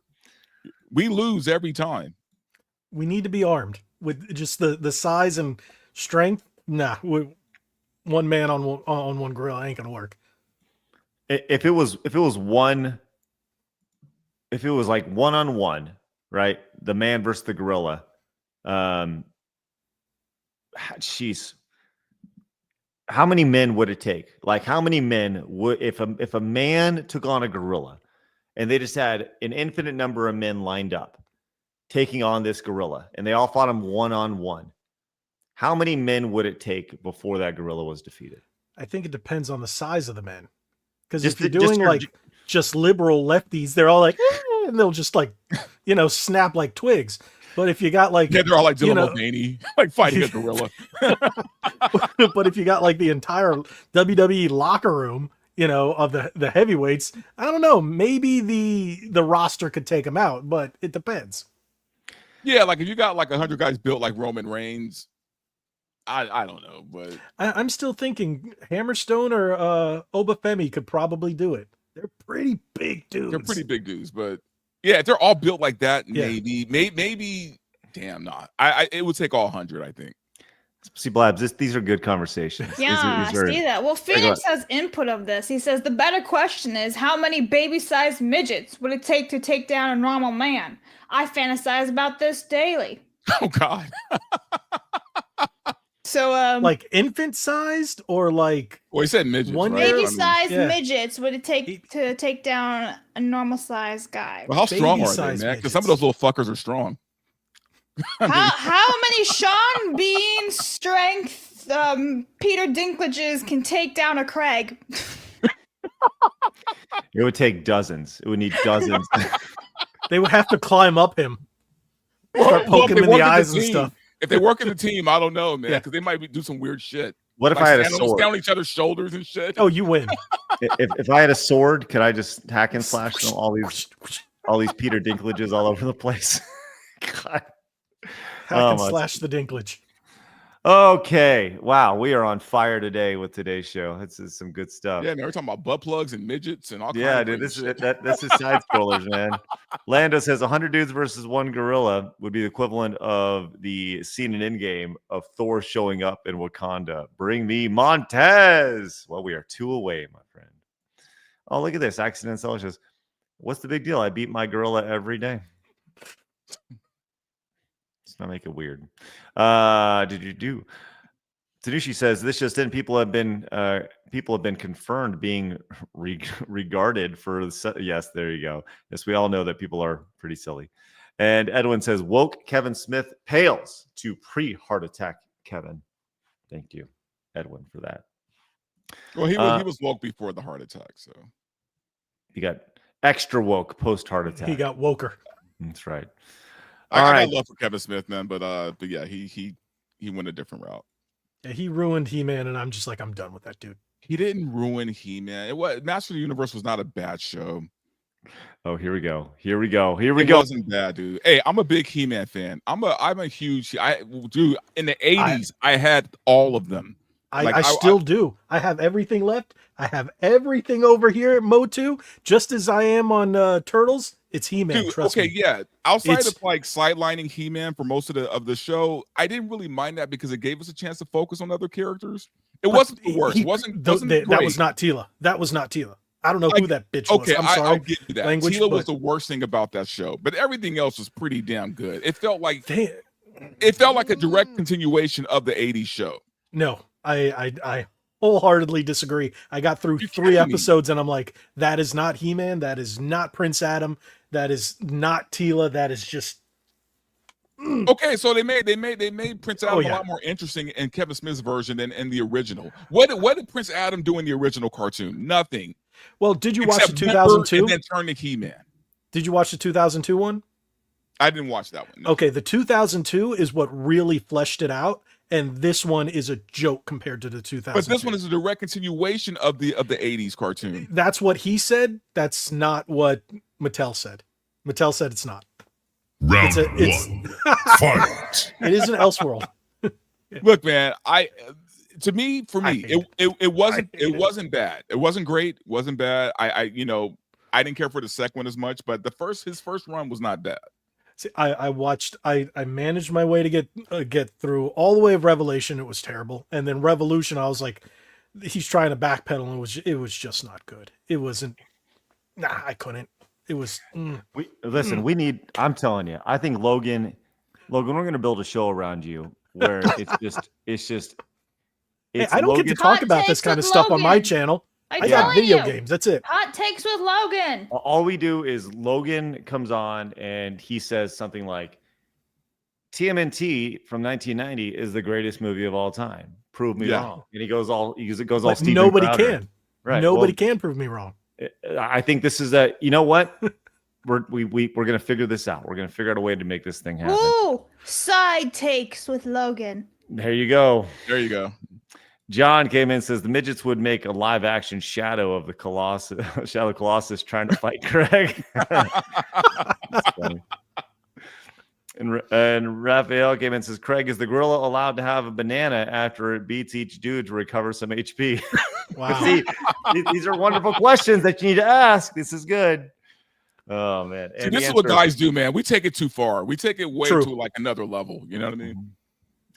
We lose every time. We need to be armed with just the size and strength. Nah, one man on one gorilla ain't gonna work. If it was like one-on-one. Right, the man versus the gorilla. Jeez, how many men would it take? Like, how many men would if a man took on a gorilla, and they just had an infinite number of men lined up, taking on this gorilla, and they all fought him one-on-one? How many men would it take before that gorilla was defeated? I think it depends on the size of the men, because if you're doing just liberal lefties, they're all like. And they'll just snap like twigs. But if you got they're all like Dylan Mulvaney, like fighting a gorilla. But if you got like the entire WWE locker room, of the heavyweights, I don't know. Maybe the roster could take them out, but it depends. Yeah, like if you got like 100 guys built like Roman Reigns, I don't know, but I'm still thinking Hammerstone or Obafemi could probably do it. They're pretty big dudes. They're pretty big dudes, but yeah, if they're all built like that, maybe, damn, not. It would take all 100, I think. See, Blabs, these are good conversations. Yeah, These are- I see that. Well, Phoenix has input of this. He says the better question is how many baby-sized midgets would it take to take down a normal man? I fantasize about this daily. Oh God. So, like infant-sized or like? Well, he said midgets. One right? baby-sized yeah. midgets would it take to take down a normal-sized guy? Well, how strong are they, Baby-sized man? Because some of those little fuckers are strong. How many Sean Bean strength Peter Dinklages can take down a Craig? It would take dozens. It would need dozens. They would have to climb up him, start poking him in the eyes and stuff. If they work in the team, I don't know, man, Yeah. because they might do some weird shit. What if Like I had a stand sword? on each other's shoulders and shit? Oh, you win. If I had a sword, could I just hack and slash them, all these Peter Dinklages all over the place? God. Hack and slash the Dinklage. Okay. Wow. We are on fire today with today's show. This is some good stuff. Yeah, man, we're talking about butt plugs and midgets and all kinds Yeah, of dude. crazy This is side scrollers, man. Lando says 100 dudes versus one gorilla would be the equivalent of the scene in Endgame of Thor showing up in Wakanda. Bring me Montez. Well, we are 2 away, my friend. Oh, look at this. Accident Seller says, what's the big deal? I beat my gorilla every day. Let's not make it weird. Tanushi says this just in. People have been confirmed being regarded for yes. There you go. Yes, we all know that people are pretty silly. And Edwin says woke Kevin Smith pales to pre-heart attack Kevin. Thank you, Edwin, for that. Well, he was woke before the heart attack, so he got extra woke post heart attack. He got woker. That's right. I got love for Kevin Smith, man, but yeah, he went a different route. Yeah, he ruined He-Man, and I'm just like, I'm done with that dude. He didn't ruin He-Man. It was Master of the Universe was not a bad show. Oh, here we go. It wasn't bad, dude. Hey, I'm a big He-Man fan. I'm a huge. Dude, in the 80s, I had all of them. I still do. I have everything left. I have everything over here at Motu, just as I am on Turtles. It's He-Man. Dude, trust okay, me. yeah. Outside of like sidelining He-Man for most of the show, I didn't really mind that because it gave us a chance to focus on other characters. It wasn't the worst. It wasn't that great. was not Tila. That was not Tila. I don't know who that bitch was. Okay, I'm sorry. I'll give you that. Language, Tila but was the worst thing about that show, but everything else was pretty damn good. It felt like a direct continuation of the 80s show. No, I wholeheartedly disagree. I got through 3 episodes and I'm like, that is not He-Man. That is not Prince Adam. That is not Tila. That is just Okay, so they made Prince Adam a lot more interesting in Kevin Smith's version than in the original. What did Prince Adam do in the original cartoon? Nothing. Well, did you watch the 2002? And then turn to He-Man. Did you watch the 2002 one? I didn't watch that one. No. Okay, the 2002 is what really fleshed it out, and this one is a joke compared to the 2000. But this one is a direct continuation of the 80s cartoon. That's what he said. That's not what Mattel said. Mattel said it's not. Round one. Fight. It is an Elseworld. Look, man, for me, it wasn't bad. It wasn't great. It wasn't bad. I didn't care for the second one as much, but his first run was not bad. See, I managed my way to get through all the way of Revelation. It was terrible, and then Revolution, I was like, he's trying to backpedal, and it was just not good. It wasn't. Nah, I couldn't. It was. We need. I'm telling you, I think Logan, we're going to build a show around you where it's just. Hey, I don't get to talk about this kind of stuff on my channel. I got video games. That's it. Hot takes with Logan. All we do is Logan comes on and he says something like, "TMNT from 1990 is the greatest movie of all time. Prove me wrong." And it goes all Steven Nobody Crowder. can. Right. Nobody can prove me wrong. I think this is a. You know what? We're gonna figure this out. We're gonna figure out a way to make this thing happen. Ooh, side takes with Logan. There you go. There you go. John came in and says the midgets would make a live action Shadow of the Colossus, Shadow Colossus trying to fight Craig. That's funny. And Raphael came in and says Craig, is the gorilla allowed to have a banana after it beats each dude to recover some HP? Wow. See, these are wonderful questions that you need to ask. This is good. Oh man. See, this is what guys do, man. We take it too far. We take it way to like another level. You know what I mean?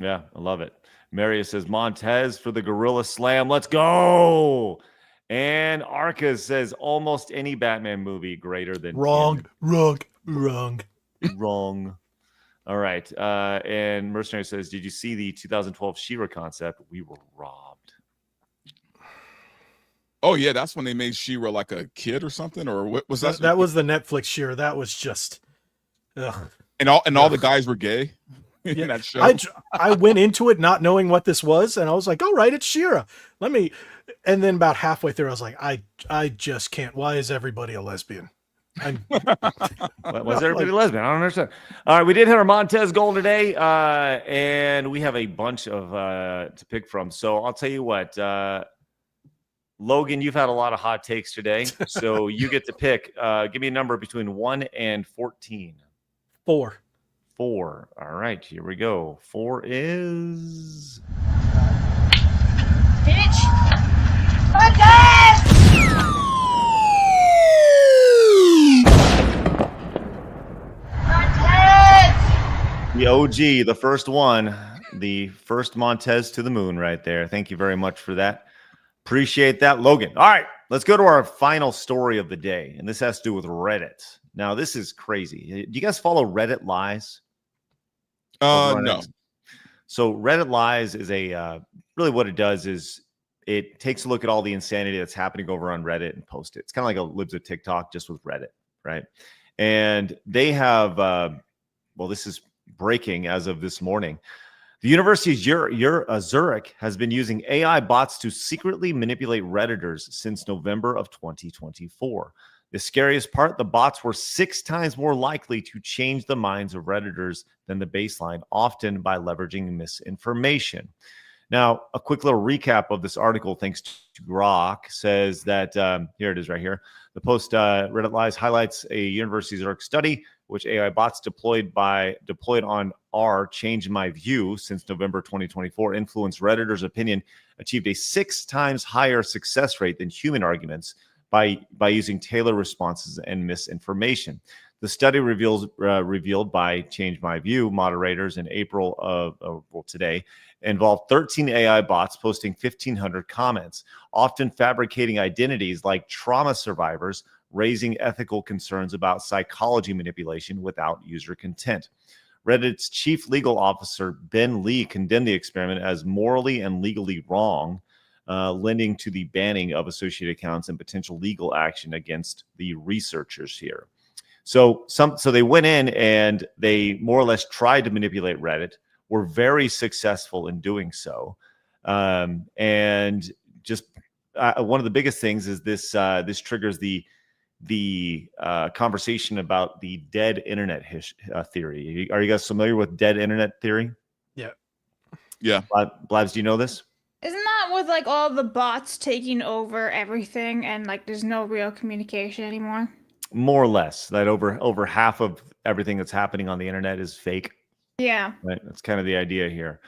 Yeah, I love it. Marius says Montez for the Gorilla Slam. Let's go. And Arcas says almost any Batman movie greater than Wrong. All right. And Mercenary says, did you see the 2012 She-Ra concept? We were robbed. Oh yeah, that's when they made She-Ra like a kid or something, or what was that? That was the Netflix She-Ra. That was just, ugh. And all the guys were gay in Yeah, that show. I went into it not knowing what this was, and I was like, "All right, it's She-Ra. Let me." And then about halfway through, I was like, "I just can't. Why is everybody a lesbian?" Was everybody lesbian? I don't understand. All right, we did hit our Montez goal today, and we have a bunch of to pick from. So I'll tell you what, Logan, you've had a lot of hot takes today, so you get to pick. Give me a number between 1 and 14. 4. 4. All right, here we go. 4 is. Pitch. Montez! The OG, the first one, the first Montez to the moon right there. Thank you very much for that. Appreciate that, Logan. All right, let's go to our final story of the day, and this has to do with Reddit. Now, this is crazy. Do you guys follow Reddit Lies? No. So Reddit Lies is really what it does is it takes a look at all the insanity that's happening over on Reddit and posts it. It's kind of like a Libs of TikTok, just with Reddit, right? And they have, well, this is breaking as of this morning. The University of Zurich has been using AI bots to secretly manipulate Redditors since November of 2024. The scariest part, the bots were 6 times more likely to change the minds of Redditors than the baseline, often by leveraging misinformation. Now, a quick little recap of this article, thanks to Grok, says that, here it is right here. The post, Reddit Lies, highlights a University of Zurich study which AI bots deployed on R changed my view since November 2024, influenced Redditors' opinion, achieved a 6 times higher success rate than human arguments by using tailored responses and misinformation. The study revealed by Change My View moderators in April of today involved 13 AI bots posting 1,500 comments, often fabricating identities like trauma survivors, raising ethical concerns about psychology manipulation without user consent. Reddit's chief legal officer, Ben Lee, condemned the experiment as morally and legally wrong, lending to the banning of associated accounts and potential legal action against the researchers here. So they went in and they more or less tried to manipulate Reddit, were very successful in doing so. And just one of the biggest things is this triggers the conversation about the dead internet theory. Are you guys familiar with dead internet theory? Yeah. Blabs, do you know this? Isn't that with like all the bots taking over everything and like there's no real communication anymore? More or less, that over half of everything that's happening on the internet is fake. Yeah. Right. That's kind of the idea here.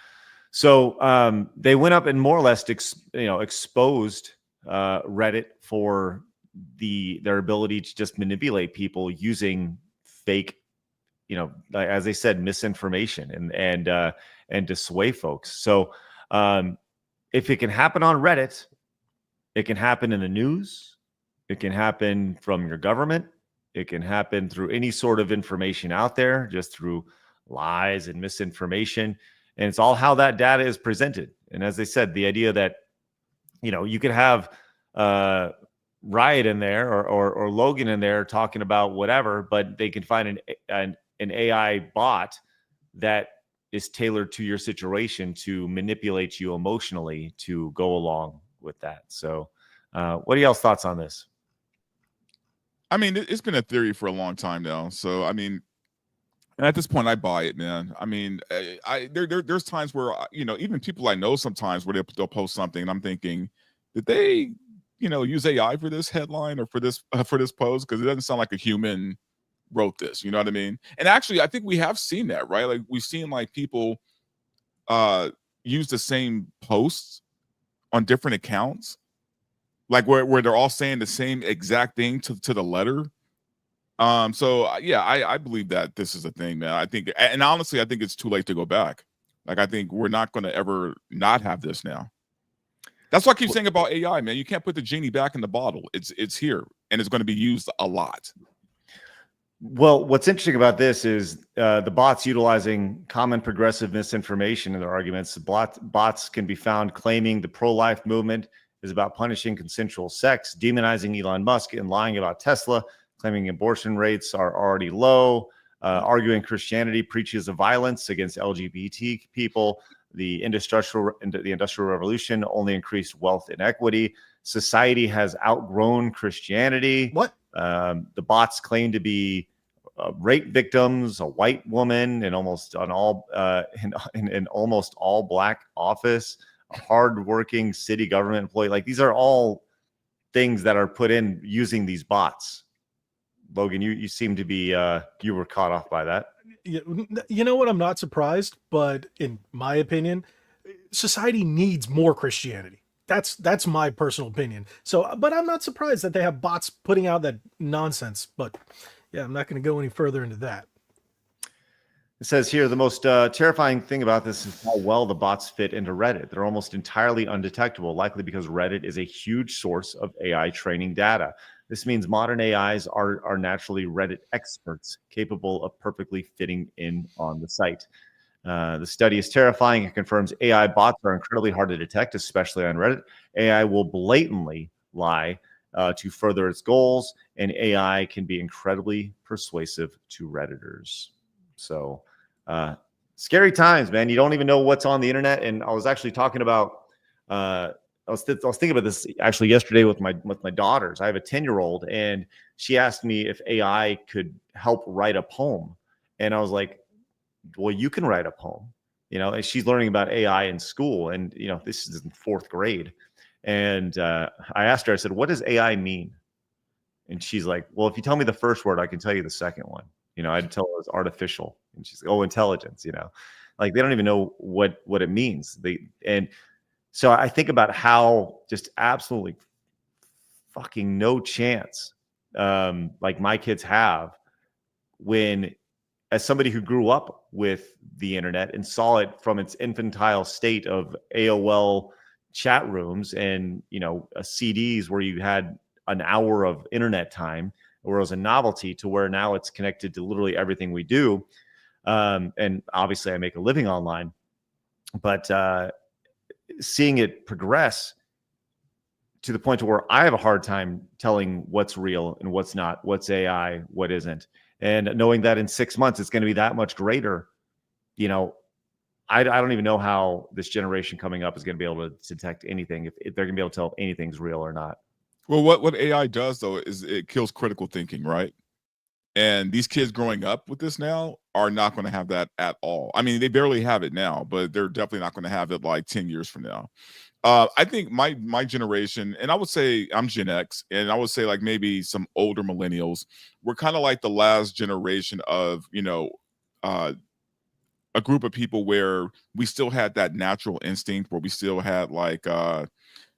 So they went up and more or less exposed Reddit for their ability to just manipulate people using fake, as they said, misinformation and to sway folks. So if it can happen on Reddit, it can happen in the news, it can happen from your government, it can happen through any sort of information out there, just through lies and misinformation. And it's all how that data is presented. And as they said, the idea that, you could have Riot in there or Logan in there talking about whatever, but they can find an AI bot that is tailored to your situation to manipulate you emotionally to go along with that. So what are y'all's thoughts on this? I mean, it's been a theory for a long time now. So, I mean, at this point, I buy it, man. I mean, there's times where, even people I know sometimes where they'll post something and I'm thinking, did they, use AI for this headline or for this post? Because it doesn't sound like a human wrote this. You know what I mean? And actually, I think we have seen that, right? Like we've seen like people use the same posts on different accounts, like where they're all saying the same exact thing to the letter. So yeah, I believe that this is a thing, man. I think, and honestly, I think it's too late to go back. Like, I think we're not going to ever not have this now. That's what I keep saying about AI, man. You can't put the genie back in the bottle. It's here, and it's going to be used a lot. Well, what's interesting about this is the bots utilizing common progressive misinformation in their arguments. The bots can be found claiming the pro-life movement is about punishing consensual sex, demonizing Elon Musk, and lying about Tesla, claiming abortion rates are already low, arguing Christianity preaches of violence against LGBT people. The industrial revolution only increased wealth inequity. Society has outgrown Christianity. What? The bots claim to be rape victims, a white woman in almost all black office, a hardworking city government employee. Like, these are all things that are put in using these bots. Logan, you seem to be you were caught off by that. You know what? I'm not surprised, but in my opinion, society needs more Christianity. That's my personal opinion. So, but I'm not surprised that they have bots putting out that nonsense. But yeah, I'm not going to go any further into that. It says here, the most terrifying thing about this is how well the bots fit into Reddit. They're almost entirely undetectable, likely because Reddit is a huge source of AI training data. This means modern AIs are naturally Reddit experts, capable of perfectly fitting in on the site. The study is terrifying. It confirms AI bots are incredibly hard to detect, especially on Reddit. AI will blatantly lie to further its goals, and AI can be incredibly persuasive to Redditors. So, scary times, man. You don't even know what's on the internet. And I was actually talking about I was thinking about this actually yesterday with my daughters. I have a 10-year-old, and she asked me if AI could help write a poem. And I was like, well, you can write a poem, and she's learning about AI in school. And, this is in 4th grade. And I asked her, I said, what does AI mean? And she's like, well, if you tell me the first word, I can tell you the second one. I'd tell her it was artificial. And she's like, oh, intelligence, like they don't even know what it means. So I think about how just absolutely fucking no chance like my kids have when, as somebody who grew up with the internet and saw it from its infantile state of AOL chat rooms and, CDs where you had an hour of internet time, where it was a novelty, to where now it's connected to literally everything we do. And obviously I make a living online, but seeing it progress to the point to where I have a hard time telling what's real and what's not, what's AI, what isn't. And knowing that in 6 months, it's going to be that much greater, I don't even know how this generation coming up is going to be able to detect anything, if they're going to be able to tell if anything's real or not. Well, what AI does, though, is it kills critical thinking, right? And these kids growing up with this now are not going to have that at all. I mean, they barely have it now, but they're definitely not going to have it like 10 years from now. I think my generation, and I would say I'm Gen X, and I would say like maybe some older millennials, we're kind of like the last generation of, a group of people where we still had that natural instinct, where we still had like,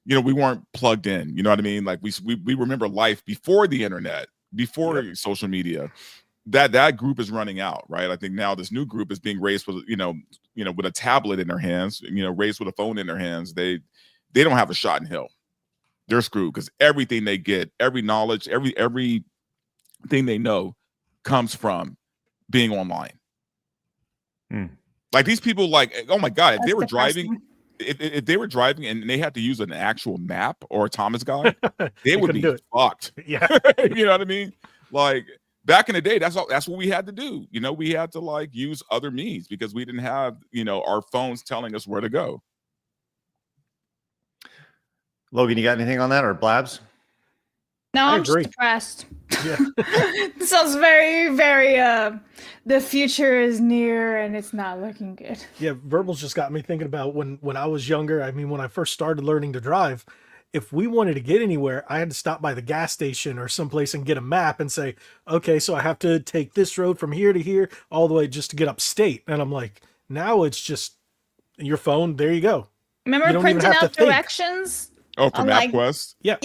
we weren't plugged in, you know what I mean? Like we remember life before the internet, before social media. That group is running out, right? I think now this new group is being raised with, with a tablet in their hands, raised with a phone in their hands. They don't have a shot in hell. They're screwed, because everything they get, every knowledge, everything they know comes from being online. Like these people, like, oh my God, if they were driving, if they were driving and they had to use an actual map or a Thomas guide, they would be fucked. Yeah. You know what I mean? Like back in the day, that's what we had to do. We had to like use other means because we didn't have, our phones telling us where to go. Logan, you got anything on that, or Blabs? No, I'm just depressed. Yeah. This sounds very, very the future is near and it's not looking good. Yeah, Verbal's just got me thinking about when I was younger. I mean, when I first started learning to drive, if we wanted to get anywhere, I had to stop by the gas station or someplace and get a map and say, okay, so I have to take this road from here to here all the way just to get upstate. And I'm like, now it's just your phone. There you go. Remember printing out directions? Oh, from MapQuest? Yeah,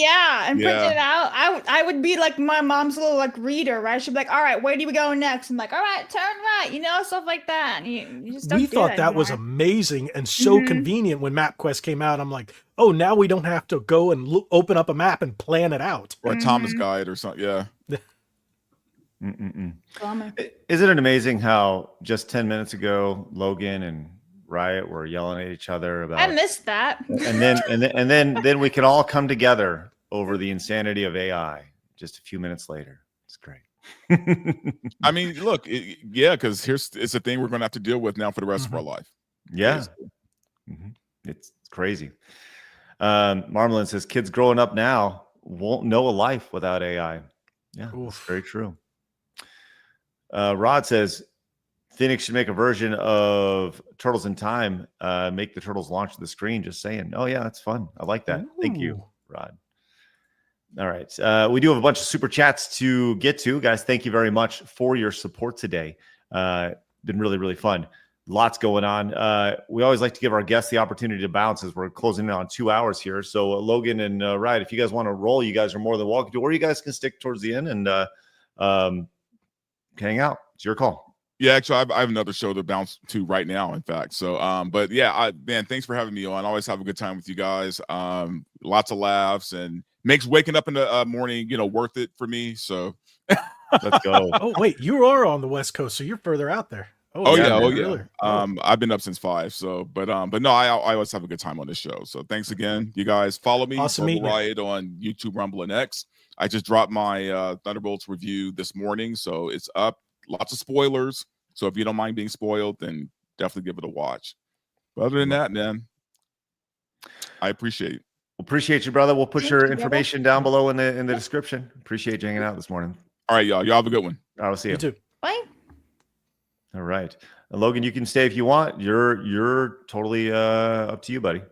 and printing it out. I would be like my mom's little like reader, right? She'd be like, all right, where do we go next? I'm like, all right, turn right, stuff like that. And you just don't We do thought that was anymore. amazing and so convenient when MapQuest came out. I'm like, oh, now we don't have to go and open up a map and plan it out. Or a Thomas guide or something. Yeah. Isn't it amazing how just 10 minutes ago, Logan and Riot were yelling at each other about? I missed that. And then we can all come together over the insanity of AI just a few minutes later. It's great. I mean, look, because it's a thing we're going to have to deal with now for the rest of our life. Yeah. It's crazy. Marmalin says kids growing up now won't know a life without AI. Yeah, that's very true. Rod says Phoenix should make a version of Turtles in Time. Make the turtles launch the screen. Just saying. Oh yeah, that's fun. I like that. Thank you, Rod. All right. We do have a bunch of super chats to get to, guys. Thank you very much for your support today. Been really, really fun. Lots going on. We always like to give our guests the opportunity to bounce as we're closing in on 2 hours here. So Logan and Riot, if you guys want to roll, you guys are more than welcome to, or you guys can stick towards the end and hang out. It's your call. Yeah, actually, I have another show to bounce to right now, in fact. So, but yeah, man, thanks for having me on. I always have a good time with you guys. Lots of laughs and makes waking up in the morning, worth it for me. So let's go. Oh, wait, you are on the West Coast, so you're further out there. Oh yeah. I've been up since 5. So, but no, I always have a good time on this show. So thanks again, you guys. Follow me, awesome meeting Riot on YouTube, Rumble, and X. I just dropped my Thunderbolts review this morning, so it's up. Lots of spoilers. So if you don't mind being spoiled, then definitely give it a watch. But other than that, man, I appreciate it. Appreciate you, brother. We'll put your information down below in the description. Appreciate you hanging out this morning. All right, y'all. Y'all have a good one. I will see you. You too. Bye. All right. Logan, you can stay if you want. You're totally up to you, buddy.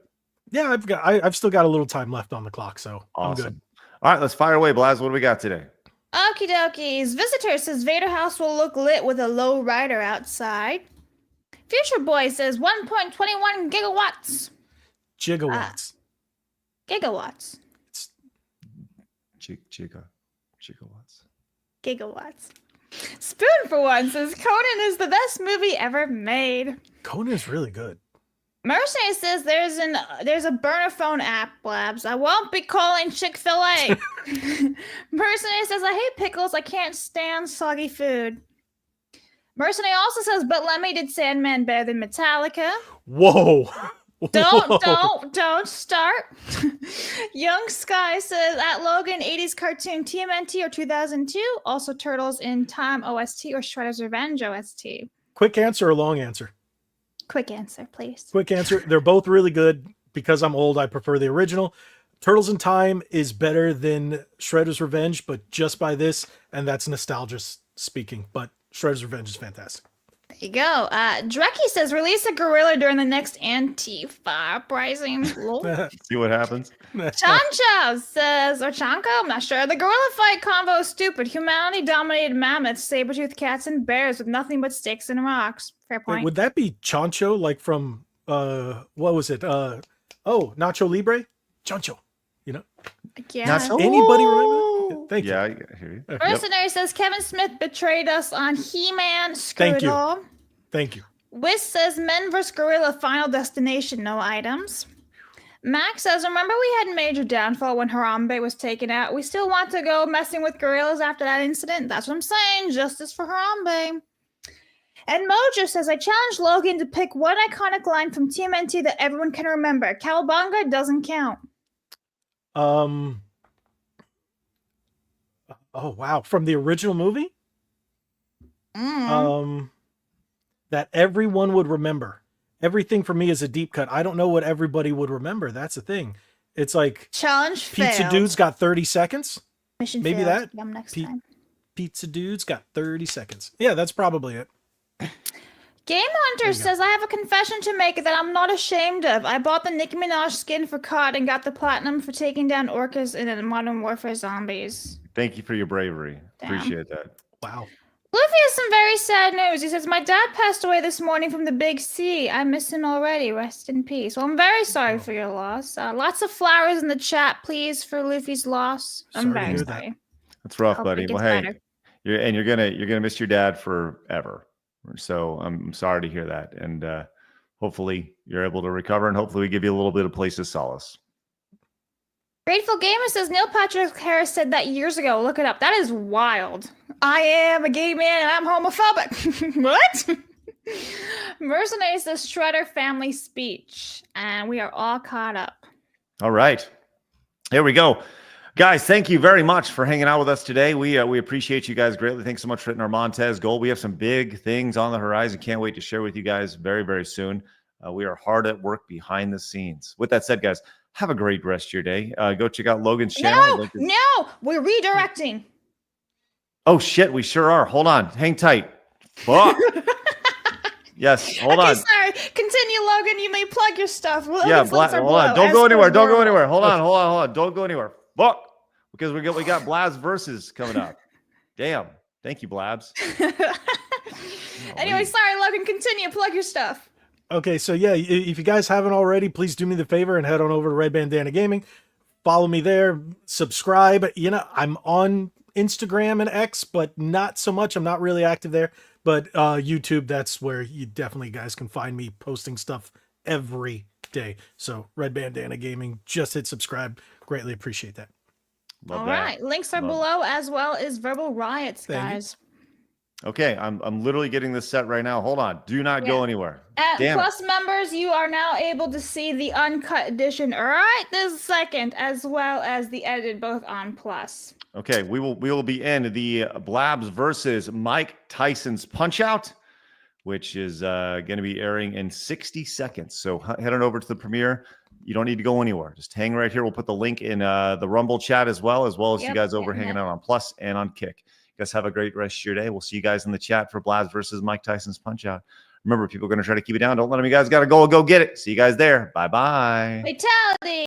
Yeah, I've still got a little time left on the clock, so awesome. I'm good. All right, let's fire away, Blabs. What do we got today? Okie dokies. Visitor says Vader House will look lit with a low rider outside. Future Boy says 1.21 gigawatts. Gigawatts. Gigawatts. It's gigawatts. Gigawatts. Spoon for one says Conan is the best movie ever made. Conan is really good. Mercenary says there's a burner phone app, Blabs. I won't be calling Chick-fil-A. Mercenary says I hate pickles. I can't stand soggy food. Mercenary also says, but Lemmy did Sandman better than Metallica. Whoa. Don't start. Young Sky says at Logan 80s cartoon TMNT or 2002. Also Turtles in Time OST or Shredder's Revenge OST. Quick answer or long answer? Quick answer, please. Quick answer. They're both really good. Because I'm old, I prefer the original. Turtles in Time is better than Shredder's Revenge, but just by this, and that's nostalgia speaking. But Shredder's Revenge is fantastic. There you go. Drecky says release a gorilla during the next Antifa uprising. See what happens. Chancho says, or Chanko, I'm not sure. The gorilla fight convo is stupid. Humanity dominated mammoths, saber-toothed cats, and bears with nothing but sticks and rocks. Fair point. Wait, would that be Chancho, like from what was it? Nacho Libre? Chancho. Yeah. Anybody remember? Thank you. Yeah, I hear you. Mercenary says Kevin Smith betrayed us on He-Man. Screw Thank it you. all. Thank you. Wiz says Men vs. Gorilla Final Destination, no items. Max says, remember we had major downfall when Harambe was taken out. We still want to go messing with gorillas after that incident. That's what I'm saying. Justice for Harambe. And Mojo says, I challenge Logan to pick one iconic line from TMNT that everyone can remember. Cowabunga doesn't count. Oh wow, from the original movie? That everyone would remember. Everything for me is a deep cut. I don't know what everybody would remember. That's the thing. It's like challenge Pizza failed. Dude's got 30 seconds. Mission Maybe failed. that. Next time. Pizza Dude's got 30 seconds. Yeah, that's probably it. Game Hunter says, I have a confession to make that I'm not ashamed of. I bought the Nicki Minaj skin for COD and got the platinum for taking down orcas in Modern Warfare Zombies. Thank you for your bravery. Damn. Appreciate that. Wow. Luffy has some very sad news. He says, my dad passed away this morning from the big C. I miss him already. Rest in peace. Well, I'm very sorry for your loss. Lots of flowers in the chat, please, for Luffy's loss. I'm very sorry. That's rough, Hope buddy. it Well, gets hey, better. you're gonna miss your dad forever. So I'm sorry to hear that, and hopefully you're able to recover, and hopefully we give you a little bit of place of solace. Grateful Gamer says Neil Patrick Harris said that years ago. Look it up. That is wild. I am a gay man and I'm homophobic. What? Mercenary says Shredder family speech, and we are all caught up. All right, here we go. Guys, thank you very much for hanging out with us today. We appreciate you guys greatly. Thanks so much for hitting our Montez goal. We have some big things on the horizon. Can't wait to share with you guys very, very soon. We are hard at work behind the scenes. With that said, guys, have a great rest of your day. Go check out Logan's channel. No, we're redirecting. Oh, shit, we sure are. Hold on. Hang tight. Fuck. Yes, hold on. Sorry. Continue, Logan. You may plug your stuff. Yeah, hold on. Don't go anywhere. Don't go anywhere. Hold on. Don't go anywhere. Fuck. Because we got Blabs versus coming up. Damn. Thank you, Blabs. Anyway, sorry, Logan. Continue. Plug your stuff. Okay, so yeah, if you guys haven't already, please do me the favor and head on over to Red Bandana Gaming. Follow me there. Subscribe. You know, I'm on Instagram and X, but not so much. I'm not really active there. But YouTube, that's where you definitely guys can find me posting stuff every day. So Red Bandana Gaming, just hit subscribe. Greatly appreciate that. All right. Links are below, as well as Verbal Riots, guys. Okay, I'm literally getting this set right now. Hold on. Do not go anywhere. At Plus members, you are now able to see the uncut edition right this second, as well as the edited, both on Plus. Okay, we will be in the Blabs versus Mike Tyson's Punch-Out, which is going to be airing in 60 seconds. So head on over to the premiere. You don't need to go anywhere. Just hang right here. We'll put the link in the Rumble chat as well as you guys over hanging out on Plus and on Kick. You guys have a great rest of your day. We'll see you guys in the chat for Blabs versus Mike Tyson's Punch-Out. Remember, people are going to try to keep it down. Don't let them. You guys got to go get it. See you guys there. Bye-bye. Fatality.